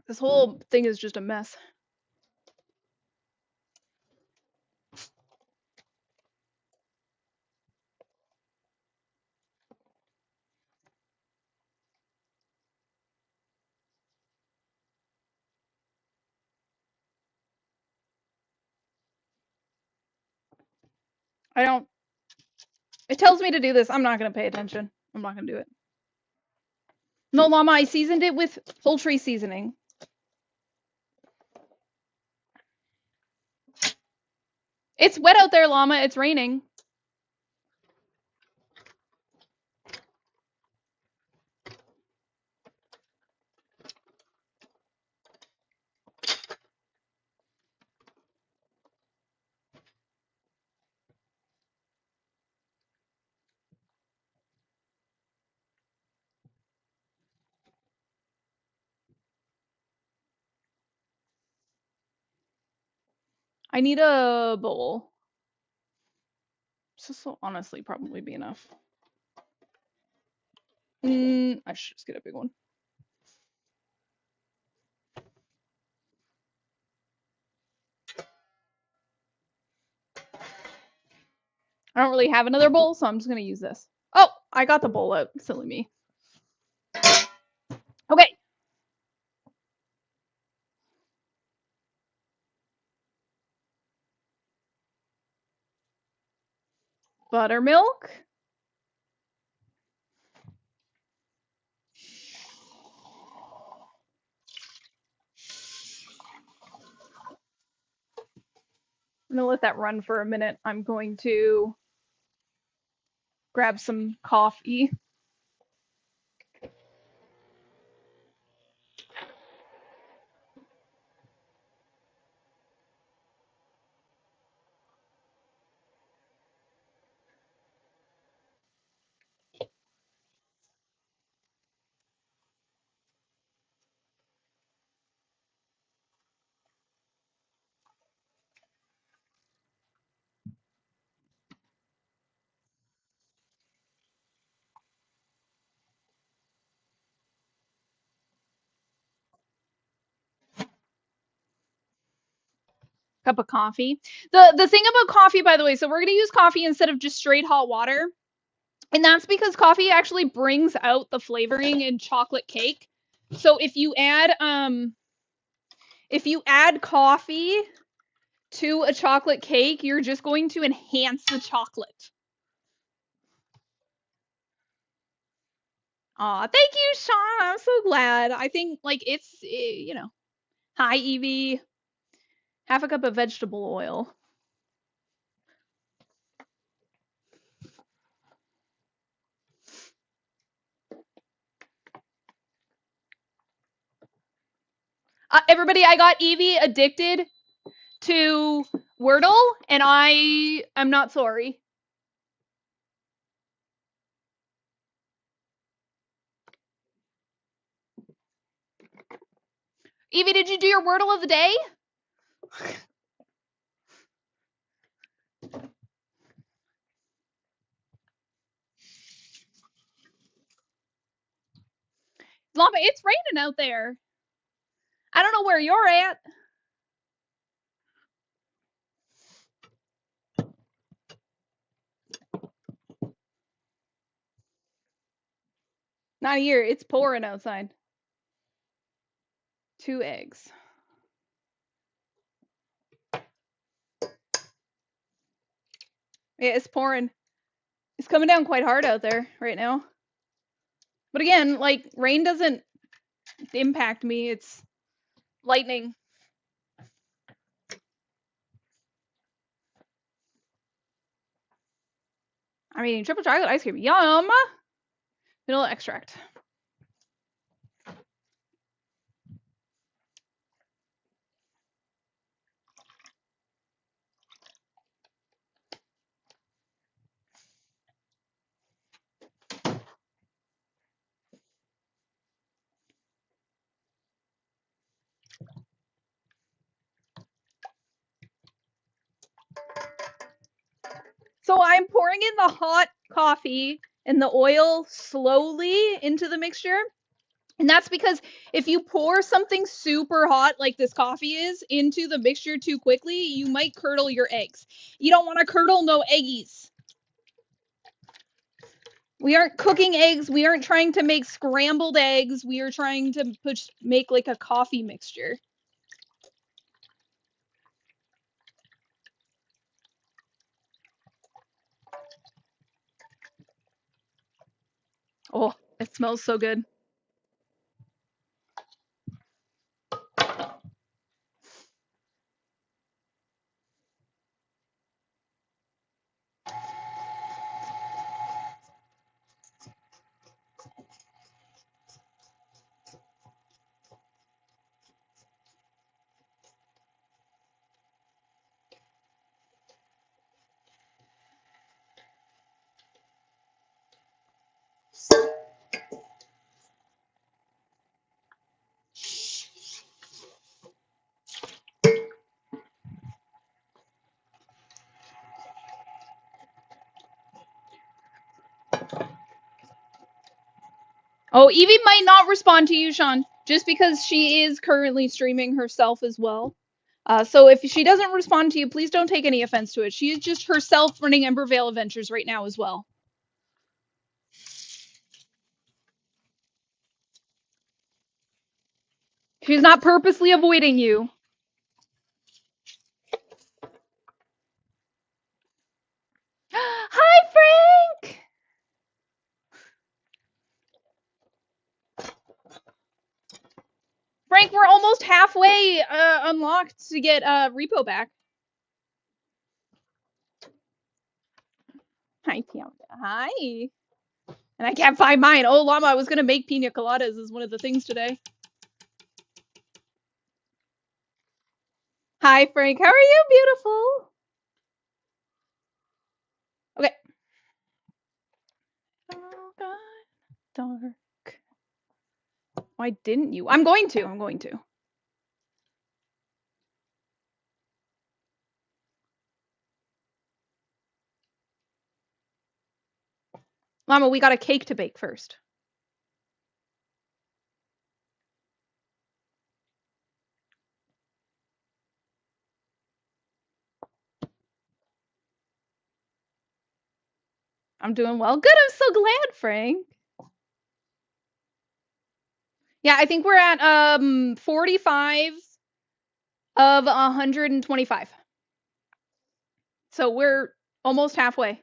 This whole thing is just a mess. I don't. It tells me to do this. I'm not going to pay attention. I'm not going to do it. No, Llama, I seasoned it with poultry seasoning. It's wet out there, Llama. It's raining. I need a bowl. This will honestly probably be enough. I should just get a big one. I don't really have another bowl, so I'm just gonna use this. Oh, I got the bowl out. Silly me. Okay. Buttermilk. I'm gonna let that run for a minute. I'm going to grab some coffee. Cup of coffee. The thing about coffee, by the way, so we're gonna use coffee instead of just straight hot water. And that's because coffee actually brings out the flavoring in chocolate cake. So if you add coffee to a chocolate cake, you're just going to enhance the chocolate. Aw, thank you, Sean. I'm so glad. I think like it's Hi Evie. Half a cup of vegetable oil. Everybody, I got Evie addicted to Wordle, and I'm not sorry. Evie, did you do your Wordle of the day? Lava, it's raining out there. I don't know where you're at. Not here. It's pouring outside. 2 eggs. Yeah, it's pouring. It's coming down quite hard out there right now. But again, like, rain doesn't impact me. It's lightning. I mean, triple chocolate ice cream. Yum! Vanilla extract. So I'm pouring in the hot coffee and the oil slowly into the mixture. And that's because if you pour something super hot like this coffee is into the mixture too quickly, you might curdle your eggs. You don't want to curdle no eggies. We aren't cooking eggs. We aren't trying to make scrambled eggs. We are trying to make like a coffee mixture. Oh, it smells so good. Oh, Evie might not respond to you, Sean, just because she is currently streaming herself as well. So if she doesn't respond to you, please don't take any offense to it. She is just herself running Embervale Adventures right now as well. She's not purposely avoiding you. Hi, Frank! Frank, we're almost halfway unlocked to get Repo back. Hi, Pamda. Hi. And I can't find mine. Oh, Llama, I was going to make pina coladas as one of the things today. Hi, Frank. How are you, beautiful? Okay. Oh, God. Dark. Why didn't you? I'm going to. Llama, we got a cake to bake first. I'm doing well. Good. I'm so glad, Frank. Yeah, I think we're at 45 of 125. So we're almost halfway.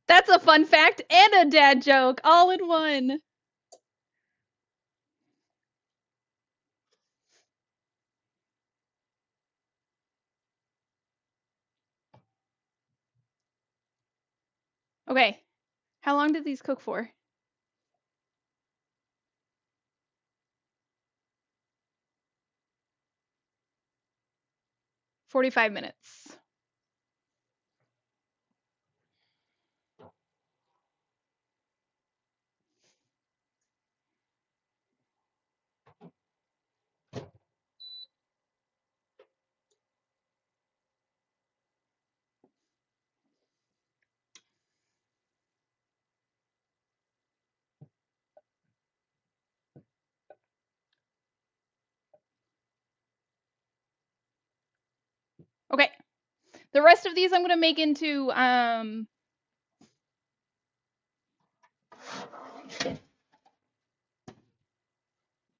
That's a fun fact and a dad joke all in one. Okay. How long did these cook for? 45 minutes. Okay. The rest of these I'm going to make into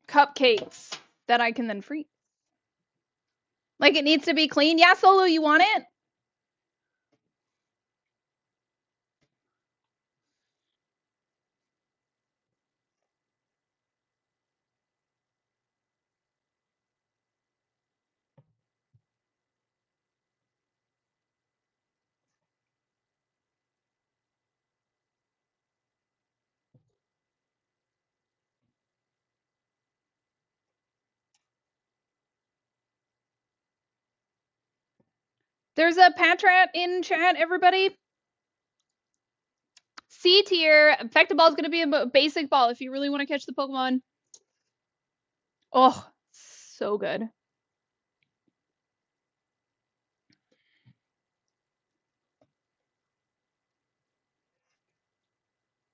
cupcakes that I can then freeze. Like it needs to be clean. Yeah, Solo, you want it? There's a Patrat in chat, everybody. C tier. Infected Ball is going to be a basic ball if you really want to catch the Pokemon. Oh, so good.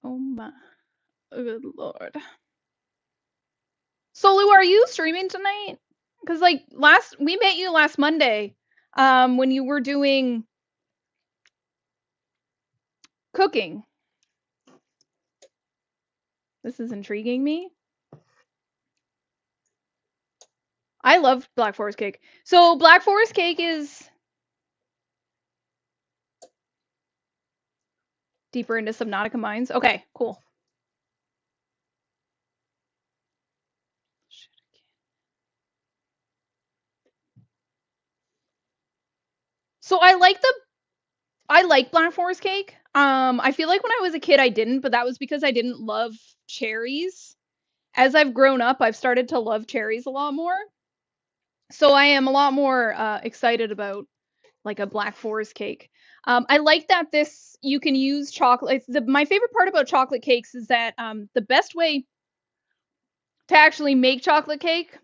Oh my. Good lord. Solu, are you streaming tonight? Because like we met you last Monday, when you were doing cooking. This is intriguing me. I love Black Forest cake. So Black Forest cake is deeper into Subnautica mines. Okay, cool. So I like Black Forest cake. I feel like when I was a kid I didn't, but that was because I didn't love cherries. As I've grown up, I've started to love cherries a lot more. So I am a lot more excited about like a Black Forest cake. I like that you can use chocolate. My favorite part about chocolate cakes is that the best way to actually make chocolate cake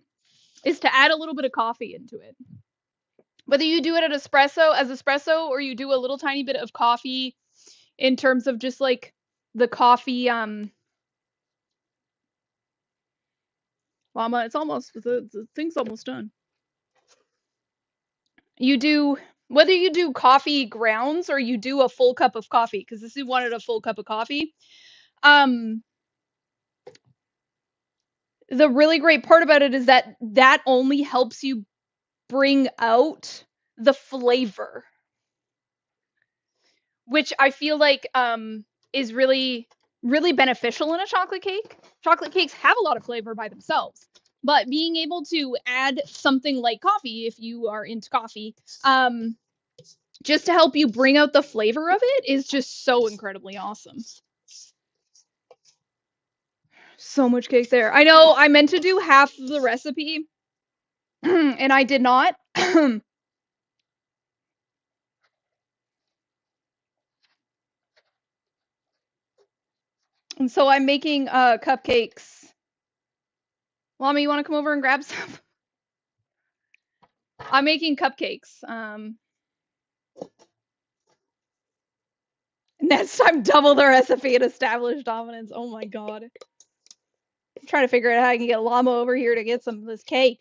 is to add a little bit of coffee into it. Whether you do it at espresso or you do a little tiny bit of coffee in terms of just like the coffee Mama, it's almost the thing's almost done. You do whether you do coffee grounds or you do a full cup of coffee, because this is wanted a full cup of coffee. Um, the really great part about it is that that only helps you bring out the flavor, which I feel like is really beneficial in a chocolate cake. Chocolate cakes have a lot of flavor by themselves, but being able to add something like coffee, if you are into coffee, just to help you bring out the flavor of it is just so incredibly awesome. So much cake there. I know I meant to do half of the recipe and I did not. And so I'm making cupcakes. Mommy, you want to come over and grab some? I'm making cupcakes. Next time, double the recipe and establish dominance. Oh my god. I'm trying to figure out how I can get Llama over here to get some of this cake.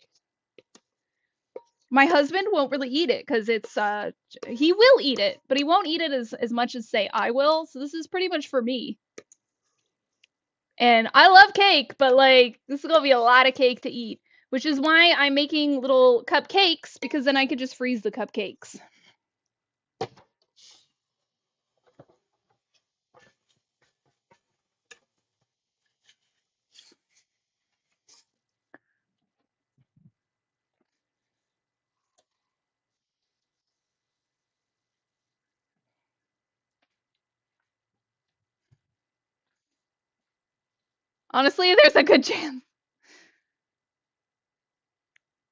My husband won't really eat it because it's he will eat it, but he won't eat it as much as say I will. So this is pretty much for me. And I love cake, but like this is gonna be a lot of cake to eat, which is why I'm making little cupcakes, because then I could just freeze the cupcakes. Honestly, there's a good chance.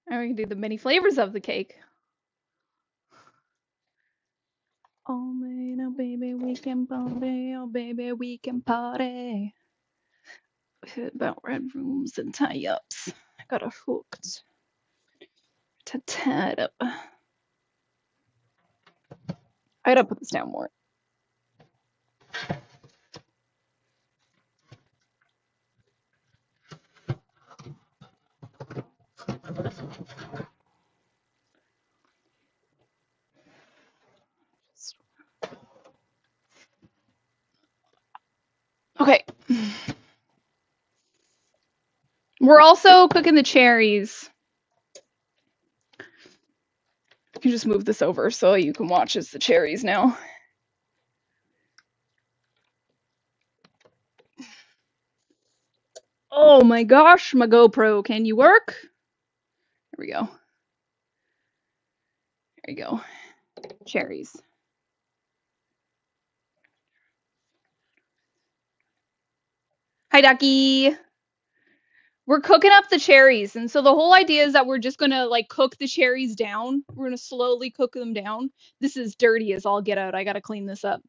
And we can do the many flavors of the cake. Oh man, oh baby, we can party. Oh baby, we can party. About red rooms and tie-ups. I got a hooked to tie it up. I gotta put this down more. Okay. We're also cooking the cherries. You can just move this over so you can watch as the cherries now. Oh my gosh, my GoPro, can you work? Here we go. There you go. Cherries. Hi, Ducky. We're cooking up the cherries, and so the whole idea is that we're just gonna like cook the cherries down. We're gonna slowly cook them down. This is dirty as all get out. I gotta clean this up.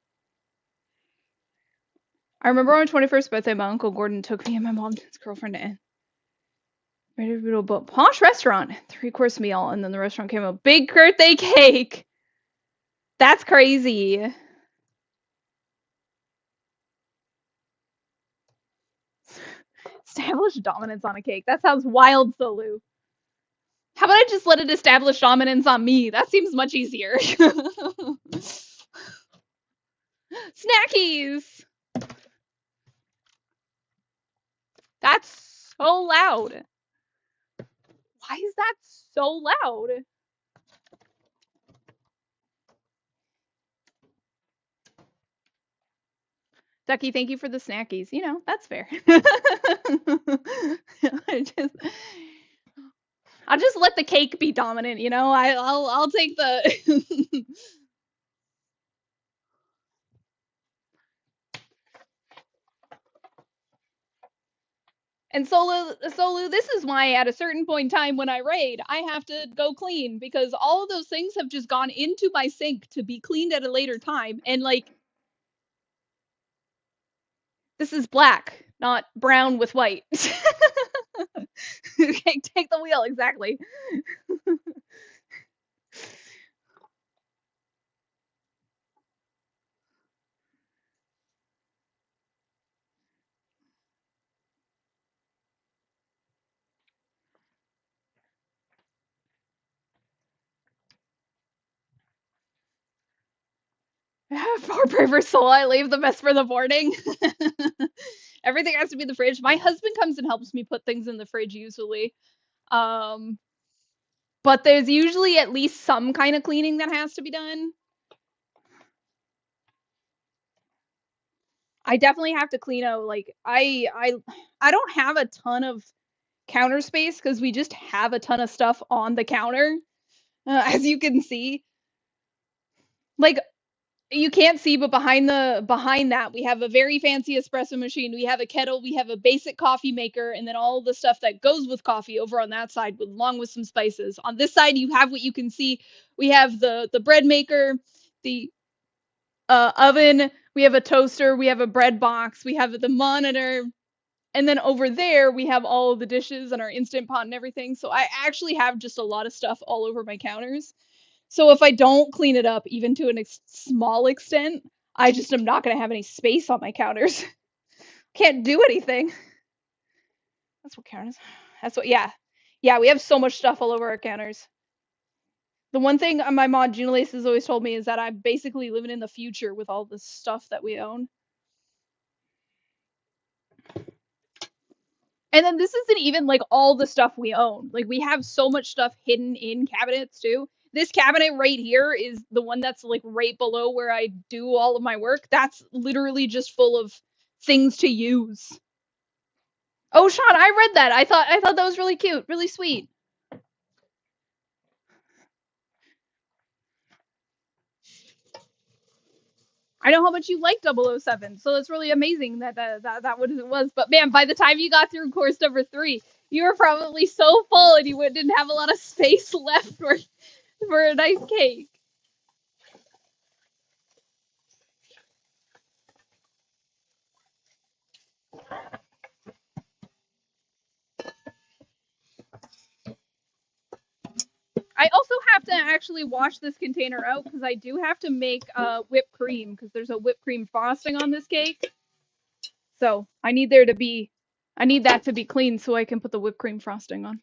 I remember on my 21st birthday, my uncle Gordon took me and my mom's girlfriend to a posh restaurant, 3-course meal, and then the restaurant came out big birthday cake. That's crazy. Establish dominance on a cake. That sounds wild, Solu. How about I just let it establish dominance on me? That seems much easier. Snackies! That's so loud. Why is that so loud? Ducky, thank you for the snackies. You know, that's fair. I'll just let the cake be dominant, you know? I'll take the And Solu, this is why at a certain point in time when I raid, I have to go clean, because all of those things have just gone into my sink to be cleaned at a later time. And like, this is black, not brown with white. Okay, take the wheel, exactly. Far braver soul, I leave the best for the morning. Everything has to be in the fridge. My husband comes and helps me put things in the fridge usually. Um, but there's usually at least some kind of cleaning that has to be done. I definitely have to clean out like I don't have a ton of counter space because we just have a ton of stuff on the counter, as you can see. Like you can't see, but behind that we have a very fancy espresso machine. We have a kettle. We have a basic coffee maker, and then all the stuff that goes with coffee over on that side, along with some spices. On this side, you have what you can see. We have the bread maker, the oven. We have a toaster. We have a bread box. We have the monitor. And then over there, we have all of the dishes and our instant pot and everything. So I actually have just a lot of stuff all over my counters. So if I don't clean it up, even to a small extent, I just am not going to have any space on my counters. Can't do anything. That's what counters. That's what, yeah. Yeah, we have so much stuff all over our counters. The one thing my mom, Gina Lace, has always told me is that I'm basically living in the future with all this stuff that we own. And then this isn't even like all the stuff we own. Like we have so much stuff hidden in cabinets too. This cabinet right here is the one that's like right below where I do all of my work. That's literally just full of things to use. Oh, Sean, I read that. I thought that was really cute, really sweet. I know how much you like 007, so it's really amazing that what it was. But man, by the time you got through course number 3, you were probably so full and you didn't have a lot of space left for a nice cake. I also have to actually wash this container out because I do have to make whipped cream because there's a whipped cream frosting on this cake. So I need that to be clean so I can put the whipped cream frosting on.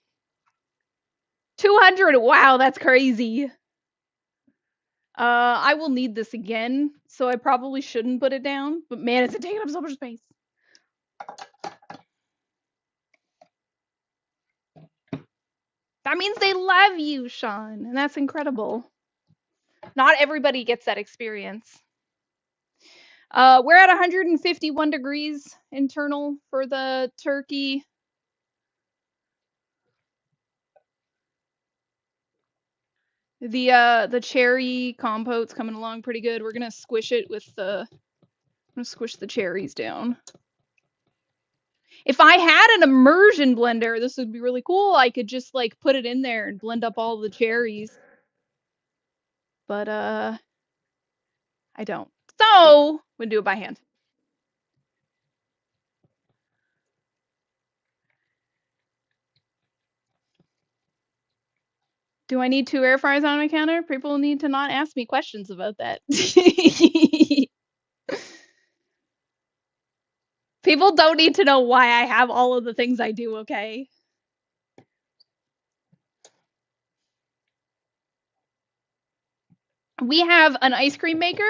200. Wow, that's crazy. I will need this again, so I probably shouldn't put it down. But man, it's taking up so much space. That means they love you, Sean, and that's incredible. Not everybody gets that experience. We're at 151 degrees internal for the turkey. The cherry compote's coming along pretty good. We're gonna squish it with I'm gonna squish the cherries down. If I had an immersion blender, this would be really cool. I could just like put it in there and blend up all the cherries. But I don't. So I'm gonna do it by hand. Do I need 2 air fryers on my counter? People need to not ask me questions about that. People don't need to know why I have all of the things I do, okay? We have an ice cream maker,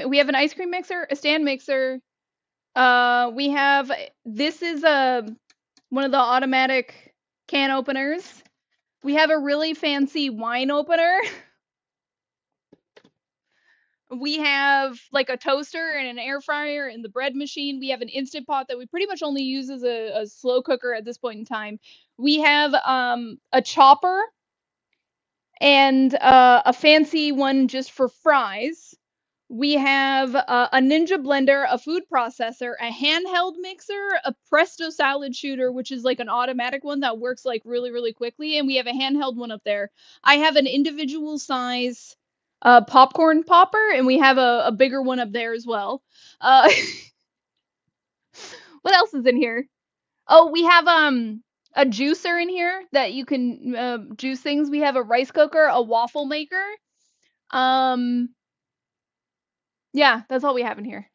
we have an ice cream mixer, a stand mixer. We have this is one of the automatic can openers. We have a really fancy wine opener. We have like a toaster and an air fryer and the bread machine. We have an instant pot that we pretty much only use as a slow cooker at this point in time. We have a chopper and a fancy one just for fries. We have a Ninja blender, a food processor, a handheld mixer, a Presto salad shooter, which is like an automatic one that works like really, really quickly, and we have a handheld one up there. I have an individual size popcorn popper, and we have a bigger one up there as well. Uh, what else is in here? Oh, we have a juicer in here that you can juice things. We have a rice cooker, a waffle maker. Um, yeah, that's all we have in here.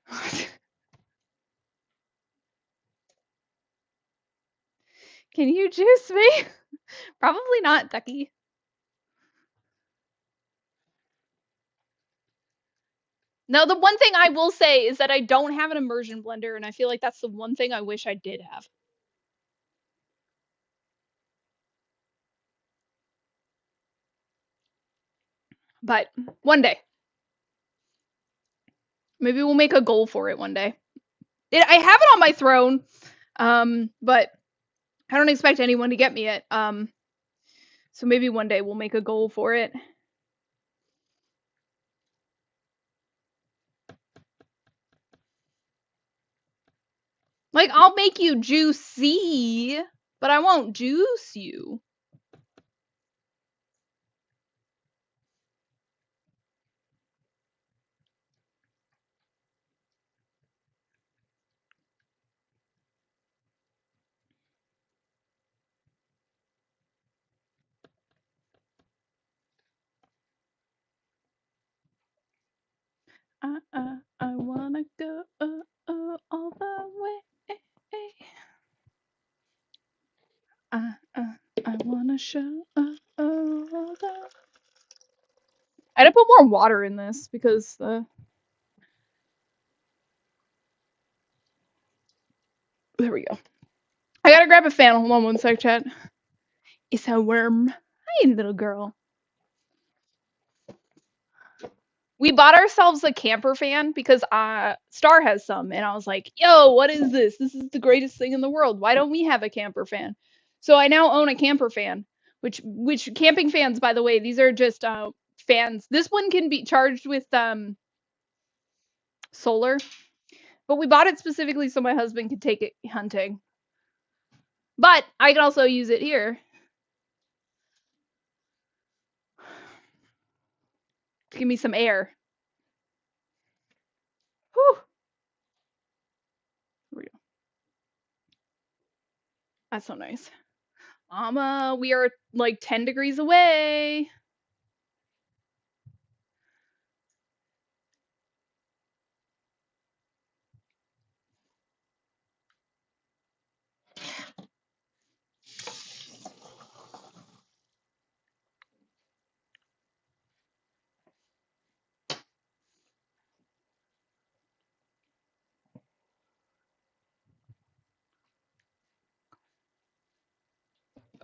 Can you juice me? Probably not, Ducky. Now, the one thing I will say is that I don't have an immersion blender, and I feel like that's the one thing I wish I did have. But one day. Maybe we'll make a goal for it one day. I have it on my throne, but I don't expect anyone to get me it. So maybe one day we'll make a goal for it. Like, I'll make you juicy, but I won't juice you. I wanna go all the way. I wanna show all the. I had to put more water in this because there we go. I gotta grab a fan. Hold on one sec, chat. It's a worm. Hi, little girl. We bought ourselves a camper fan because Star has some, and I was like, "Yo, what is this? This is the greatest thing in the world. Why don't we have a camper fan?" So I now own a camper fan, which camping fans, by the way, these are just fans. This one can be charged with solar, but we bought it specifically so my husband could take it hunting. But I can also use it here to give me some air. Whew. There we go. That's so nice. Mama, we are like 10 degrees away.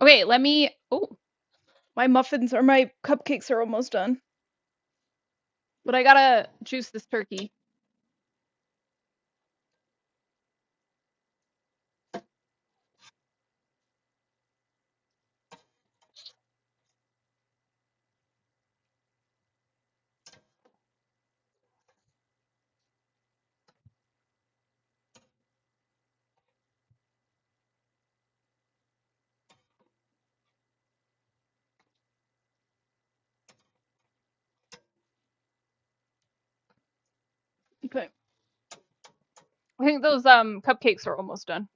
Okay, let me. Oh, my muffins or my cupcakes are almost done. But I gotta juice this turkey. Okay. I think those cupcakes are almost done.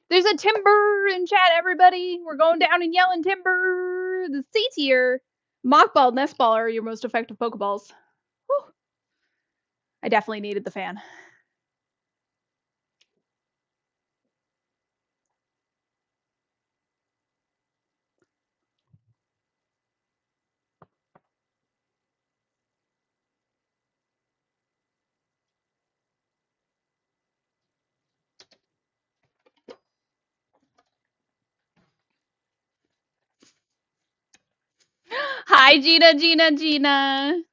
There's a timber in chat, everybody. We're going down and yelling timber. The C tier. Mockball, Nestball are your most effective Pokeballs. Whew. I definitely needed the fan. Hi, Gina. Gina, Gina,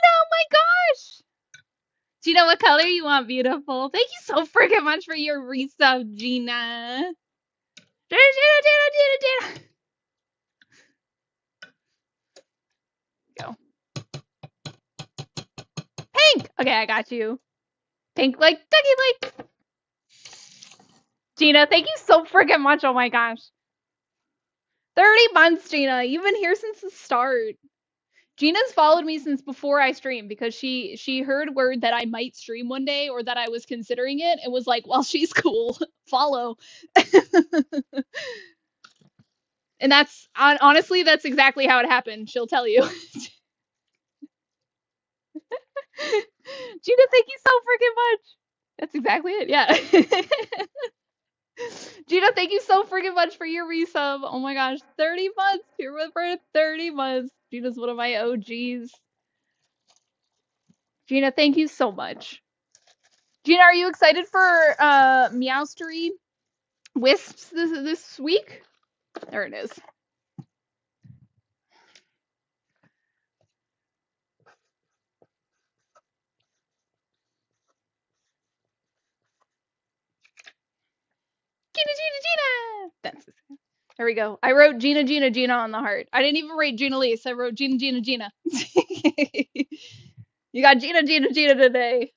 oh my gosh! Gina, what color you want, beautiful? Thank you so freaking much for your resub, Gina. Gina. Go. Pink! Okay, I got you. Pink like Dougie like. Gina, thank you so freaking much. Oh my gosh. 30 months, Gina. You've been here since the start. Gina's followed me since before I streamed because she heard word that I might stream one day or that I was considering it and was like, "Well, she's cool. Follow." And that's honestly that's exactly how it happened. She'll tell you. Gina, thank you so freaking much. That's exactly it. Yeah. Gina, thank you so freaking much for your resub. Oh my gosh, 30 months. Here with for 30 months. Gina's one of my OGs. Gina, thank you so much. Gina, are you excited for Meowstery Wisps this week? There it is. Gina, Gina, Gina. That's there we go. I wrote Gina, Gina, Gina on the heart. I didn't even write Gina Lise. I wrote Gina, Gina, Gina. You got Gina, Gina, Gina today.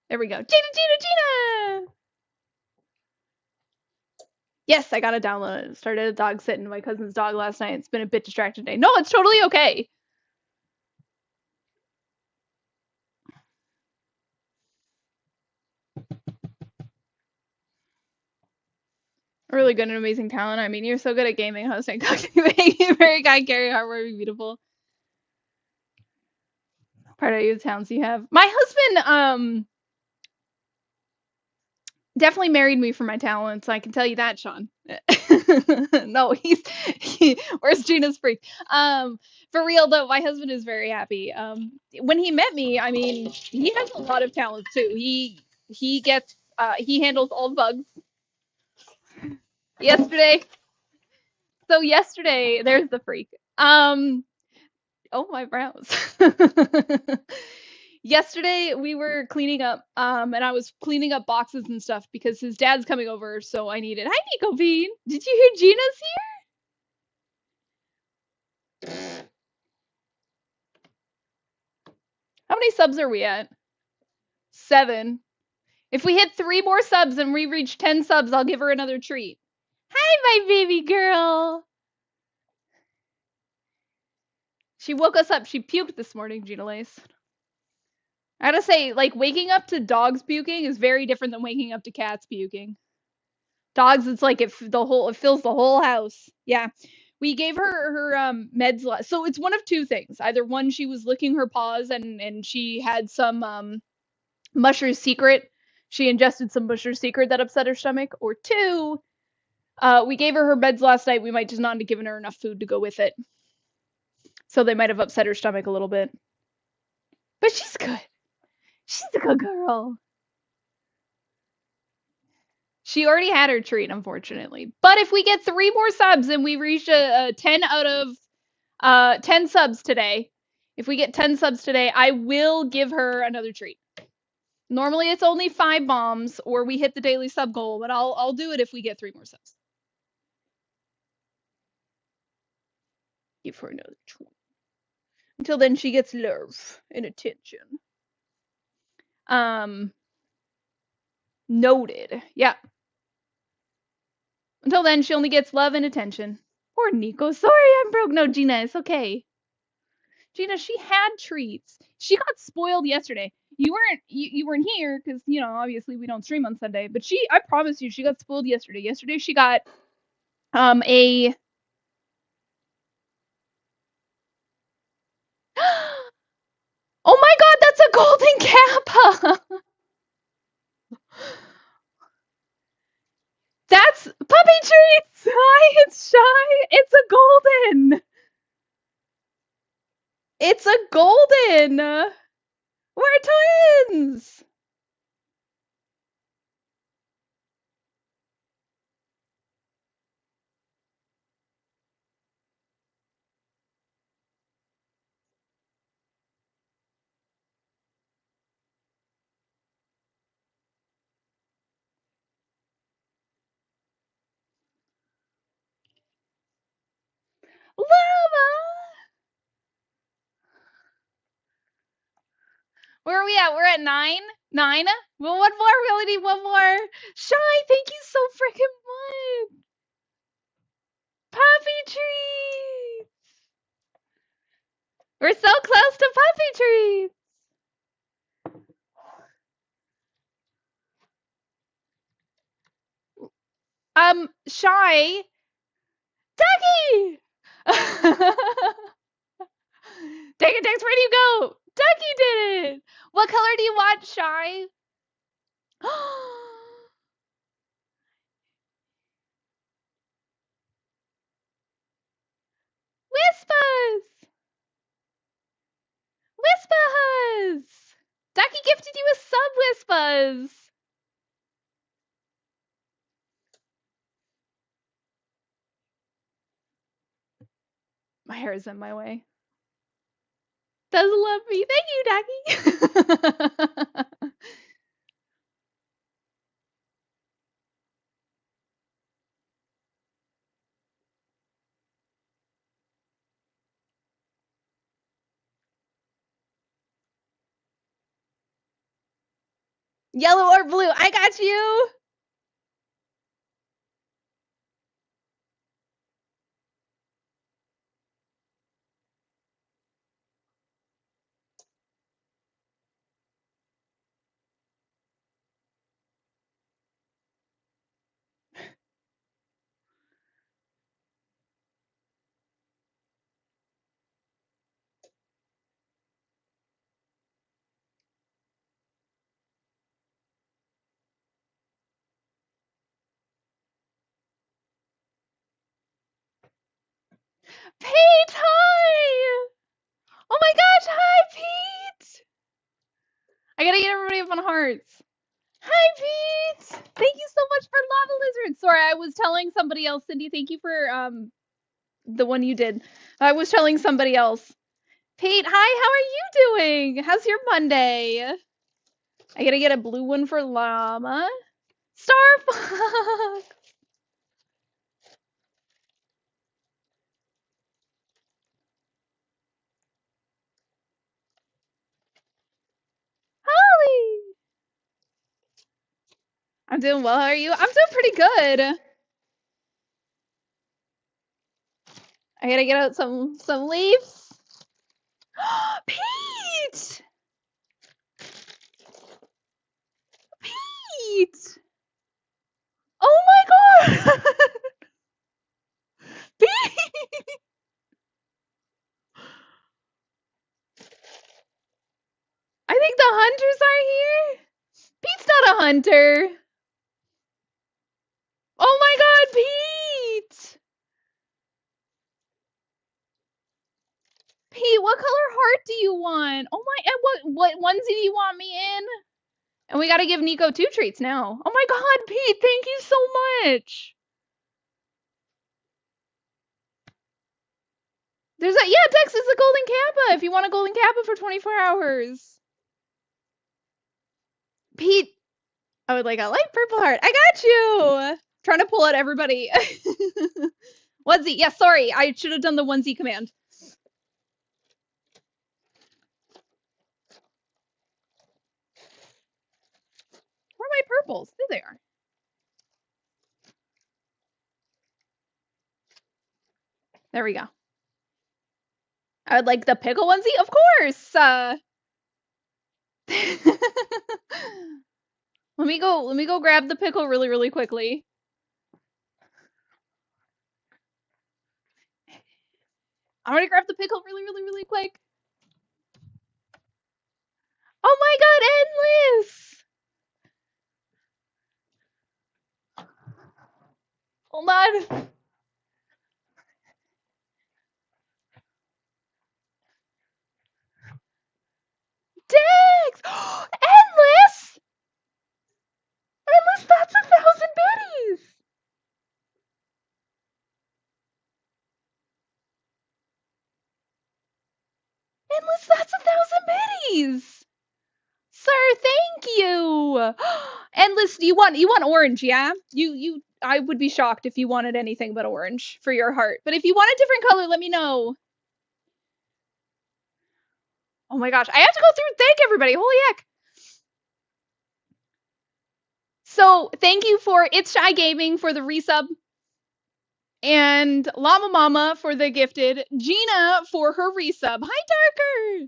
There we go. Gina, Gina, Gina. Yes, I gotta download it. Started a dog sitting my cousin's dog last night. It's been a bit distracted day. No, it's totally okay. Really good and amazing talent. I mean, you're so good at gaming, hosting, cooking, very kind, caring, heartwarming, beautiful. Part of you talents you have. My husband, definitely married me for my talents. I can tell you that, Sean. No, where's Gina's freak? For real though, my husband is very happy. When he met me, I mean, he has a lot of talents too. He handles all the bugs. Yesterday, there's the freak. Oh my brows. Yesterday we were cleaning up, and I was cleaning up boxes and stuff because his dad's coming over, so I needed. Hi, Nico Bean. Did you hear Gina's here? How many subs are we at? 7. If we hit 3 more subs and we reach 10 subs, I'll give her another treat. Hi, my baby girl. She woke us up. She puked this morning, Gina Lace. I gotta say, like, waking up to dogs puking is very different than waking up to cats puking. Dogs, it's like it fills the whole house. Yeah. We gave her meds so it's one of two things. Either one, she was licking her paws and she had some Musher Secret. She ingested some Musher Secret that upset her stomach. Or two, we gave her meds last night. We might just not have given her enough food to go with it. So they might have upset her stomach a little bit. But she's good. She's a good girl. She already had her treat, unfortunately. But if we get 3 more subs and we reach a 10 out of 10 subs today, if we get 10 subs today, I will give her another treat. Normally it's only 5 bombs or we hit the daily sub goal, but I'll do it if we get 3 more subs. Give her another treat. Until then, she gets love and attention. Noted. Yeah. Until then, she only gets love and attention. Poor Nico. Sorry I'm broke. No, Gina, it's okay. Gina, she had treats. She got spoiled yesterday. You weren't here because obviously we don't stream on Sunday. But I promise you, she got spoiled yesterday. Yesterday she got a. Oh my God, that's a golden kappa. That's puppy treats. Hi, it's Shy. It's a golden. It's a golden. We're twins. Llama. Where are we at? We're at 9. 9? Well, one more. We only need one more. Shy, thank you so freaking much. Puppy treat. We're so close to puppy treats. Shy. Ducky! Dang it, Dex, where do you go? Ducky did it! What color do you want, Shy? Whispers! Whispers! Ducky gifted you a sub, Whispers! My hair is in my way. Does love me. Thank you, Ducky. Yellow or blue? I got you. Pete, hi! Oh my gosh, hi, Pete! I gotta get everybody up on hearts. Hi, Pete! Thank you so much for Lava Lizard. Sorry, I was telling somebody else. Cindy, thank you for the one you did. I was telling somebody else. Pete, hi, how are you doing? How's your Monday? I gotta get a blue one for Llama. Star Fox! Holly! I'm doing well. How are you? I'm doing pretty good. I gotta get out some leaves. Pete! Pete! Oh my god! Pete! I think the hunters are here. Pete's not a hunter. Oh my god, Pete! Pete, what color heart do you want? Oh my, and what onesie do you want me in? And we gotta give Nico 2 treats now. Oh my god, Pete, thank you so much. There's a, yeah, Dex is a golden kappa if you want a golden kappa for 24 hours. Pete, I would like a light purple heart. I got you. Trying to pull out everybody. Onesie, yeah, sorry, I should have done the onesie command. Where are my purples? There they are. There we go. I would like the pickle onesie, of course. Let me go grab the pickle really quickly. I'm gonna grab the pickle really quick. Oh my god, endless! Hold on. Dex! Endless! Endless, that's 1,000 biddies! Endless, that's 1,000 biddies! Sir, thank you! Endless, you want orange, yeah? I would be shocked if you wanted anything but orange for your heart. But if you want a different color, let me know. Oh my gosh, I have to go through and thank everybody. Holy heck. So thank you for It's Shy Gaming for the resub, and Llama Mama for the gifted, Gina for her resub. Hi, Darker!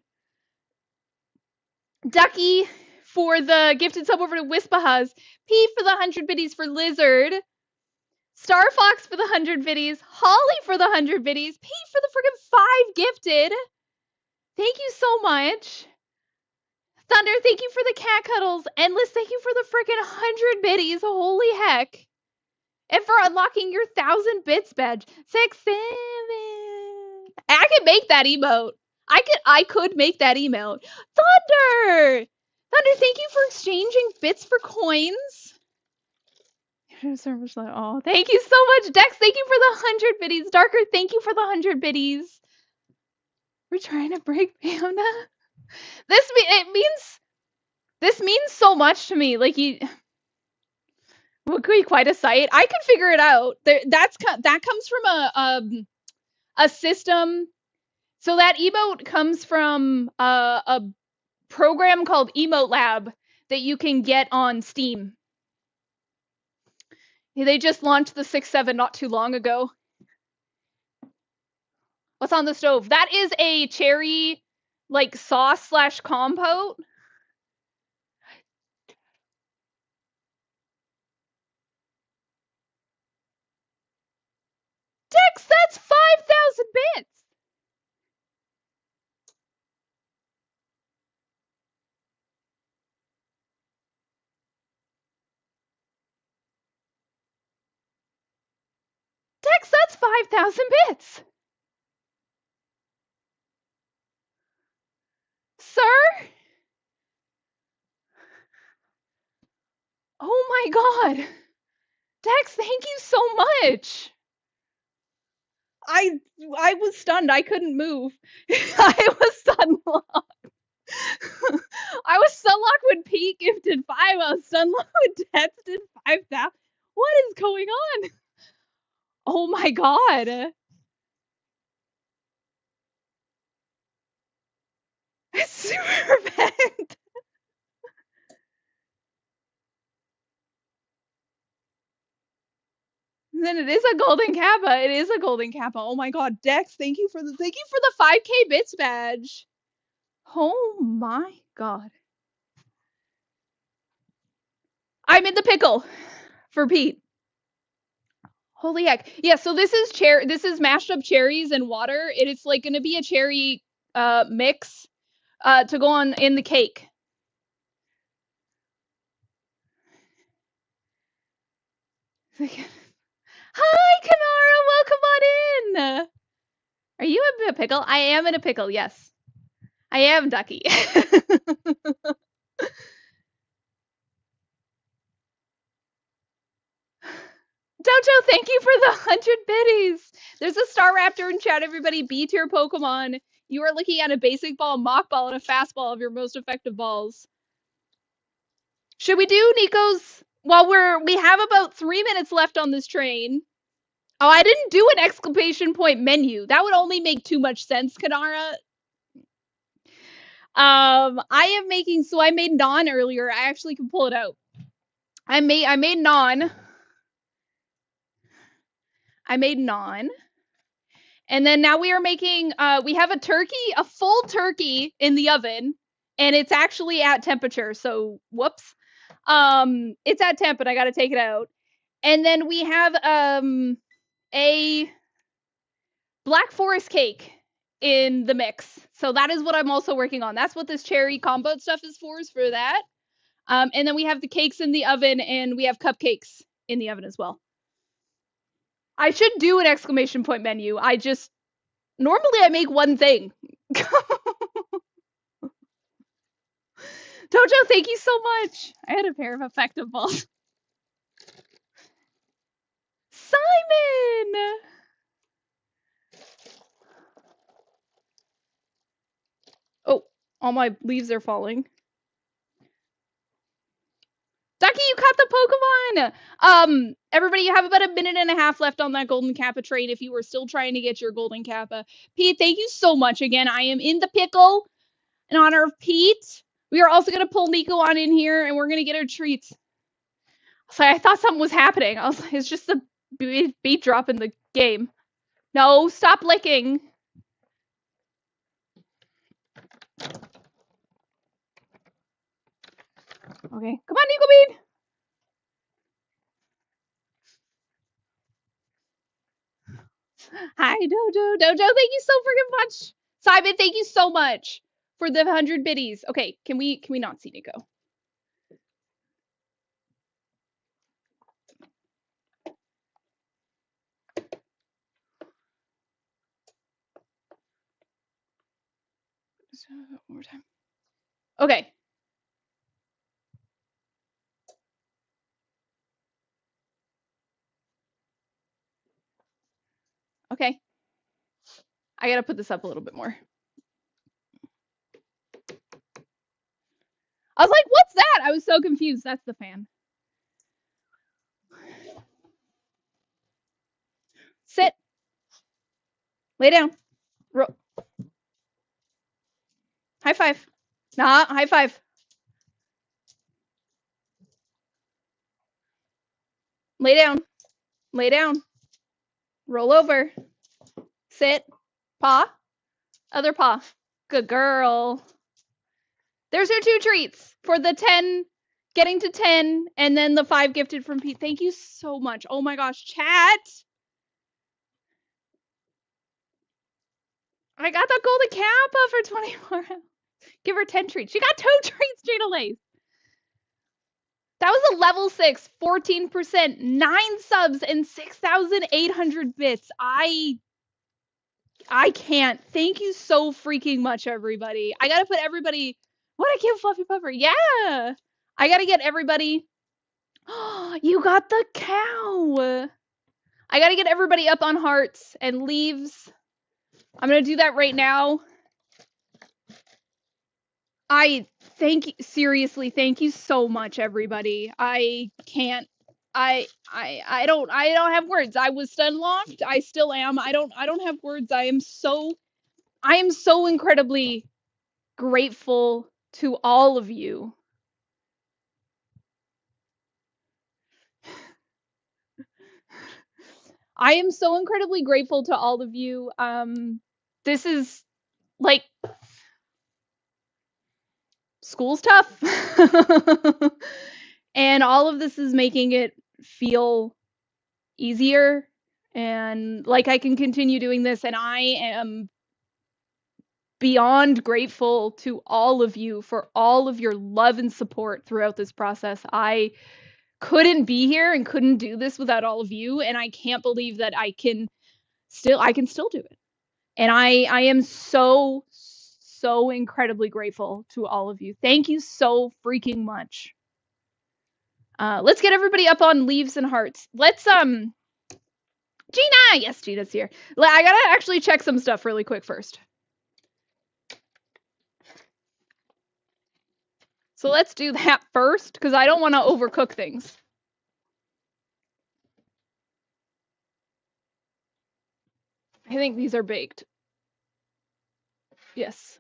Ducky for the gifted sub over to Wispahuz. P for the 100 biddies for Lizard. Star Fox for the 100 biddies. Holly for the 100 biddies. P for the friggin' 5 gifted. Thank you so much. Thunder, thank you for the cat cuddles. Endless, thank you for the frickin' 100 biddies. Holy heck. And for unlocking your 1,000 bits badge. 6, 7. I could make that emote. I could make that emote. Thunder! Thunder, thank you for exchanging bits for coins. Oh, thank you so much. Dex, thank you for the 100 biddies. Darker, thank you for the 100 biddies. We're trying to break Pamda. This means so much to me. Like, you would be quite a sight. I could figure it out. That comes from a system. So that emote comes from a program called Emote Lab that you can get on Steam. They just launched the 6.7 not too long ago. What's on the stove? That is a cherry, like, sauce / compote. Dex, that's 5,000 bits! Dex, that's 5,000 bits! Sir? Oh my god! Dex, thank you so much! I was stunned. I couldn't move. I was stunlocked. I was stunlocked when Pete gifted 5. I was stunlocked when Dex did 5,000. What is going on? Oh my god. Super event. Then it is a golden kappa. It is a golden kappa. Oh my god, Dex, thank you for the 5K bits badge. Oh my god. I'm in the pickle for Pete. Holy heck. Yeah, so this is mashed up cherries and water. It's like gonna be a cherry mix to go on in the cake. Hi, Kanara, welcome on in. Are you in a pickle? I am in a pickle, yes. I am Ducky. Dojo, thank you for the 100 biddies. There's a Star Raptor in chat, everybody. B tier Pokemon. You are looking at a basic ball, mock ball, and a fastball of your most effective balls. Should we do Nico's while we have about 3 minutes left on this train? Oh, I didn't do an exclamation point menu. That would only make too much sense, Kanara. I made Naan earlier. I actually can pull it out. I made Naan. I made Naan. And then now we are making, we have a full turkey in the oven, and it's actually at temperature, so whoops. It's at temp, and I gotta take it out. And then we have a Black Forest cake in the mix. So that is what I'm also working on. That's what this cherry compote stuff is for that. And then we have the cakes in the oven, and we have cupcakes in the oven as well. I should do an exclamation point menu. Normally I make one thing. Dojo, thank you so much. I had a pair of effective balls. Simon! Oh, all my leaves are falling. Ducky, you caught the Pokemon! Everybody, you have about 1.5 minutes left on that Golden Kappa train if you were still trying to get your Golden Kappa. Pete, thank you so much again. I am in the pickle in honor of Pete. We are also going to pull Nico on in here, and we're going to get our treats. So I thought something was happening. I was like, it's just a beat drop in the game. No, stop licking. Okay, come on, Nico Bean. Hi, Dojo. Dojo, thank you so freaking much. Simon, thank you so much for the 100 biddies. Okay, can we not see Nico? One more time. Okay. Okay. I gotta put this up a little bit more. I was like, what's that? I was so confused. That's the fan. Sit. Lay down. High five. Nah, high five. Lay down. Lay down. Roll over. Sit. Paw. Other paw. Good girl. There's your 2 treats for the 10, getting to 10, and then the 5 gifted from Pete. Thank you so much. Oh my gosh, chat. I got the golden kappa for 24. Give her 10 treats. She got 2 treats, Jada Lace. That was a level 6, 14%, 9 subs, and 6,800 bits. I can't. Thank you so freaking much, everybody. I gotta put everybody. What a cute fluffy puffer. Yeah. I gotta get everybody. You got the cow. I gotta get everybody up on hearts and leaves. I'm gonna do that right now. I seriously, thank you so much, everybody. I can't. I don't have words. I was stun locked. I still am. I don't have words. I am so incredibly grateful to all of you. I am so incredibly grateful to all of you. This is like school's tough. And all of this is making it feel easier and like I can continue doing this, and I am beyond grateful to all of you for all of your love and support throughout this process. I couldn't be here and couldn't do this without all of you, and I can't believe that I can still do it. And I am so incredibly grateful to all of you. Thank you so freaking much. Let's get everybody up on leaves and hearts. Let's Gina! Yes, Gina's here. I gotta actually check some stuff really quick first. So let's do that first, because I don't want to overcook things. I think these are baked. Yes.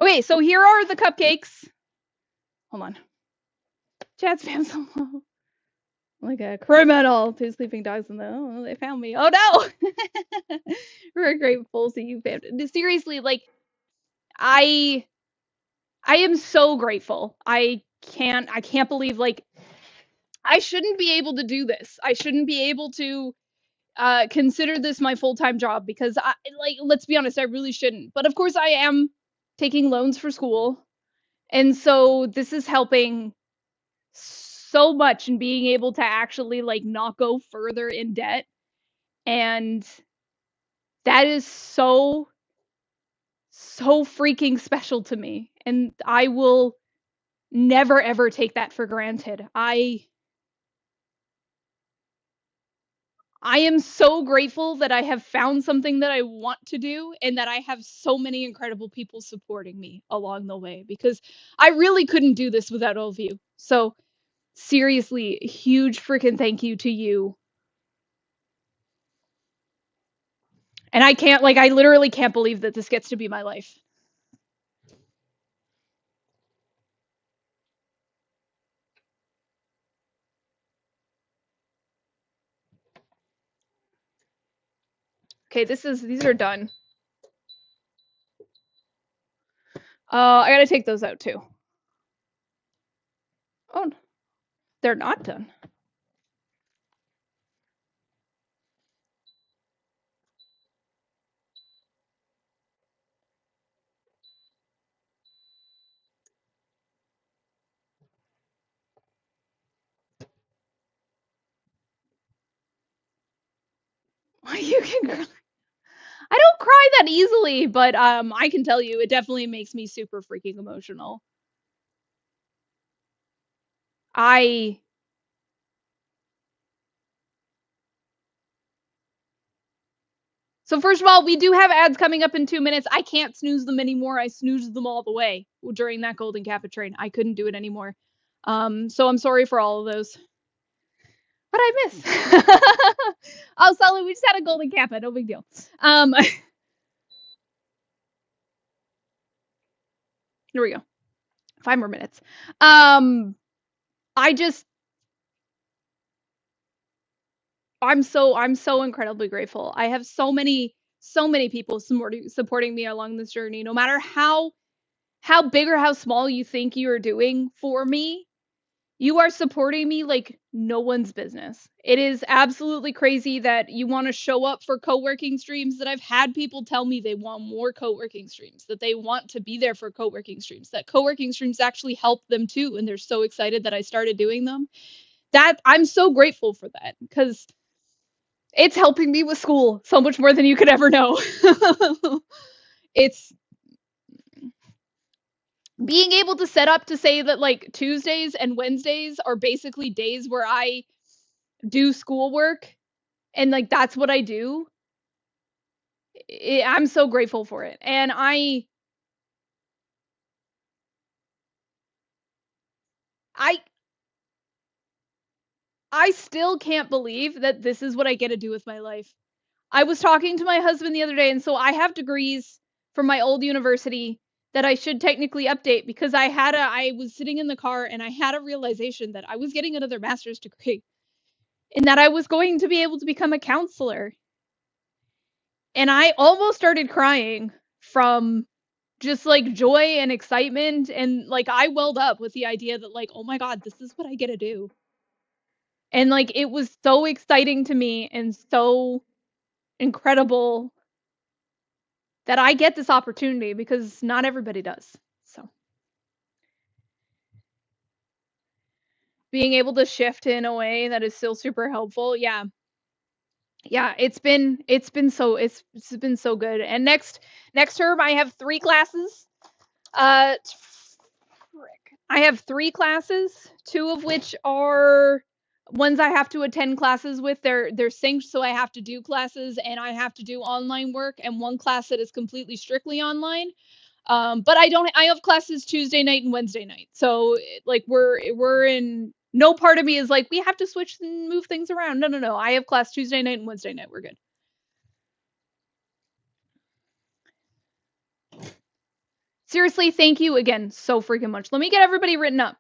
Okay, so here are the cupcakes. Hold on. Chat spam so low. Like a criminal. 2 sleeping dogs in the. Oh, they found me. Oh no! We're grateful to you, fam. Seriously, like, I am so grateful. I can't believe, like, I shouldn't be able to do this. I shouldn't be able to consider this my full-time job, because let's be honest, I really shouldn't. But of course I am taking loans for school. And so this is helping so much in being able to actually like not go further in debt. And that is so freaking special to me. And I will never ever take that for granted. I am so grateful that I have found something that I want to do and that I have so many incredible people supporting me along the way because I really couldn't do this without all of you. So, seriously, huge freaking thank you to you. And I can't, like, I literally can't believe that this gets to be my life. Okay, these are done. I gotta take those out too. Oh, they're not done. You can cry. I don't cry that easily, but I can tell you it definitely makes me super freaking emotional. I So first of all, we do have ads coming up in 2 minutes. I can't snooze them anymore. I snoozed them all the way during that Golden Kappa train. I couldn't do it anymore. So I'm sorry for all of those. But I miss. Oh, Sully, we just had a Golden Kappa. No big deal. Here we go. 5 more minutes. Um, I just I'm so incredibly grateful. I have so many people supporting me along this journey, no matter how big or how small you think you are doing for me. You are supporting me like no one's business. It is absolutely crazy that you want to show up for co-working streams, that I've had people tell me they want more co-working streams, that they want to be there for co-working streams, that co-working streams actually help them too, and they're so excited that I started doing them. That I'm so grateful for that because it's helping me with school so much more than you could ever know. It's being able to set up to say that like Tuesdays and Wednesdays are basically days where I do schoolwork and like that's what I do. I'm so grateful for it. And I I still can't believe that this is what I get to do with my life. I was talking to my husband the other day, and so I have degrees from my old university that I should technically update because I was sitting in the car and I had a realization that I was getting another master's degree and that I was going to be able to become a counselor. And I almost started crying from just like joy and excitement, and like I welled up with the idea that like, oh my god, this is what I get to do. And like it was so exciting to me and so incredible that I get this opportunity because not everybody does. So being able to shift in a way that is still super helpful, yeah. Yeah, it's been so good. And next term I have 3 classes. Uh frick. I have 3 classes, 2 of which are ones I have to attend classes with. They're synced, so I have to do classes and I have to do online work, and one class that is completely strictly online. But I have classes Tuesday night and Wednesday night. So like we're in no part of me is like we have to switch and move things around. No, no, no. I have class Tuesday night and Wednesday night. We're good. Seriously, thank you again so freaking much. Let me get everybody written up.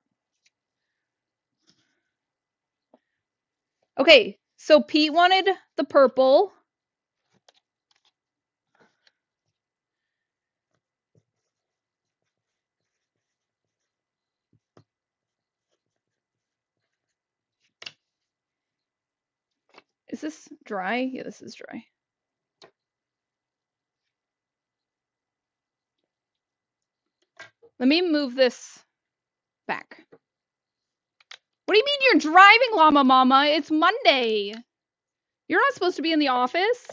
Okay, so Pete wanted the purple. Is this dry? Yeah, this is dry. Let me move this back. What do you mean you're driving, Llama Mama? It's Monday. You're not supposed to be in the office.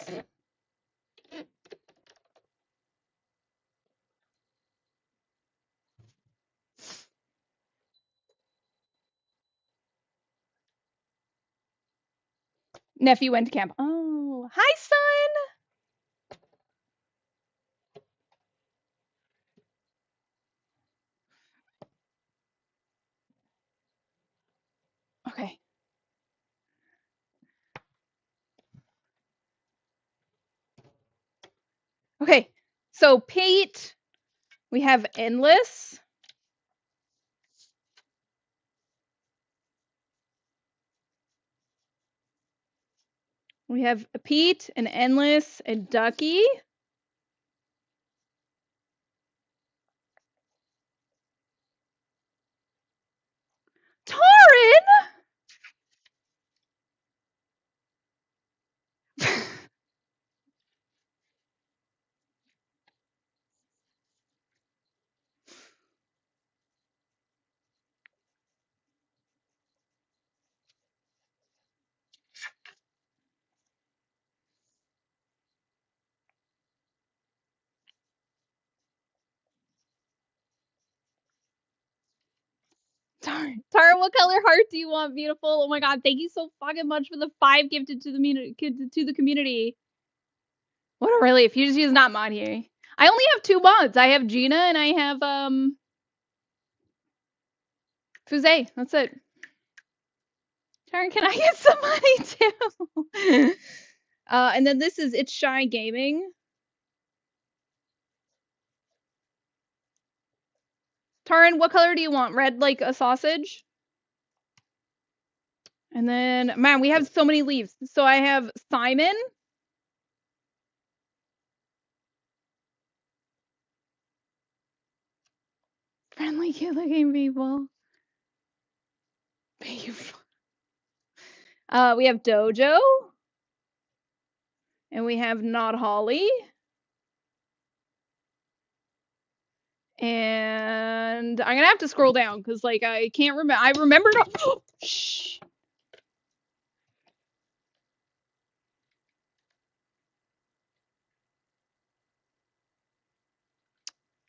Nephew went to camp. Oh, hi, son. Okay. Okay. So Pete, we have endless. We have Pete and endless and Ducky. Torin. Tara, what color heart do you want, beautiful? Oh my god, thank you so fucking much for the 5 gifted to the community. What a relief. She's not mod here. I only have 2 mods. I have Gina and I have Fuzay. That's it. Tara, can I get some money too? And then this is It's Shy Gaming. Taran, what color do you want? Red like a sausage? And then, man, we have so many leaves. So I have Simon. Friendly cute looking people. We have Dojo. And we have Not Holly. And I'm gonna have to scroll down because like I can't remember. I remember not. Shh.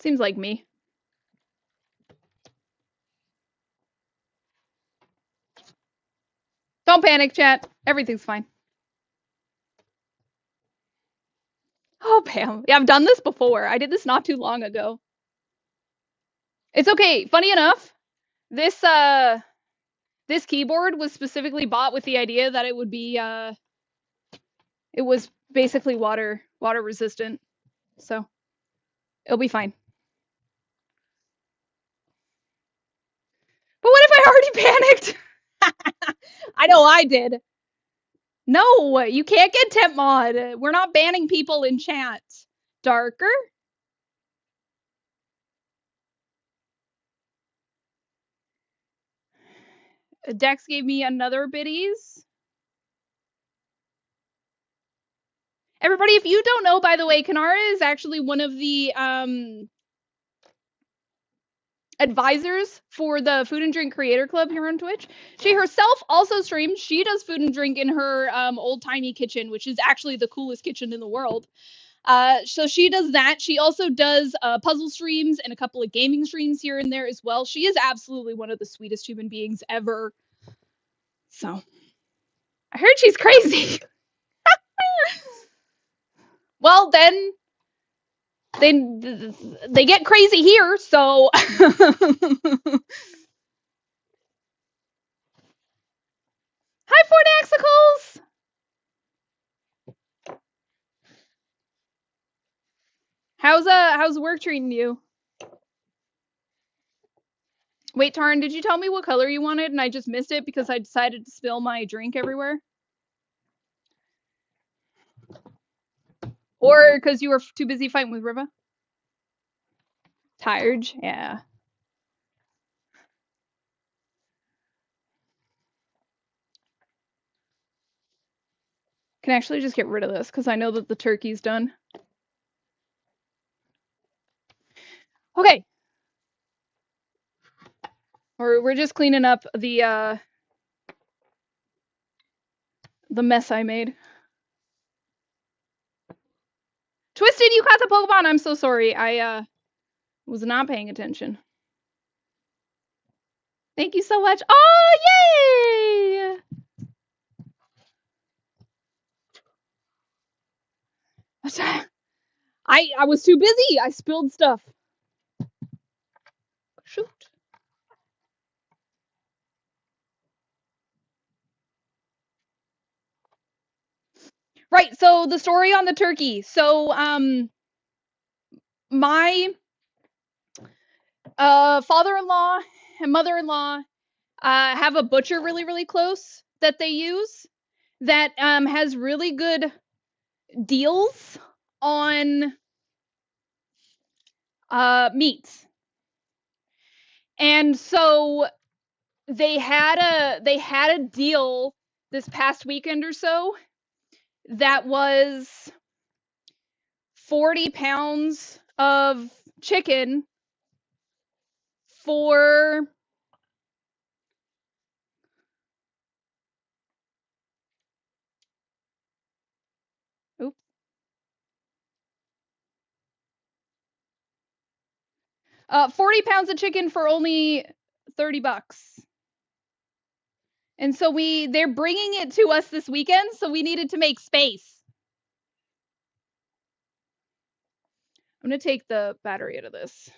Seems like me. Don't panic, chat. Everything's fine. Oh, Pam. Yeah, I've done this before. I did this not too long ago. It's okay. Funny enough, this this keyboard was specifically bought with the idea that it would be it was basically water resistant. So it'll be fine. But what if I already panicked? I know I did. No, you can't get temp mod. We're not banning people in chat. Darker? Dex gave me another biddies. Everybody, if you don't know, by the way, Kanara is actually one of the advisors for the Food and Drink Creator Club here on Twitch. She herself also streams. She does food and drink in her old-timey kitchen, which is actually the coolest kitchen in the world. So she does that. She also does puzzle streams and a couple of gaming streams here and there as well. She is absolutely one of the sweetest human beings ever. So I heard she's crazy. Well, then they get crazy here, so Hi, Fort Axicles! How's work treating you? Wait, Tarn, did you tell me what color you wanted and I just missed it because I decided to spill my drink everywhere? Or because you were too busy fighting with Riva? Tired? Yeah. Can actually just get rid of this because I know that the turkey's done. Okay. We're just cleaning up the mess I made. Twisted, you caught the Pokemon. I'm so sorry. I was not paying attention. Thank you so much. Oh, yay! I was too busy. I spilled stuff. Shoot. Right. So the story on the turkey. So my father-in-law and mother-in-law have a butcher really really close that they use that has really good deals on meats. And so they had a deal this past weekend or so that was 40 pounds of chicken for 40 pounds of chicken for only $30. And so they're bringing it to us this weekend, so we needed to make space. I'm going to take the battery out of this.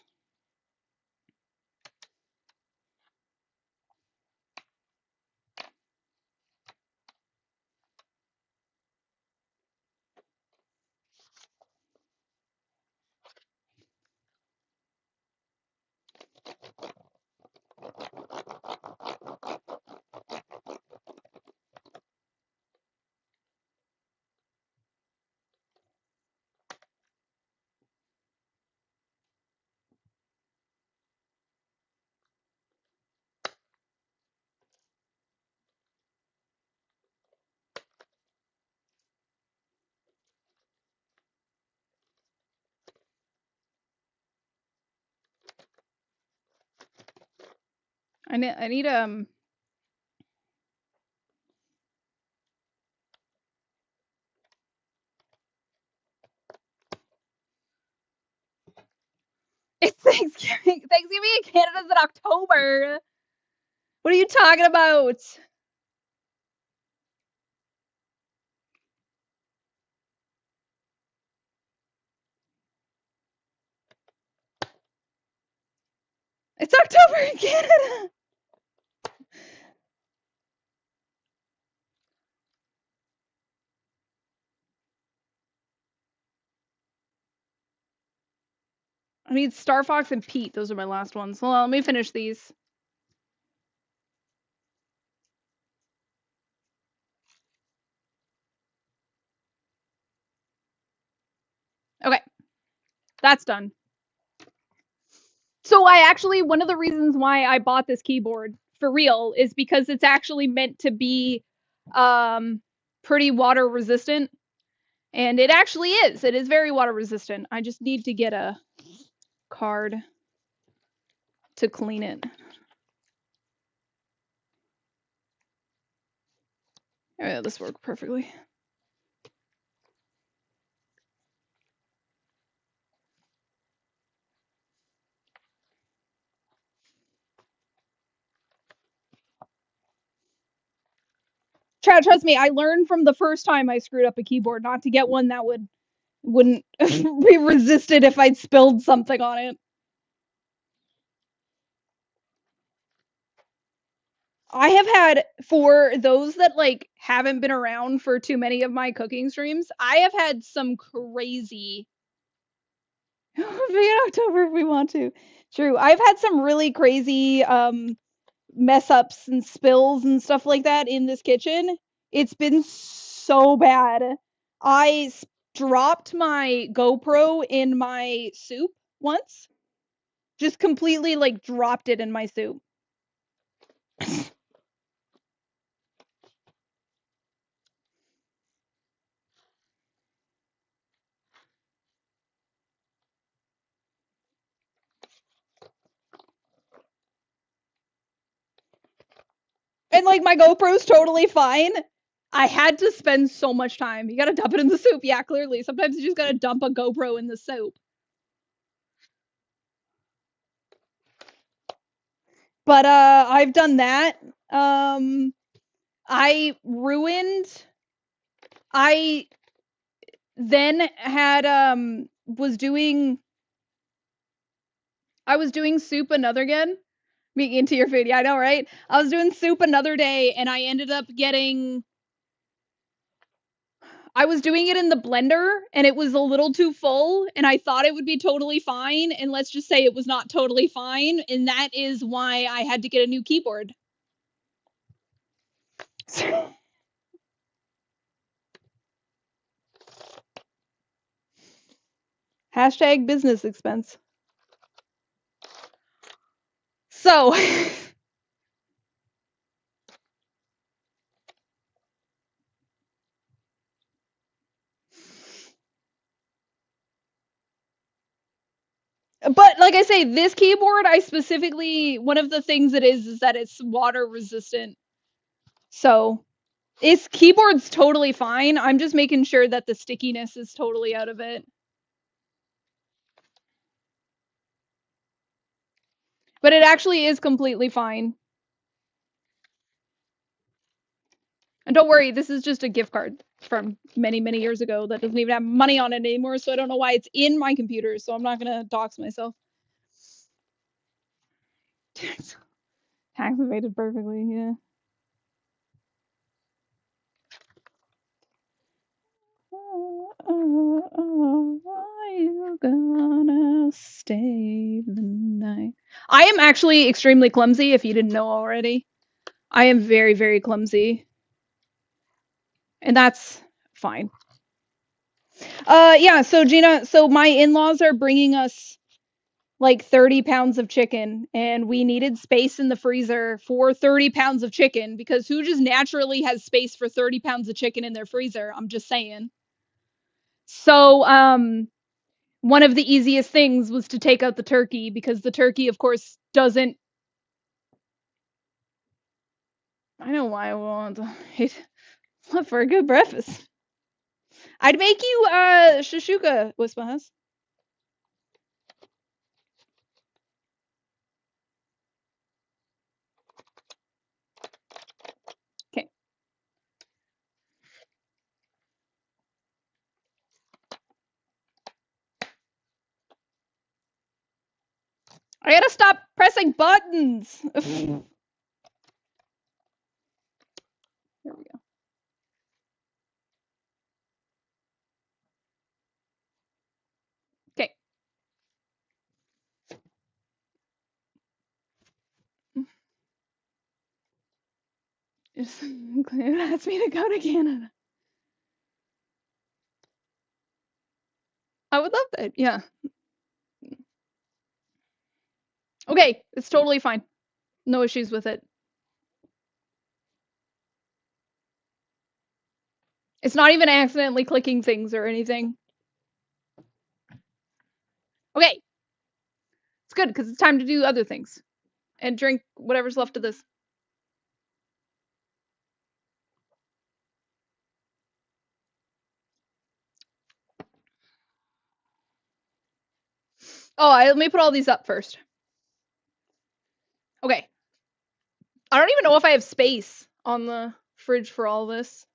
I need It's Thanksgiving. Thanksgiving in Canada's in October. What are you talking about? It's October in Canada. I need Star Fox and Pete. Those are my last ones. Hold on, let me finish these. Okay, that's done. So one of the reasons why I bought this keyboard for real is because it's actually meant to be pretty water resistant. And it actually is. It is very water resistant. I just need to get a card to clean it. Oh, this worked perfectly. Trust me, I learned from the first time I screwed up a keyboard not to get one that wouldn't be resisted if I'd spilled something on it. I have had, for those that like haven't been around for too many of my cooking streams, I have had some crazy be in October if we want to. True. I've had some really crazy mess ups and spills and stuff like that in this kitchen. It's been so bad. I dropped my GoPro in my soup once. Just completely like dropped it in my soup. And like my GoPro's totally fine. I had to spend so much time. You gotta dump it in the soup. Yeah, clearly. Sometimes you just gotta dump a GoPro in the soup. But I've done that. I ruined I then had I was doing soup another again. Being into your food, yeah, I know, right? I was doing soup another day, and I ended up getting. I was doing it in the blender, and it was a little too full, and I thought it would be totally fine, and let's just say it was not totally fine, and that is why I had to get a new keyboard. Hashtag business expense. So. But like I say, this keyboard, I specifically, one of the things it is that it's water resistant. So its keyboard's totally fine. I'm just making sure that the stickiness is totally out of it. But it actually is completely fine. And don't worry, this is just a gift card from many, many years ago that doesn't even have money on it anymore, so I don't know why it's in my computer, so I'm not going to dox myself. Tax evaded perfectly, yeah. Are you gonna stay the night? I am actually extremely clumsy, if you didn't know already. I am very, very clumsy. And that's fine. Yeah, so Gina, so my in-laws are bringing us like 30 pounds of chicken, and we needed space in the freezer for 30 pounds of chicken, because who just naturally has space for 30 pounds of chicken in their freezer? I'm just saying. So, one of the easiest things was to take out the turkey, because the turkey, of course, doesn't. I know why I want it. Love for a good breakfast. I'd make you shashuka, Wispas. Okay. I gotta stop pressing buttons. Here we go. Okay. It asked me to go to Canada. I would love that. Yeah. Okay, it's totally fine. No issues with it. It's not even accidentally clicking things or anything. Okay. It's good, because it's time to do other things. And drink whatever's left of this. Oh, let me put all these up first. Okay. I don't even know if I have space on the fridge for all this.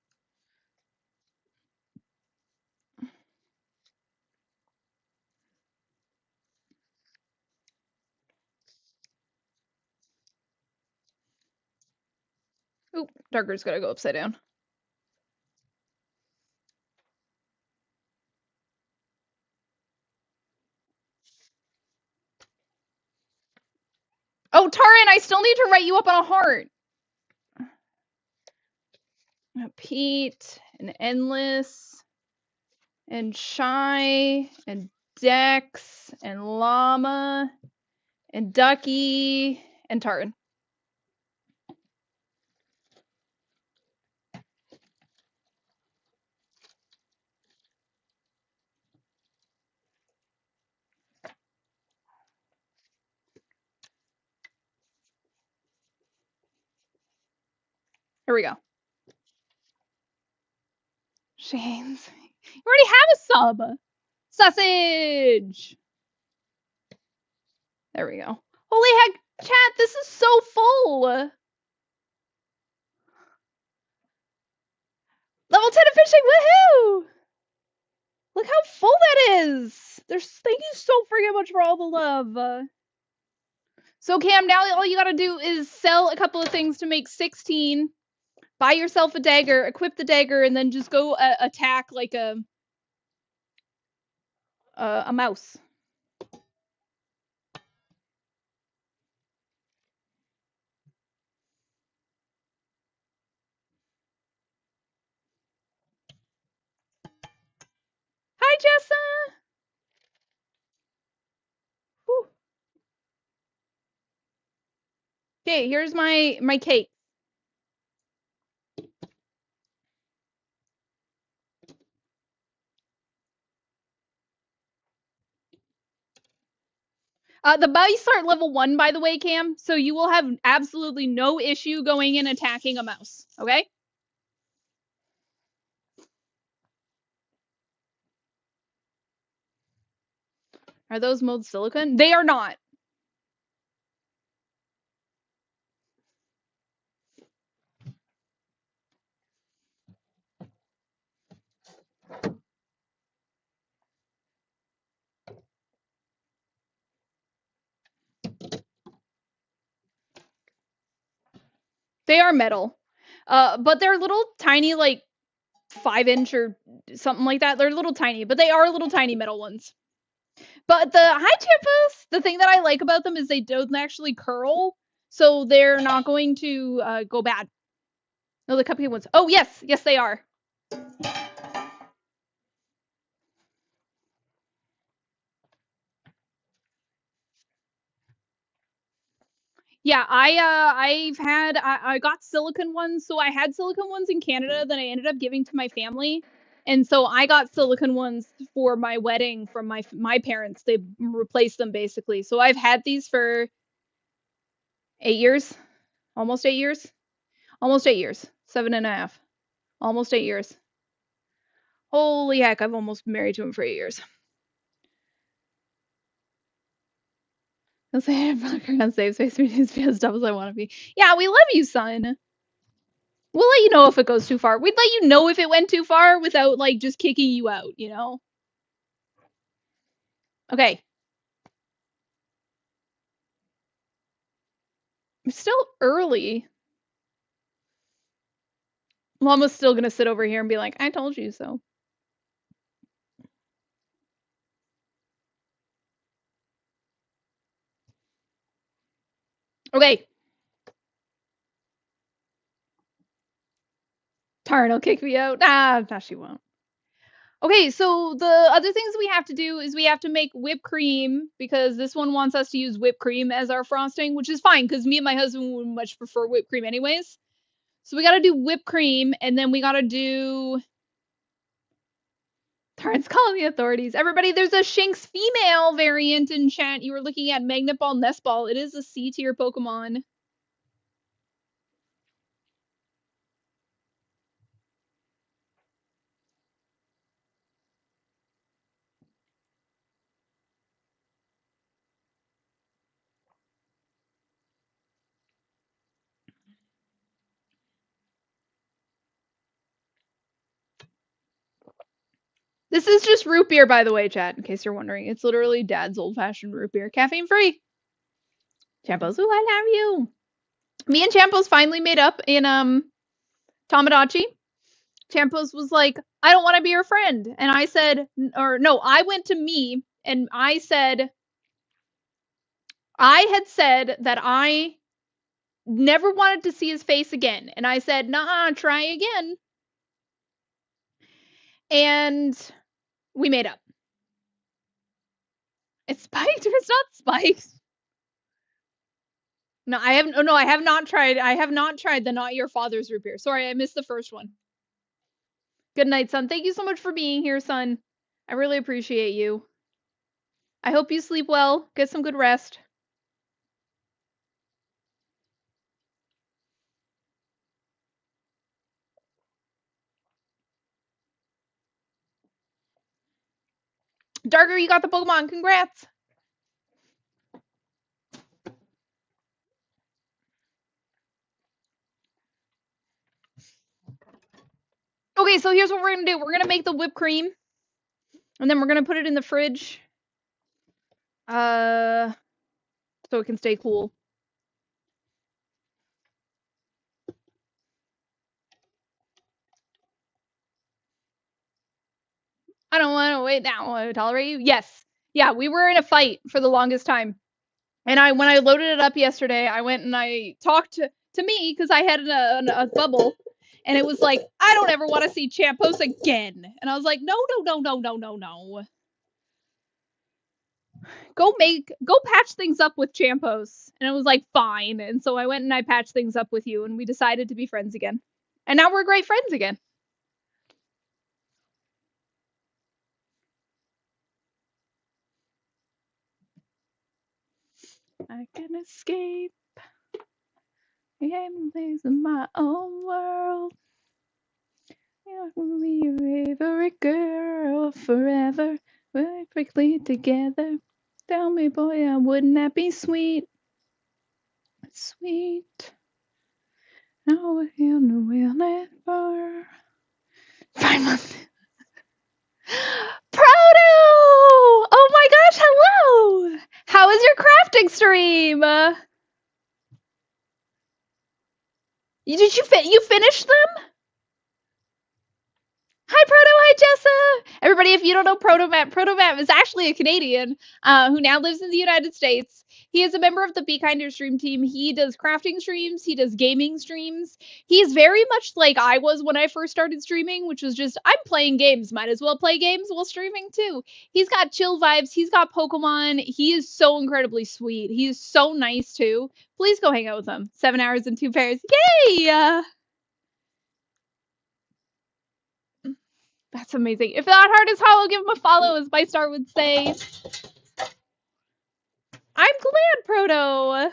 Oop, darker's gotta go upside down. Oh, Taran, I still need to write you up on a heart. Pete, and Endless, and Shy, and Dex, and Llama, and Ducky, and Taran. Here we go. Shane's. You already have a sub. Sausage. There we go. Holy heck, chat, this is so full. Level 10 of fishing, woohoo! Look how full that is. Thank you so freaking much for all the love. So Cam, now all you gotta do is sell a couple of things to make 16. Buy yourself a dagger, equip the dagger, and then just go attack like a mouse. Hi, Jessa. Okay, here's my cake. The mice are level 1, by the way, Cam, so you will have absolutely no issue going and attacking a mouse, okay? Are those mold silicon? They are not. They are metal. But they're little tiny, like 5-inch or something like that. They're little tiny, but they are little tiny metal ones. But the high champos, the thing that I like about them is they don't actually curl, so they're not going to go bad. No, the cupcake ones. Oh, yes, they are. Yeah, I got silicon ones, so I had silicon ones in Canada that I ended up giving to my family. And so I got silicon ones for my wedding from my parents. They replaced them basically. So I've had these for 8 years. Almost 8 years. Almost 8 years. 7.5. Almost 8 years. Holy heck, I've almost been married to him for 8 years. I'll say I'm not gonna save space for as dumb as I want to be. Yeah, we love you, son. We'll let you know if it goes too far. We'd let you know if it went too far without like just kicking you out, you know? Okay. It's still early. Mama's still gonna sit over here and be like, I told you so. Okay. Taryn will kick me out. No, she won't. Okay, so the other things we have to do is we have to make whipped cream because this one wants us to use whipped cream as our frosting, which is fine because me and my husband would much prefer whipped cream anyways. So we gotta do whipped cream and then we gotta do. Taryn's calling the authorities. Everybody, there's a Shinx female variant in chat. You were looking at Magnet Ball Nest Ball. It is a C tier Pokemon. This is just root beer, by the way, chat, in case you're wondering. It's literally dad's old-fashioned root beer. Caffeine free. Champos, ooh, I love you. Me and Champos finally made up in Tamagotchi. Champos was like, I don't want to be your friend. And I said, or no, I went to me and I had said that I never wanted to see his face again. And I said, nah, try again. And we made up. It's spiked or it's not spiked. No, I haven't. Oh no, I have not tried. I have not tried the not your father's root beer. Sorry, I missed the first one. Good night, son. Thank you so much for being here, son. I really appreciate you. I hope you sleep well. Get some good rest. Darker, you got the Pokemon. Congrats. Okay, so here's what we're gonna do. We're gonna make the whipped cream. And then we're gonna put it in the fridge, so it can stay cool. I don't want to wait that long to tolerate you. Yes. Yeah, we were in a fight for the longest time. And when I loaded it up yesterday, I went and I talked to me because I had a bubble, and it was like, I don't ever want to see Champos again. And I was like, no. Go patch things up with Champos. And it was like, fine. And so I went and I patched things up with you, and we decided to be friends again. And now we're great friends again. I can escape. I am in my own world. You can be your favorite girl forever. We're quickly together. Tell me, boy, wouldn't that be sweet? Sweet. Now we're in the wheelchair. 5 months. Proto! Oh my gosh, hello! How is your crafting stream? Did you finish them? Hi, Proto. Hi, Jessa. Everybody, if you don't know Protomap is actually a Canadian who now lives in the United States. He is a member of the Be Kinder stream team. He does crafting streams. He does gaming streams. He's very much like I was when I first started streaming, which was just, I'm playing games. Might as well play games while streaming, too. He's got chill vibes. He's got Pokemon. He is so incredibly sweet. He is so nice, too. Please go hang out with him. 7 hours and 2 pairs. Yay! That's amazing. If that heart is hollow, give him a follow, as my star would say. I'm glad, Proto.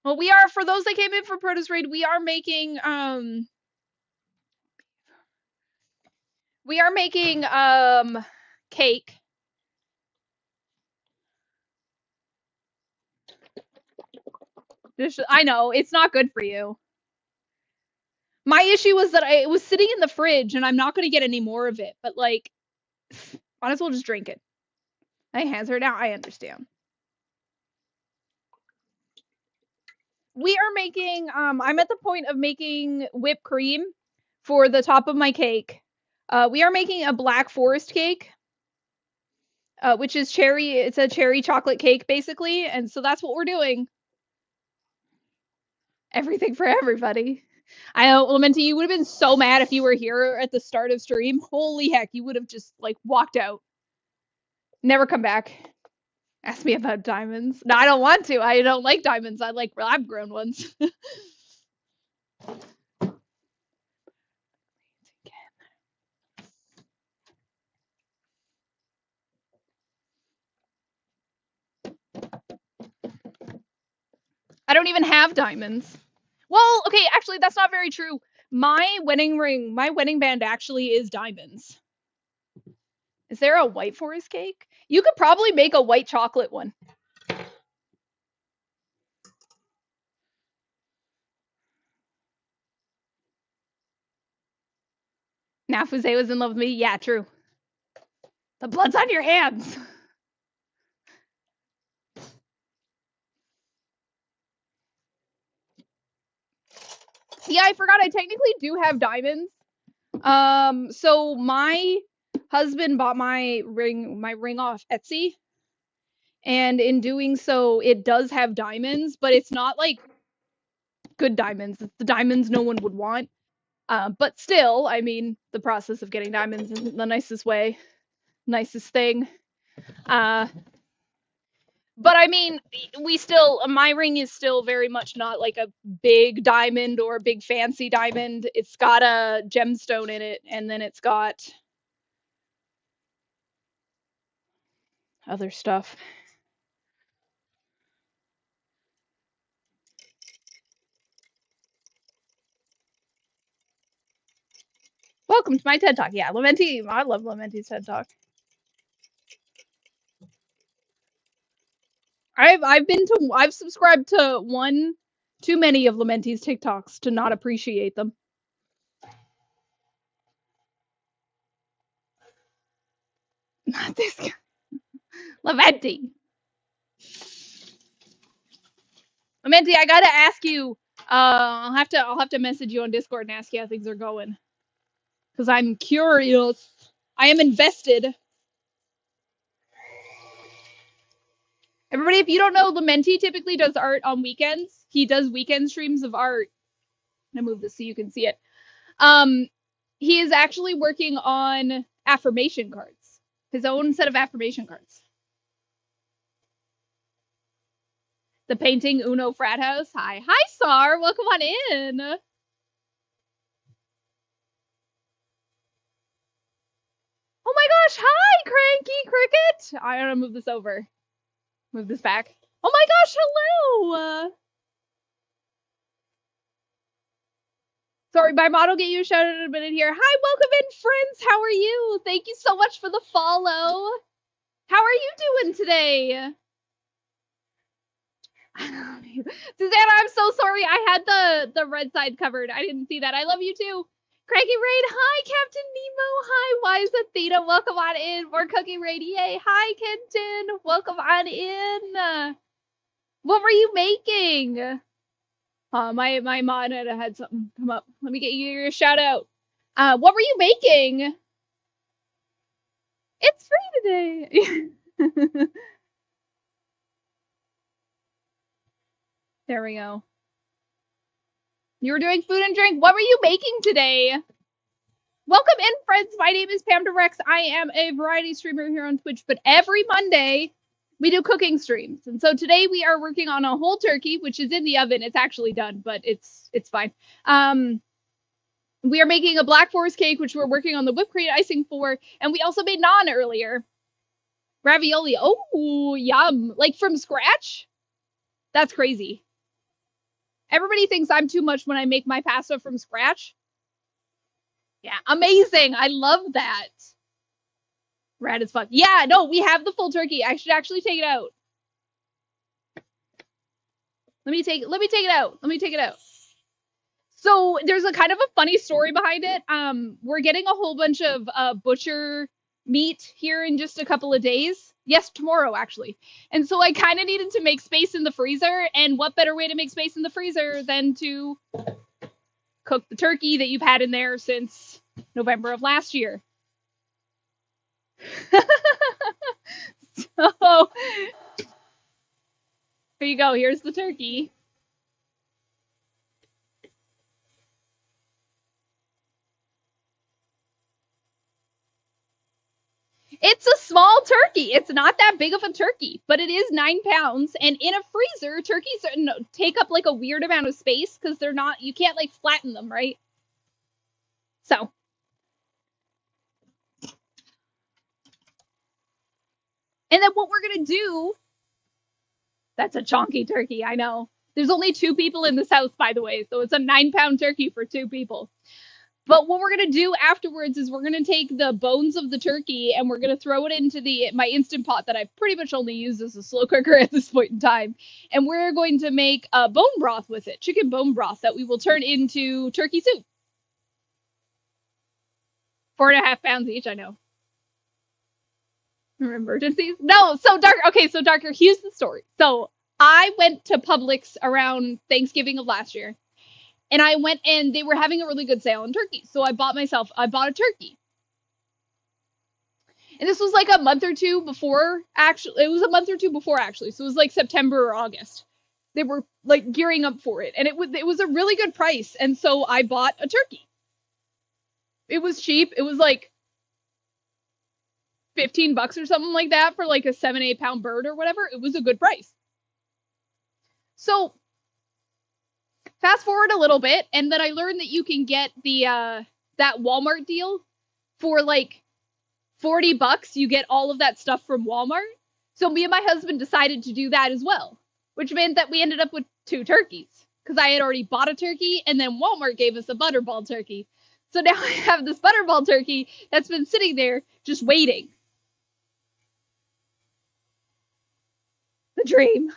Well, we are, for those that came in for Proto's raid, we are making cake. I know, it's not good for you. My issue was that it was sitting in the fridge, and I'm not going to get any more of it, but, like, might as well just drink it. My hands hurt now, I understand. We are making, I'm at the point of making whipped cream for the top of my cake. We are making a Black Forest cake, which is cherry. It's a cherry chocolate cake, basically, and so that's what we're doing. Everything for everybody. I know, Lamenti, you would have been so mad if you were here at the start of stream. Holy heck, you would have just, like, walked out. Never come back. Ask me about diamonds. No, I don't want to. I don't like diamonds. I like lab-grown ones. I don't even have diamonds. Well, okay, actually, that's not very true. My wedding ring, my wedding band actually is diamonds. Is there a white forest cake? You could probably make a white chocolate one. Now Fuzé was in love with me? Yeah, true. The blood's on your hands. Yeah, I forgot I technically do have diamonds. So my husband bought my ring off Etsy. And in doing so, it does have diamonds, but it's not like good diamonds. It's the diamonds no one would want. But still, I mean, the process of getting diamonds isn't the nicest nicest thing. But I mean, my ring is still very much not like a big diamond or a big fancy diamond. It's got a gemstone in it, and then it's got other stuff. Welcome to my TED Talk. Yeah, Lamenti, I love Lamenti's TED Talk. I've subscribed to one Too many of Lamenti's TikToks to not appreciate them. Not this guy. Lamenti. Lamenti, I gotta ask you. I'll have to message you on Discord and ask you how things are going. Because I'm curious. I am invested. Everybody, if you don't know, Lamenti typically does art on weekends. He does weekend streams of art. I'm gonna move this so you can see it. He is actually working on affirmation cards. His own set of affirmation cards. The painting Uno frat house. Hi. Hi, Sar. Welcome on in. Oh my gosh. Hi, Cranky Cricket. I'm going to move this over. Move this back. Oh my gosh. Hello. Sorry, my mod will get you a shout out in a minute here. Hi, welcome in, friends. How are you? Thank you so much for the follow. How are you doing today? Susanna, I'm so sorry. I had the red side covered. I didn't see that. I love you too. Craigie Raid, hi, Captain Nemo. Hi, Wise Athena. Welcome on in. More Cookie Raid. Yay. Hi, Kenton. Welcome on in. What were you making? My mod had something come up. Let me get you your shout out. What were you making? It's free today. There we go. You were doing food and drink. What were you making today? Welcome in, friends. My name is Pamda Rex. I am a variety streamer here on Twitch, but every Monday we do cooking streams. And so today we are working on a whole turkey, which is in the oven. It's actually done, but it's fine. We are making a black forest cake, which we're working on the whipped cream icing for, and we also made naan earlier. Ravioli. Oh, yum. Like from scratch? That's crazy. Everybody thinks I'm too much when I make my pasta from scratch. Yeah, amazing. I love that. Rad as fuck. Yeah, no, we have the full turkey. I should actually take it out. Let me take it out. So there's a kind of a funny story behind it. We're getting a whole bunch of butcher meat here in just a couple of days. Yes, tomorrow actually. And so I kind of needed to make space in the freezer. And what better way to make space in the freezer than to cook the turkey that you've had in there since November of last year. So here you go. Here's the turkey. It's a small turkey. It's not that big of a turkey, but it is 9 pounds. And in a freezer, turkeys take up like a weird amount of space because they're not, you can't like flatten them, right? So. And then what we're going to do, that's a chonky turkey, I know. There's only 2 people in this house, by the way, so it's a 9-pound turkey for 2 people. But what we're going to do afterwards is we're going to take the bones of the turkey and we're going to throw it into my Instant Pot that I pretty much only use as a slow cooker at this point in time. And we're going to make a bone broth with it, chicken bone broth that we will turn into turkey soup. 4.5 pounds each, I know. Emergencies? No, so Darker, here's the story. So I went to Publix around Thanksgiving of last year. And I went and they were having a really good sale on turkeys. So I bought a turkey. And this was like a month or two before, actually. So it was like September or August. They were like gearing up for it. And it was a really good price. And so I bought a turkey. It was cheap. It was like $15 or something like that for like a 7-8 pound bird or whatever. It was a good price. So fast forward a little bit, and then I learned that you can get the that Walmart deal for like $40. You get all of that stuff from Walmart. So me and my husband decided to do that as well, which meant that we ended up with 2 turkeys because I had already bought a turkey, and then Walmart gave us a butterball turkey. So now I have this butterball turkey that's been sitting there just waiting. The dream.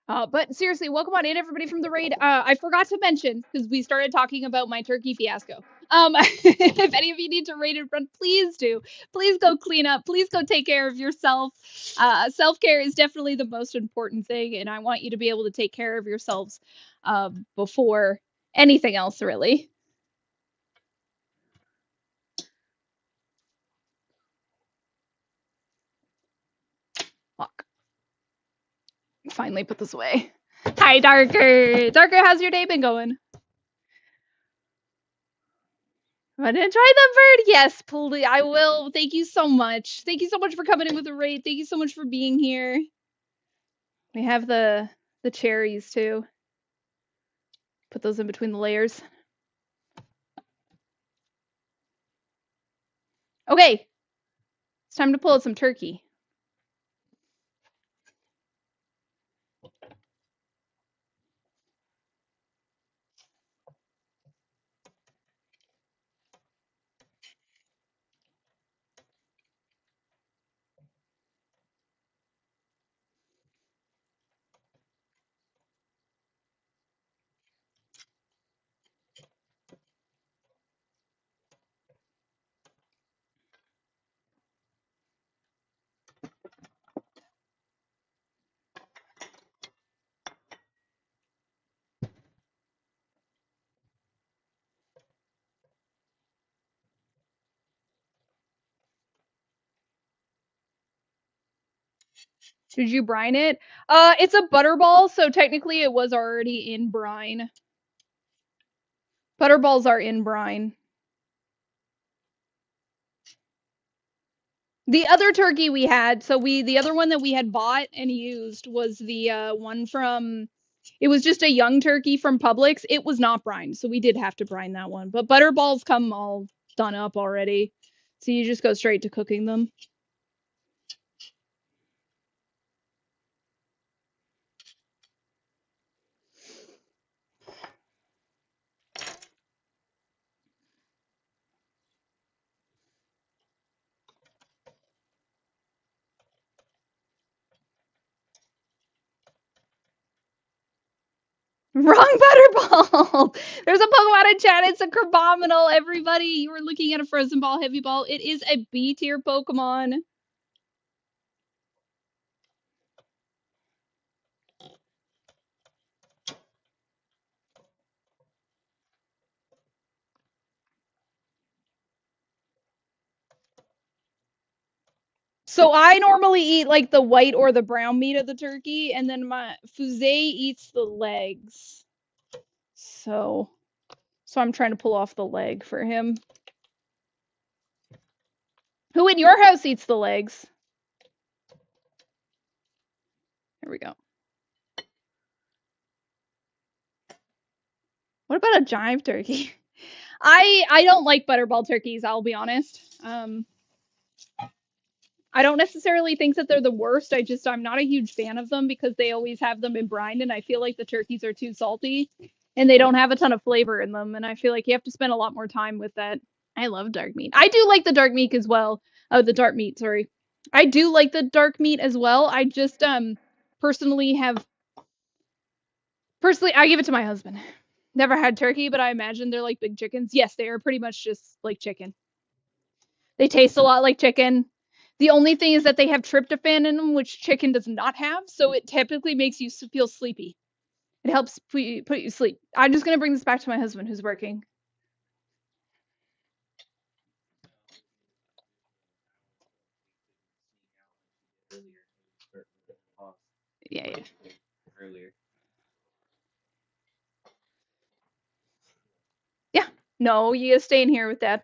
But seriously, welcome on in, everybody from the raid. I forgot to mention, because we started talking about my turkey fiasco. If any of you need to raid and run, please do. Please go clean up. Please go take care of yourself. Self-care is definitely the most important thing, and I want you to be able to take care of yourselves before anything else, really. Fuck. Finally put this away. Hi, Darker. Darker, how's your day been going? Want to try the bird? Yes, please. I will. Thank you so much. Thank you so much for coming in with the raid. Thank you so much for being here. We have the cherries too. Put those in between the layers. Okay. It's time to pull out some turkey. Did you brine it? It's a butterball, so technically it was already in brine. Butterballs are in brine. The other turkey we had, the other one that we had bought and used was the one from, it was just a young turkey from Publix. It was not brined, so we did have to brine that one. But butterballs come all done up already, so you just go straight to cooking them. Wrong butterball! There's a Pokemon in chat. It's a Crabominal, everybody. You were looking at a Frozen Ball, Heavy Ball. It is a B tier Pokemon. So I normally eat like the white or the brown meat of the turkey, and then my Fuse eats the legs. So I'm trying to pull off the leg for him. Who in your house eats the legs? There we go. What about a jive turkey? I don't like butterball turkeys, I'll be honest. I don't necessarily think that they're the worst. I'm not a huge fan of them because they always have them in brine, and I feel like the turkeys are too salty and they don't have a ton of flavor in them, and I feel like you have to spend a lot more time with that. I love dark meat. I do like the dark meat as well. Oh, the dark meat, sorry. I do like the dark meat as well. I just personally I give it to my husband. Never had turkey, but I imagine they're like big chickens. Yes, they are pretty much just like chicken. They taste a lot like chicken. The only thing is that they have tryptophan in them, which chicken does not have, so it typically makes you feel sleepy. It helps put you to sleep. I'm just going to bring this back to my husband who's working. Yeah. Earlier. Yeah. No, you gotta stay in here with Dad.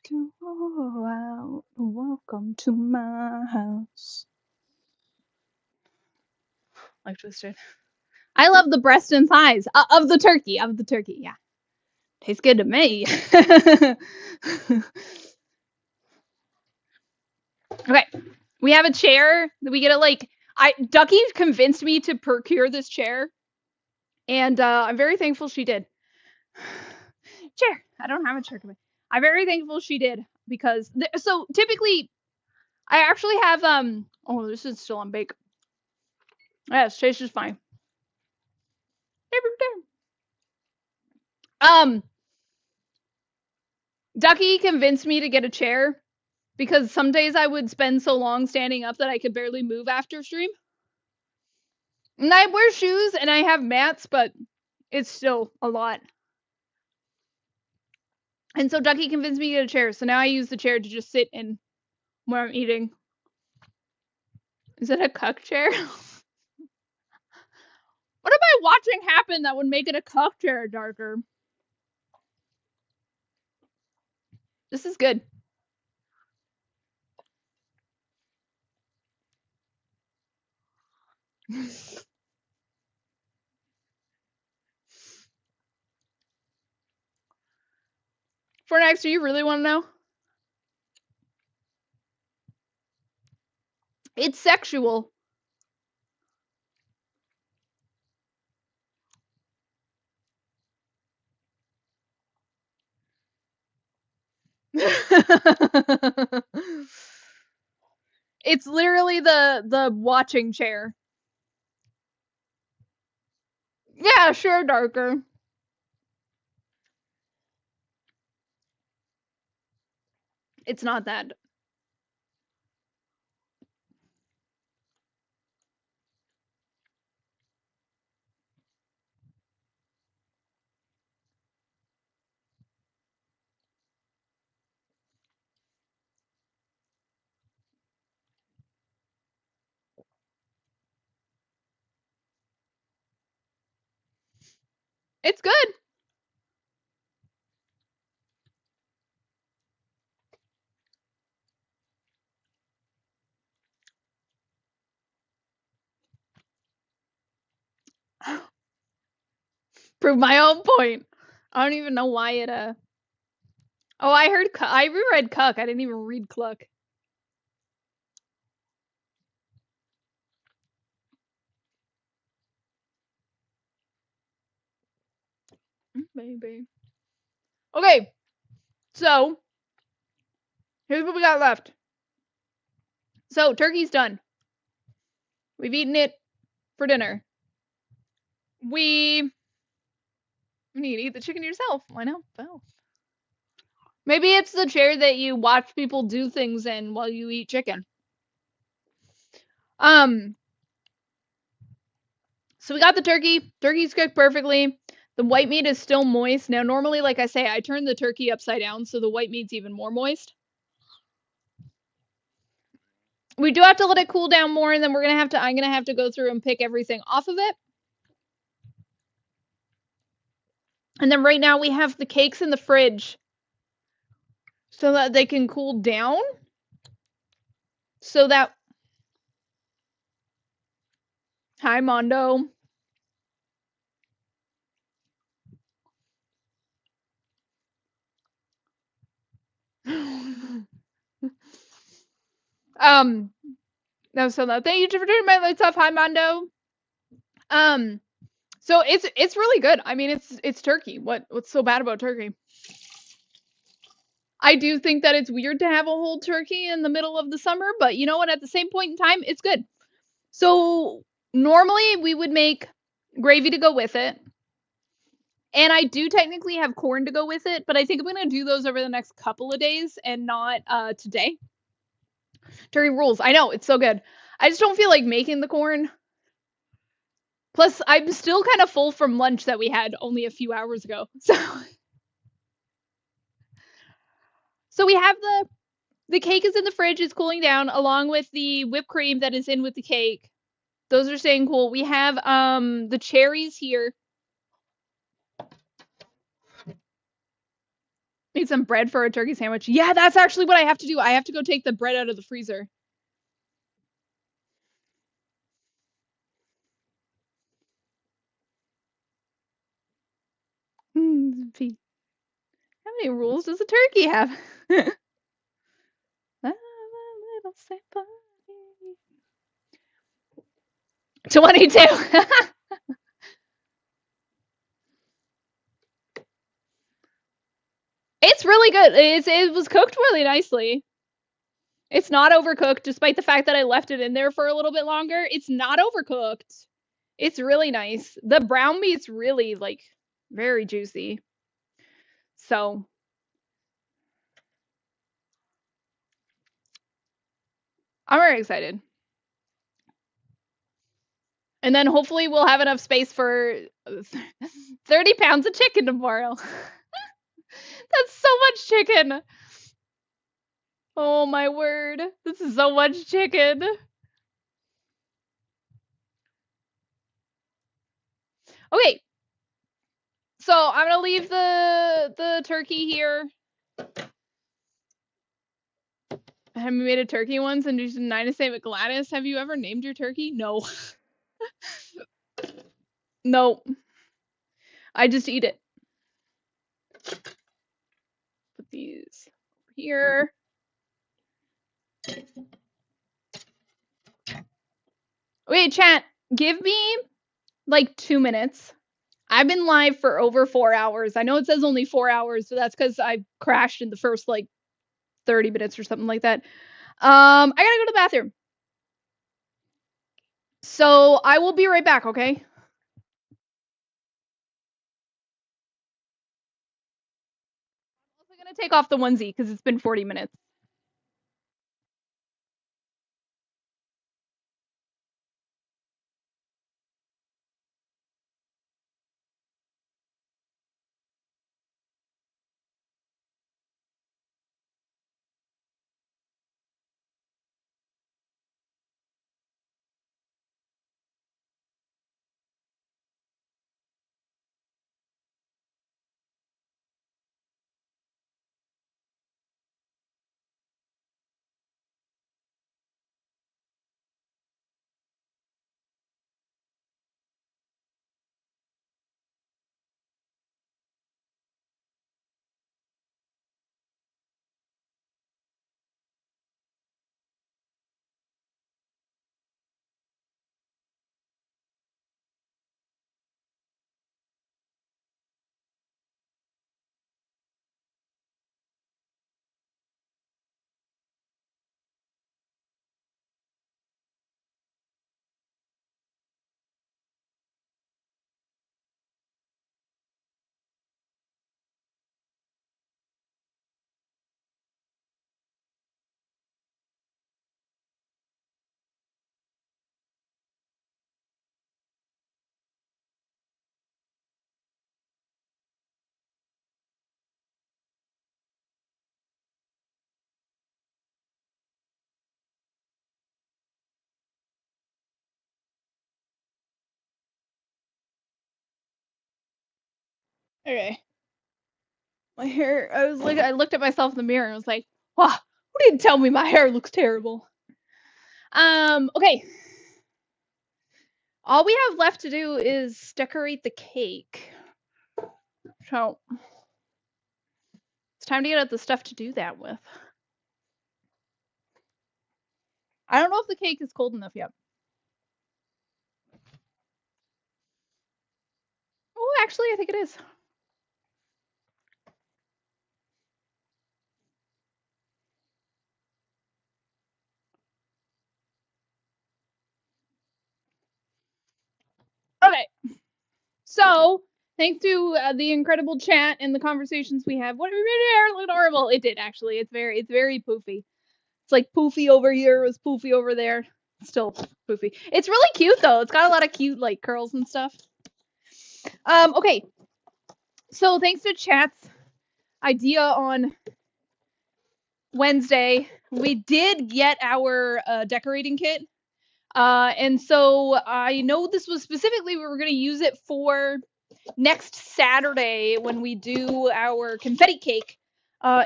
To go out, welcome to my house. Like twisted. I love the breast and thighs of the turkey. Yeah, tastes good to me. Okay, we have a chair that we get to like. Ducky convinced me to procure this chair, and I'm very thankful she did. Chair. I don't have a chair. I'm very thankful she did. because so typically I actually have oh, this is still on bake. Yes, tastes just fine. Um, Ducky convinced me to get a chair because some days I would spend so long standing up that I could barely move after stream. And I wear shoes and I have mats, but it's still a lot. And so Ducky convinced me to get a chair. So now I use the chair to just sit in where I'm eating. Is it a cuck chair? What am I watching happen that would make it a cuck chair darker? This is good. For next, do you really want to know? It's sexual. It's literally the watching chair. Yeah, sure, darker. It's not that. It's good. Prove my own point. I don't even know why it Oh, I heard I reread cuck. I didn't even read cluck. Maybe. Okay. So, here's what we got left. So, turkey's done. We've eaten it for dinner. We need to eat the chicken yourself. Why not? Well, maybe it's the chair that you watch people do things in while you eat chicken. So we got the turkey. Turkey's cooked perfectly. The white meat is still moist. Now, normally, like I say, I turn the turkey upside down, so the white meat's even more moist. We do have to let it cool down more, and then I'm gonna have to go through and pick everything off of it. And then right now we have the cakes in the fridge so that they can cool down. So that Hi Mondo. No, so that thank you for turning my lights off. Hi Mondo. So it's really good. I mean, it's turkey. What's so bad about turkey? I do think that it's weird to have a whole turkey in the middle of the summer, but you know what? At the same point in time, it's good. So normally we would make gravy to go with it. And I do technically have corn to go with it, but I think I'm going to do those over the next couple of days and not today. Turkey rules. I know, it's so good. I just don't feel like making the corn. Plus, I'm still kind of full from lunch that we had only a few hours ago. So we have the cake is in the fridge, it's cooling down, along with the whipped cream that is in with the cake. Those are staying cool. We have the cherries here. Need some bread for a turkey sandwich. Yeah, that's actually what I have to do. I have to go take the bread out of the freezer. How many rules does a turkey have? 22. It's It's really good. It was cooked really nicely. It's not overcooked, despite the fact that I left it in there for a little bit longer. It's not overcooked. It's really nice. The brown meat's really like very juicy. So I'm very excited. And then hopefully we'll have enough space for 30 pounds of chicken tomorrow. That's so much chicken. Oh my word. This is so much chicken. Okay. So I'm gonna leave the turkey here. Have you made a turkey once and just Nina say, but Gladys, have you ever named your turkey? No. No. I just eat it. Put these here. Wait, chat, give me like 2 minutes. I've been live for over 4 hours. I know it says only 4 hours, so that's because I crashed in the first like 30 minutes or something like that. I gotta go to the bathroom. So I will be right back, okay? I'm also gonna take off the onesie because it's been 40 minutes. Okay. My hair, I looked at myself in the mirror and was like, wow, who didn't tell me my hair looks terrible? Okay. All we have left to do is decorate the cake. So it's time to get out the stuff to do that with. I don't know if the cake is cold enough yet. Oh, actually, I think it is. Okay. So, thanks to the incredible chat and the conversations we have, what made my hair look adorable? It did actually. It's very poofy. It's like poofy over here was poofy over there. Still poofy. It's really cute though. It's got a lot of cute like curls and stuff. Okay. So thanks to chat's idea on Wednesday, we did get our decorating kit. And so I know this was specifically we were going to use it for next Saturday when we do our confetti cake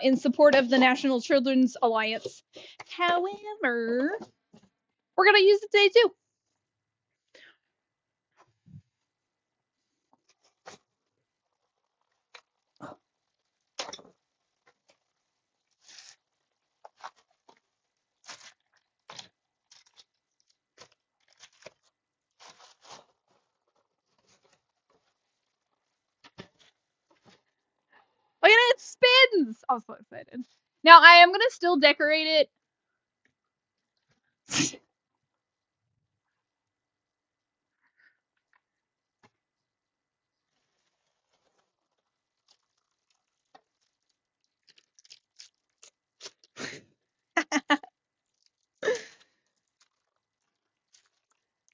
in support of the National Children's Alliance. However, we're going to use it today too. Oh, yeah, it spins! Congratulations! I'm so excited. Now I am gonna still decorate it.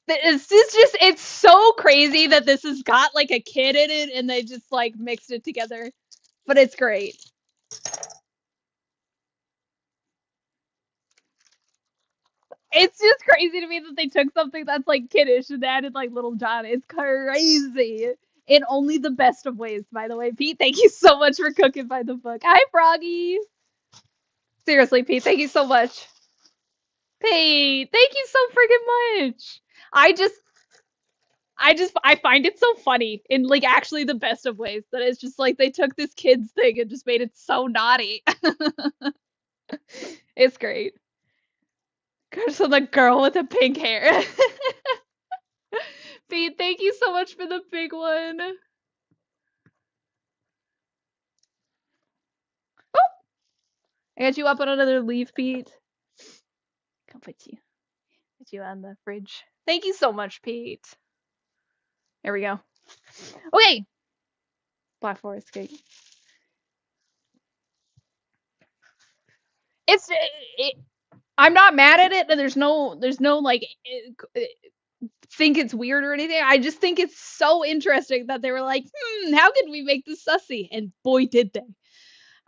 It's so crazy that this has got like a kid in it and they just like mixed it together. But it's great. It's just crazy to me that they took something that's like kiddish and added like Little John. It's crazy. In only the best of ways, by the way. Pete, thank you so much for cooking by the book. Hi, Froggy. Seriously, Pete, thank you so much. Pete, thank you so freaking much. I just I find it so funny in like actually the best of ways that it's just like they took this kid's thing and just made it so naughty. It's great. So the girl with the pink hair. Pete, thank you so much for the big one. Oh, I got you up on another leaf, Pete. Come put you on the fridge. Thank you so much, Pete. There we go. Okay, Black Forest cake. It's I'm not mad at it. There's no like think it's weird or anything. I just think it's so interesting that they were like, how could we make this sussy? And boy, did they.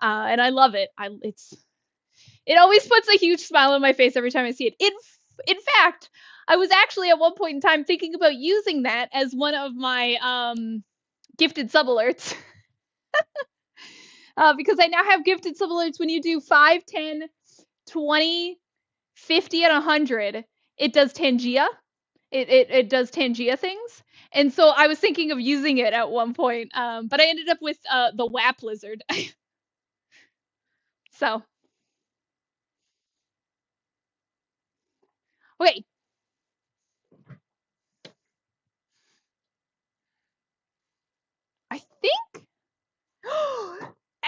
And I love it. It always puts a huge smile on my face every time I see it. In fact, I was actually at one point in time thinking about using that as one of my gifted sub alerts. Because I now have gifted sub alerts when you do 5, 10, 20, 50, and 100. It does Tangia. It does Tangia things. And so I was thinking of using it at one point, but I ended up with the WAP lizard. So, okay. I think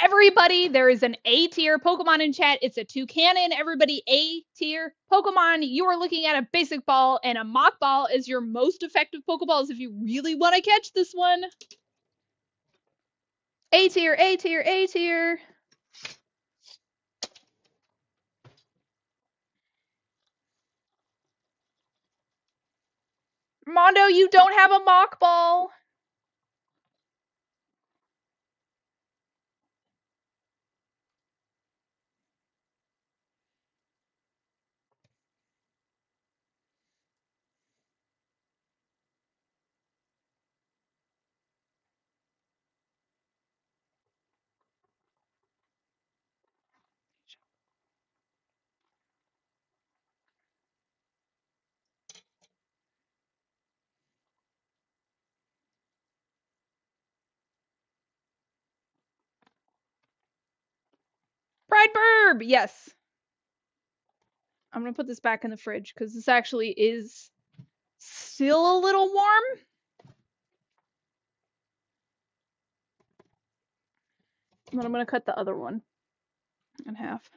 everybody, there is an A tier Pokemon in chat. It's a Toucanon. Everybody, A tier Pokemon. You are looking at a basic ball and a mock ball as your most effective Pokeballs if you really want to catch this one. A tier, A tier, A tier. Mondo, you don't have a mock ball. Pride Burb, yes. I'm gonna put this back in the fridge because this actually is still a little warm. But I'm gonna cut the other one in half.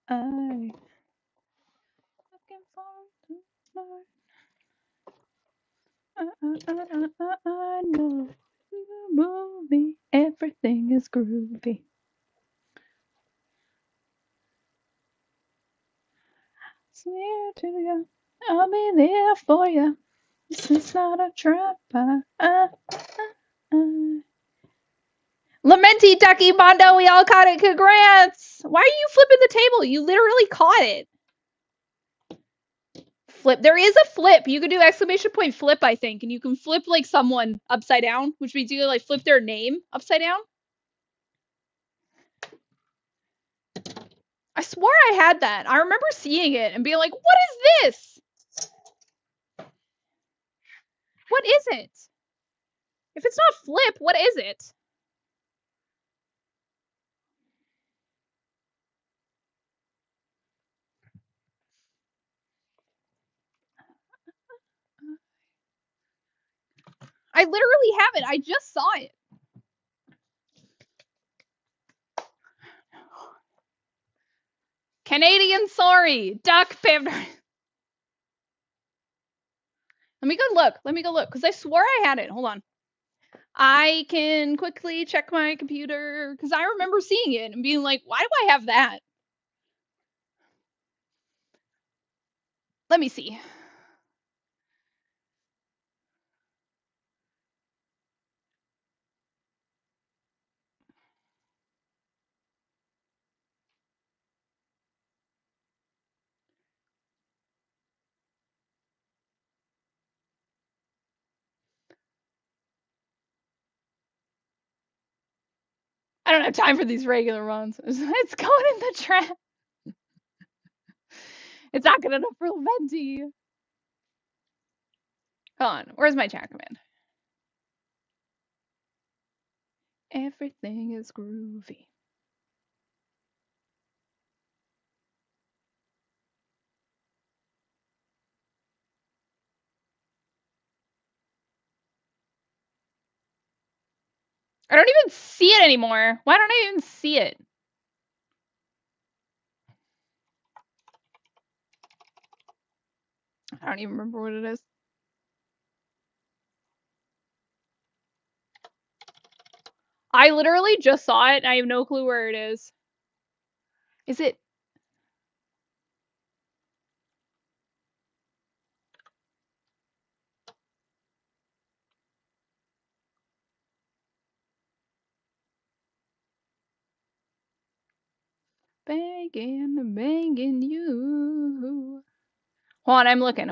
I know the movie, everything is groovy. Swear to you, I'll be there for you. This is not a trap. Lamenti, Ducky, Mondo, we all caught it. Congrats! Why are you flipping the table? You literally caught it. Flip. There is a flip. You can do exclamation point flip, I think, and you can flip like someone upside down, which means you can like flip their name upside down. I swore I had that. I remember seeing it and being like, what is this? What is it? If it's not flip, what is it? I literally have it. I just saw it. Canadian sorry. Duck Pamda. Let me go look. Because I swore I had it. Hold on. I can quickly check my computer because I remember seeing it and being like, why do I have that? Let me see. I don't have time for these regular runs. It's going in the trash. It's not good enough for Venti. Hold on. Where's my chat command? Everything is groovy. I don't even see it anymore. Why don't I even see it? I don't even remember what it is. I literally just saw it and I have no clue where it is. Is it? Begging you. Hold on, I'm looking.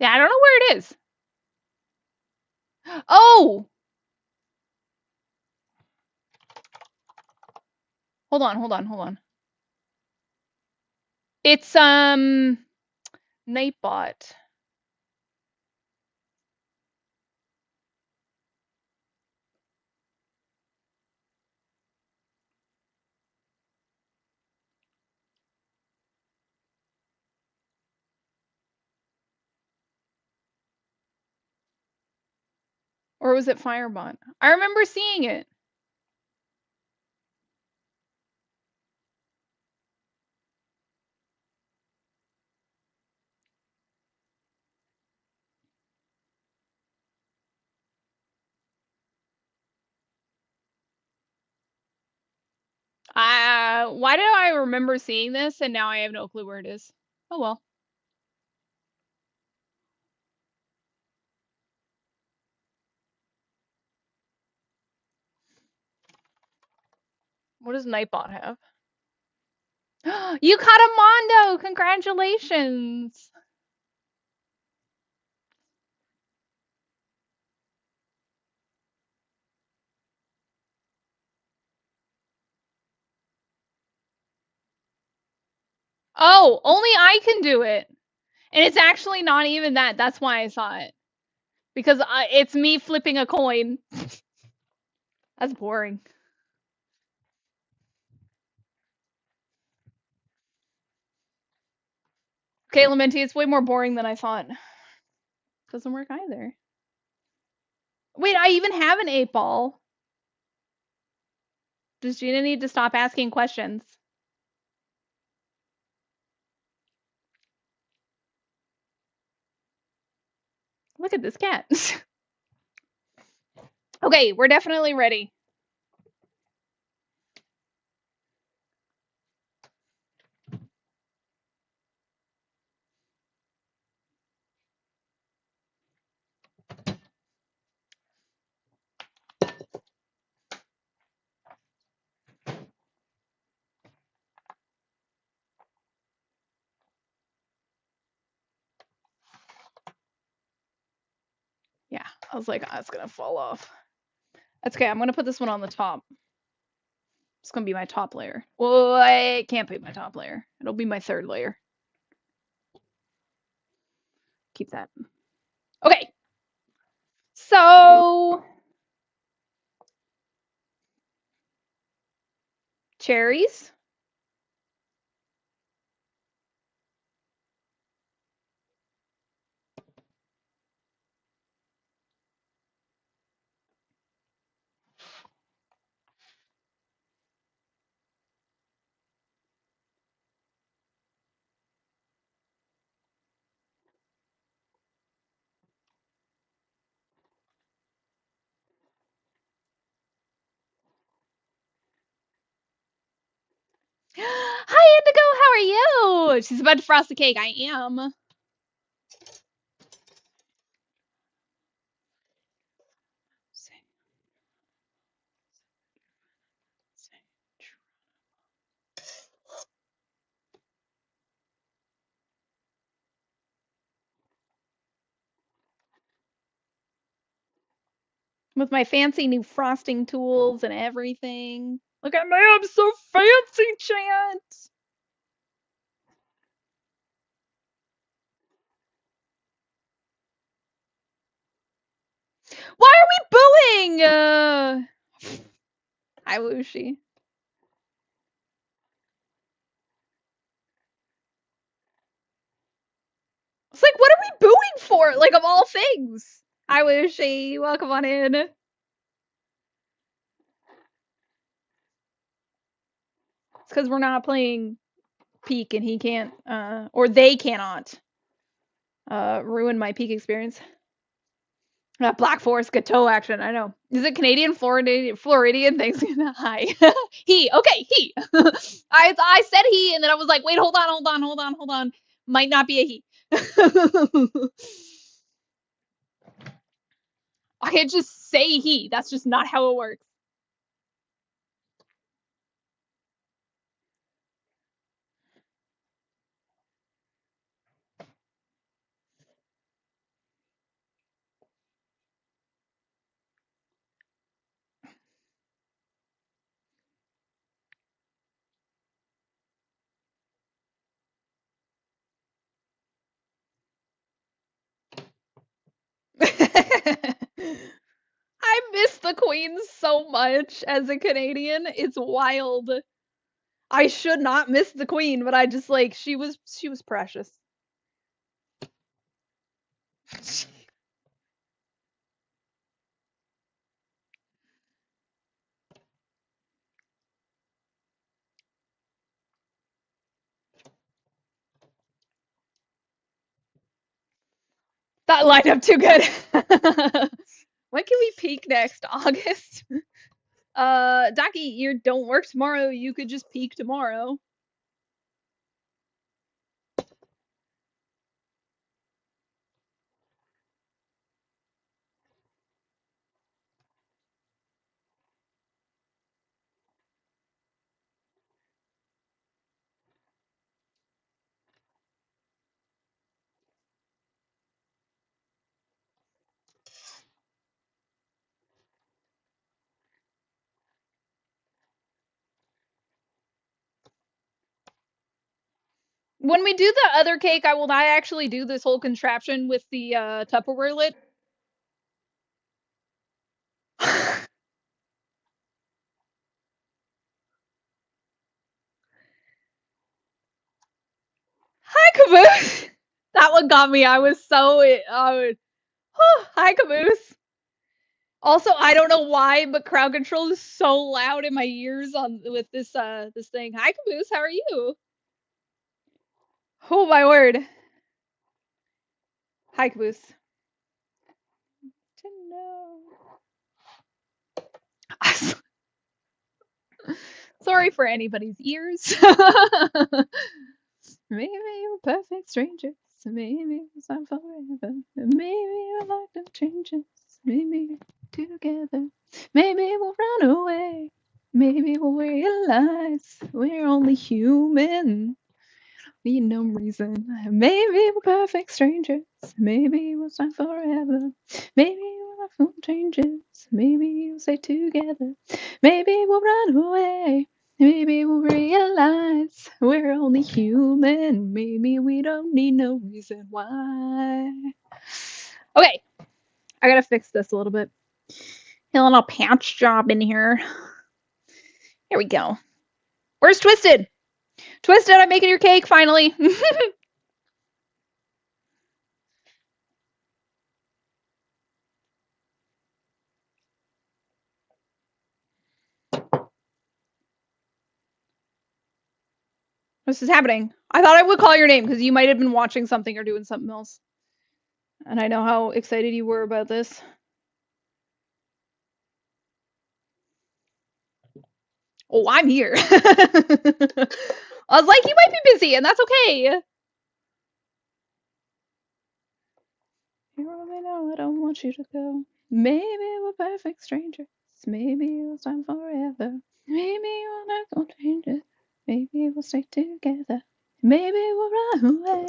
Yeah, I don't know where it is. Oh! Hold on. It's, Nightbot. Or was it Firebot? I remember seeing it. Why do I remember seeing this and now I have no clue where it is? Oh well. What does Nightbot have? You caught a Mondo! Congratulations! Oh, only I can do it. And it's actually not even that. That's why I saw it. Because it's me flipping a coin. That's boring. Okay, Lamenti, it's way more boring than I thought. Doesn't work either. Wait, I even have an 8-ball. Does Gina need to stop asking questions? Look at this cat. Okay, we're definitely ready. Yeah, I was like, oh, it's gonna fall off. That's okay. I'm gonna put this one on the top. It's gonna be my top layer. Well, it can't be my top layer. It'll be my third layer. Keep that. Okay. So cherries. are you? She's about to frost the cake. I am. With my fancy new frosting tools and everything. Look at me, I'm so fancy, Chant. Why are we booing? Hi, Lucy. It's like, what are we booing for? Like, of all things. Hi, Lucy. Welcome on in. It's because we're not playing Peak and he can't, or they cannot, ruin my Peak experience. Black Forest Gateau action. I know. Is it Canadian, Floridian? Thanks. Hi. He. Okay. He. I said he, and then I was like, wait, hold on. Might not be a he. I can't just say he. That's just not how it works. I miss the Queen so much as a Canadian. It's wild. I should not miss the Queen, but I just like she was precious. That lined up too good. When can we peak next? August? Ducky, you don't work tomorrow. You could just peak tomorrow. When we do the other cake, I will not actually do this whole contraption with the Tupperware lid. Hi, Caboose! That one got me. I was so. Hi, Caboose. Also, I don't know why, but crowd control is so loud in my ears on with this thing. Hi, Caboose. How are you? Oh my word. Hi, Caboose. To know. Sorry for anybody's ears. Maybe we're perfect strangers. Maybe it's not forever. Maybe our life changes. Maybe together. Maybe we'll run away. Maybe we'll realize we're only human. Need no reason. Maybe we're perfect strangers. Maybe we'll start forever. Maybe our life changes. Maybe we'll stay together. Maybe we'll run away. Maybe we'll realize we're only human. Maybe we don't need no reason why. Okay, I gotta fix this a little bit. A little patch job in here. Here we go. Where's Twisted? Twisted, I'm making your cake finally. This is happening. I thought I would call your name because you might have been watching something or doing something else. And I know how excited you were about this. Oh, I'm here. I was like, you might be busy, and that's okay. You really know I don't want you to go. Maybe we're perfect strangers. Maybe it was time forever. Maybe we're not gonna change it. Maybe we'll stay together. Maybe we'll run away.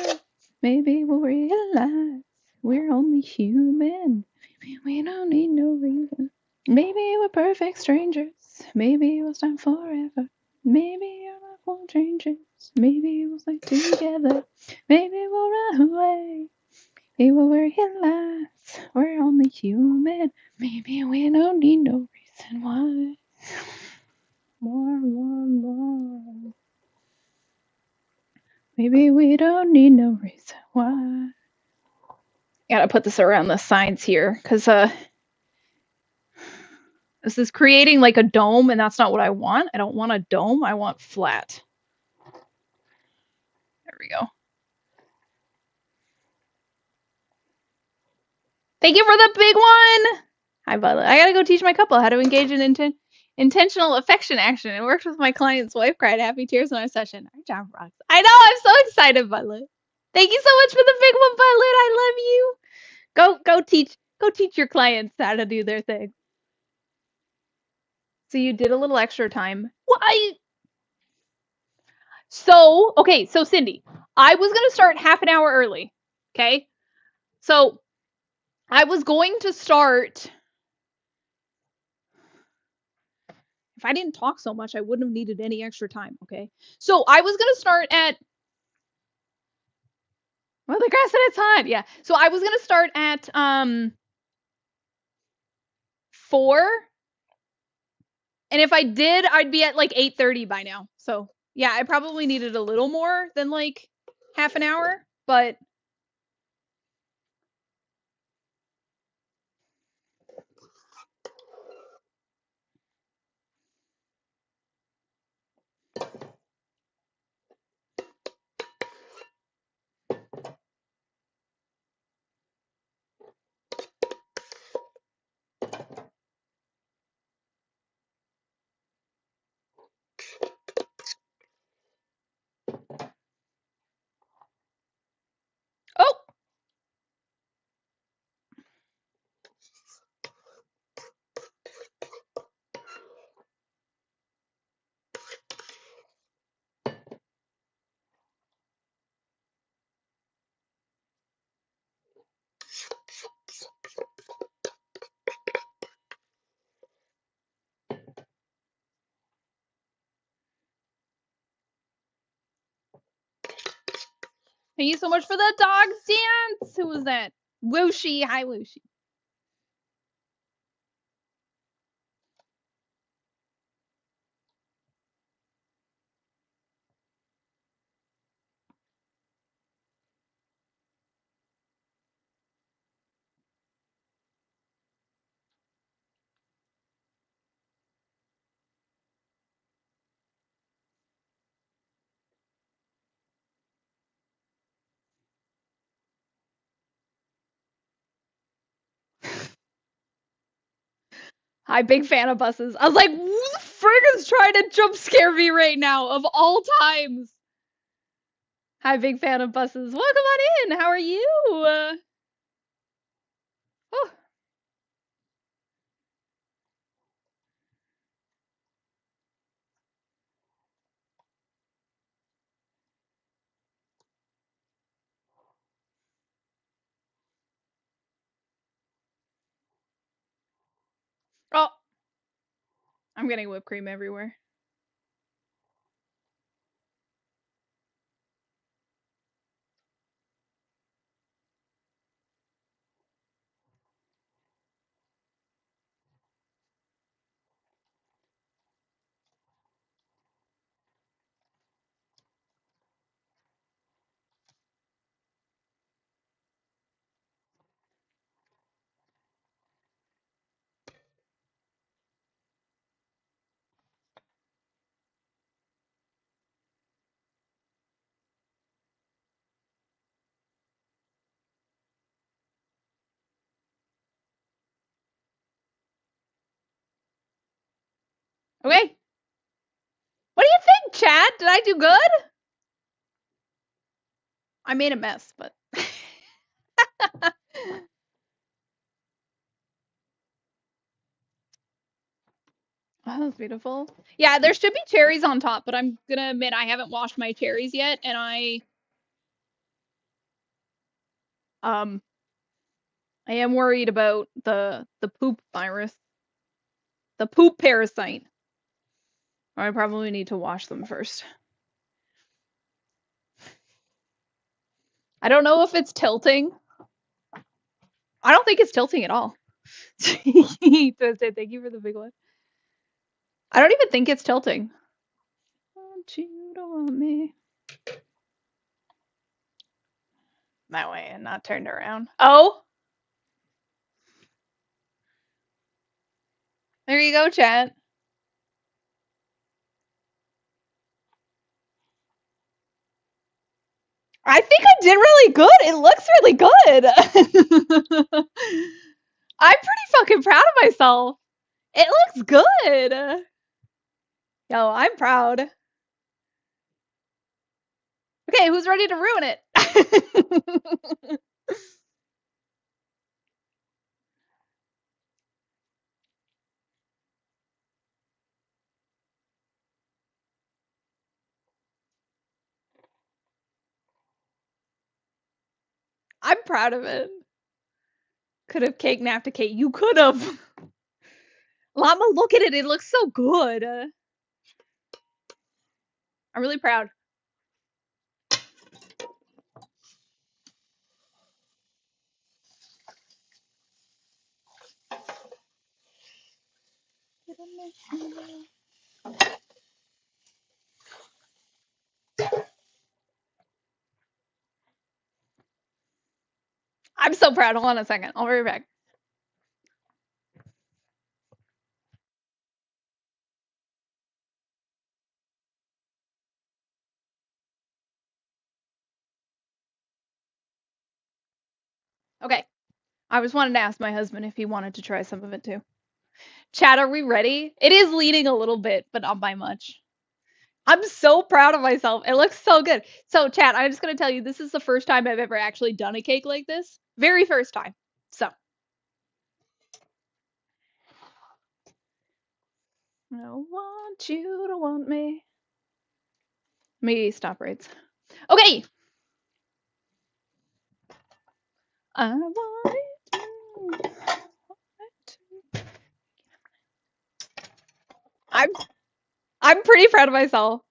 Maybe we'll realize we're only human. Maybe we don't need no reason. Maybe we're perfect strangers. Maybe it was time forever. Maybe you're not gonna change it. Maybe we'll stay together. Maybe we'll run away. Maybe we'll realize we're only human. Maybe we don't need no reason why. More. Maybe we don't need no reason why. Gotta put this around the signs here, because this is creating like a dome, and that's not what I want. I don't want a dome, I want flat. There we go. Thank you for the big one! Hi, Violet. I gotta go teach my couple how to engage in intentional affection action. It worked with my client's wife, cried happy tears in our session. Our job rocks. I know, I'm so excited, Violet. Thank you so much for the big one, Violet. I love you. Go teach your clients how to do their thing. So you did a little extra time. Why? So, okay, so Cindy, I was gonna start half an hour early. Okay? So I was going to start. If I didn't talk so much, I wouldn't have needed any extra time, okay? So I was gonna start at well, the grass at its hot, yeah. So I was gonna start at 4, and if I did, I'd be at like 8:30 by now. So yeah, I probably needed a little more than like half an hour, but oh, thank you so much for the dogs dance. Who was that? Wooshi, hi Wooshi. Hi, big fan of buses. I was like, who the frig is trying to jump scare me right now of all times? Hi, big fan of buses. Welcome on in. How are you? Oh, oh, I'm getting whipped cream everywhere. Okay. What do you think, Chad? Did I do good? I made a mess, but oh, that's beautiful. Yeah, there should be cherries on top, but I'm gonna admit I haven't washed my cherries yet, and um I am worried about the poop virus, the poop parasite. I probably need to wash them first. I don't know if it's tilting. I don't think it's tilting at all. Twisted, thank you for the big one. I don't even think it's tilting. Want you to want me. That way and not turned around. Oh, there you go, chat. I think I did really good. It looks really good. I'm pretty fucking proud of myself. It looks good. Yo, I'm proud. Okay, who's ready to ruin it? I'm proud of it. Could have cake napped a cake. You could have. Llama, look at it. It looks so good. I'm really proud. I'm so proud. Hold on a second. I'll be right back. Okay. I just wanted to ask my husband if he wanted to try some of it too. Chat, are we ready? It is leaning a little bit, but not by much. I'm so proud of myself. It looks so good. So, chat, I'm just going to tell you this is the first time I've ever actually done a cake like this. Very first time. So, I want you to want me. Let me stop rates. Okay. I want it. I'm pretty proud of myself.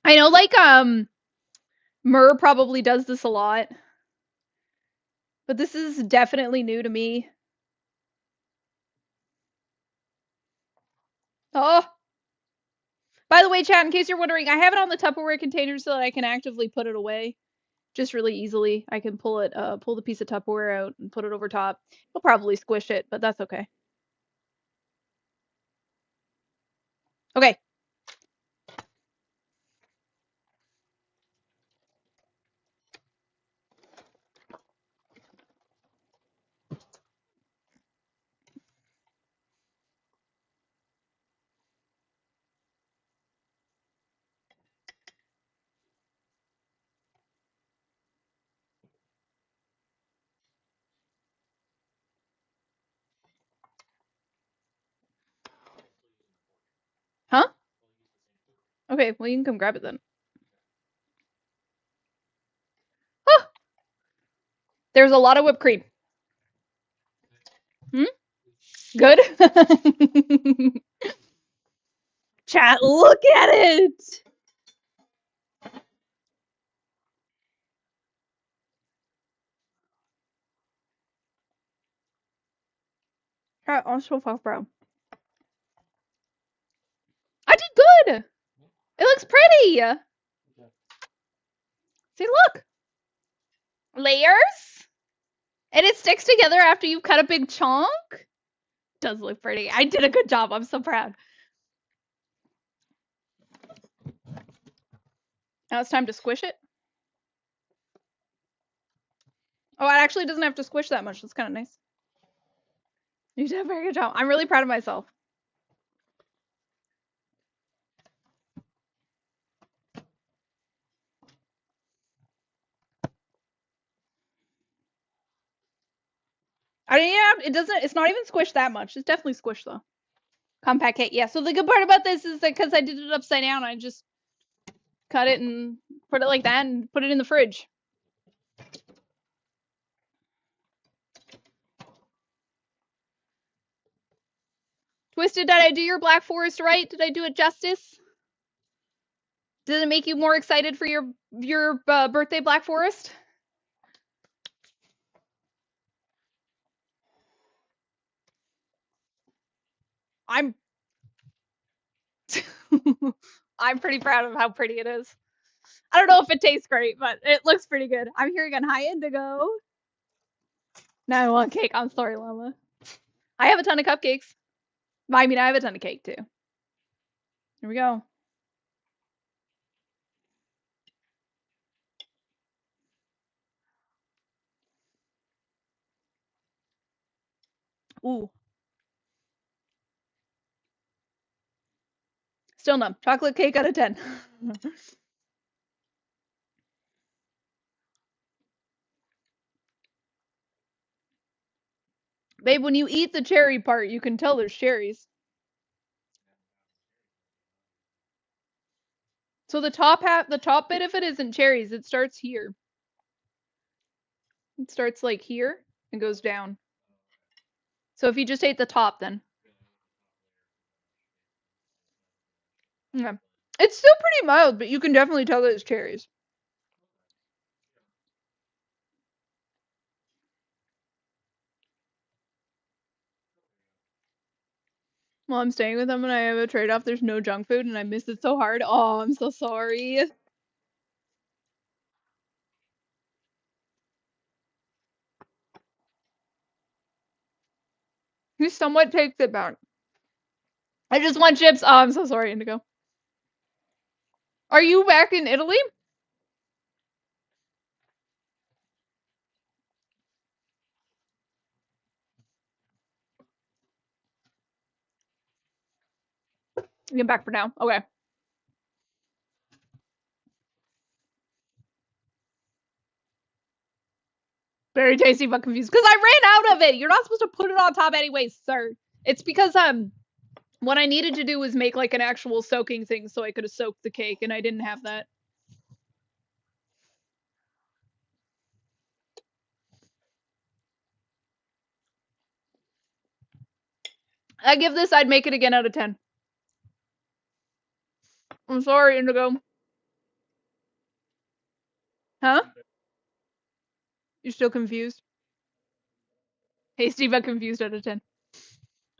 I know like Mur probably does this a lot. But this is definitely new to me. Oh. By the way, chat, in case you're wondering, I have it on the Tupperware container so that I can actively put it away. Just really easily. I can pull the piece of Tupperware out and put it over top. It'll probably squish it, but that's okay. Okay. Huh? Okay, well you can come grab it then. Oh, there's a lot of whipped cream. Hmm? Good? Chat, look at it! Chat, I'm so fucking proud. I did good! It looks pretty! See, look! Layers? And it sticks together after you cut a big chunk? Does look pretty. I did a good job. I'm so proud. Now it's time to squish it. Oh, it actually doesn't have to squish that much. That's kind of nice. You did a very good job. I'm really proud of myself. I mean, yeah, it doesn't. It's not even squished that much. It's definitely squished though. Compact cake. Yeah. So the good part about this is that because I did it upside down, I just cut it and put it like that and put it in the fridge. Twisted, did I do your Black Forest right? Did I do it justice? Did it make you more excited for your birthday Black Forest? I'm I'm pretty proud of how pretty it is. I don't know if it tastes great, but it looks pretty good. I'm hearing on high indigo. Now I want cake. I'm sorry, Llama. I have a ton of cupcakes. I mean, I have a ton of cake too. Here we go. Ooh. Still numb. Chocolate cake out of 10. Babe, when you eat the cherry part, you can tell there's cherries. So the top bit of it isn't cherries. It starts here. It starts like here and goes down. So if you just ate the top, then yeah, it's still pretty mild, but you can definitely tell that it's cherries. Well, I'm staying with them and I have a trade-off. There's no junk food and I miss it so hard. Oh, I'm so sorry. He somewhat takes it back. I just want chips. Oh, I'm so sorry, Indigo. Are you back in Italy? Get back for now. Okay. Very tasty, but confused. Because I ran out of it. You're not supposed to put it on top anyways, sir. It's because what I needed to do was make like an actual soaking thing so I could have soaked the cake, and I didn't have that. I give this, I'd make it again out of 10. I'm sorry, Indigo. Huh? You're still confused? Hasty but confused out of 10.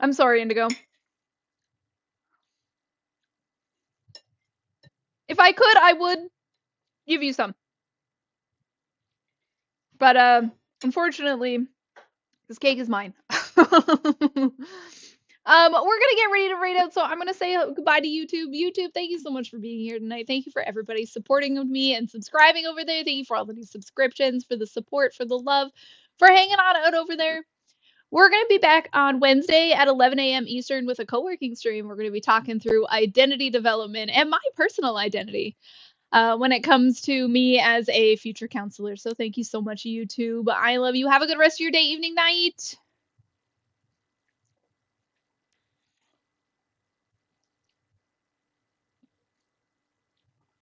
I'm sorry, Indigo. If I could, I would give you some. But unfortunately, this cake is mine. We're gonna get ready to rate out, so I'm gonna say goodbye to YouTube. YouTube, thank you so much for being here tonight. Thank you for everybody supporting me and subscribing over there. Thank you for all the new subscriptions, for the support, for the love, for hanging on out over there. We're going to be back on Wednesday at 11 a.m. Eastern with a co-working stream. We're going to be talking through identity development and my personal identity when it comes to me as a future counselor. So thank you so much, YouTube. I love you. Have a good rest of your day, evening, night.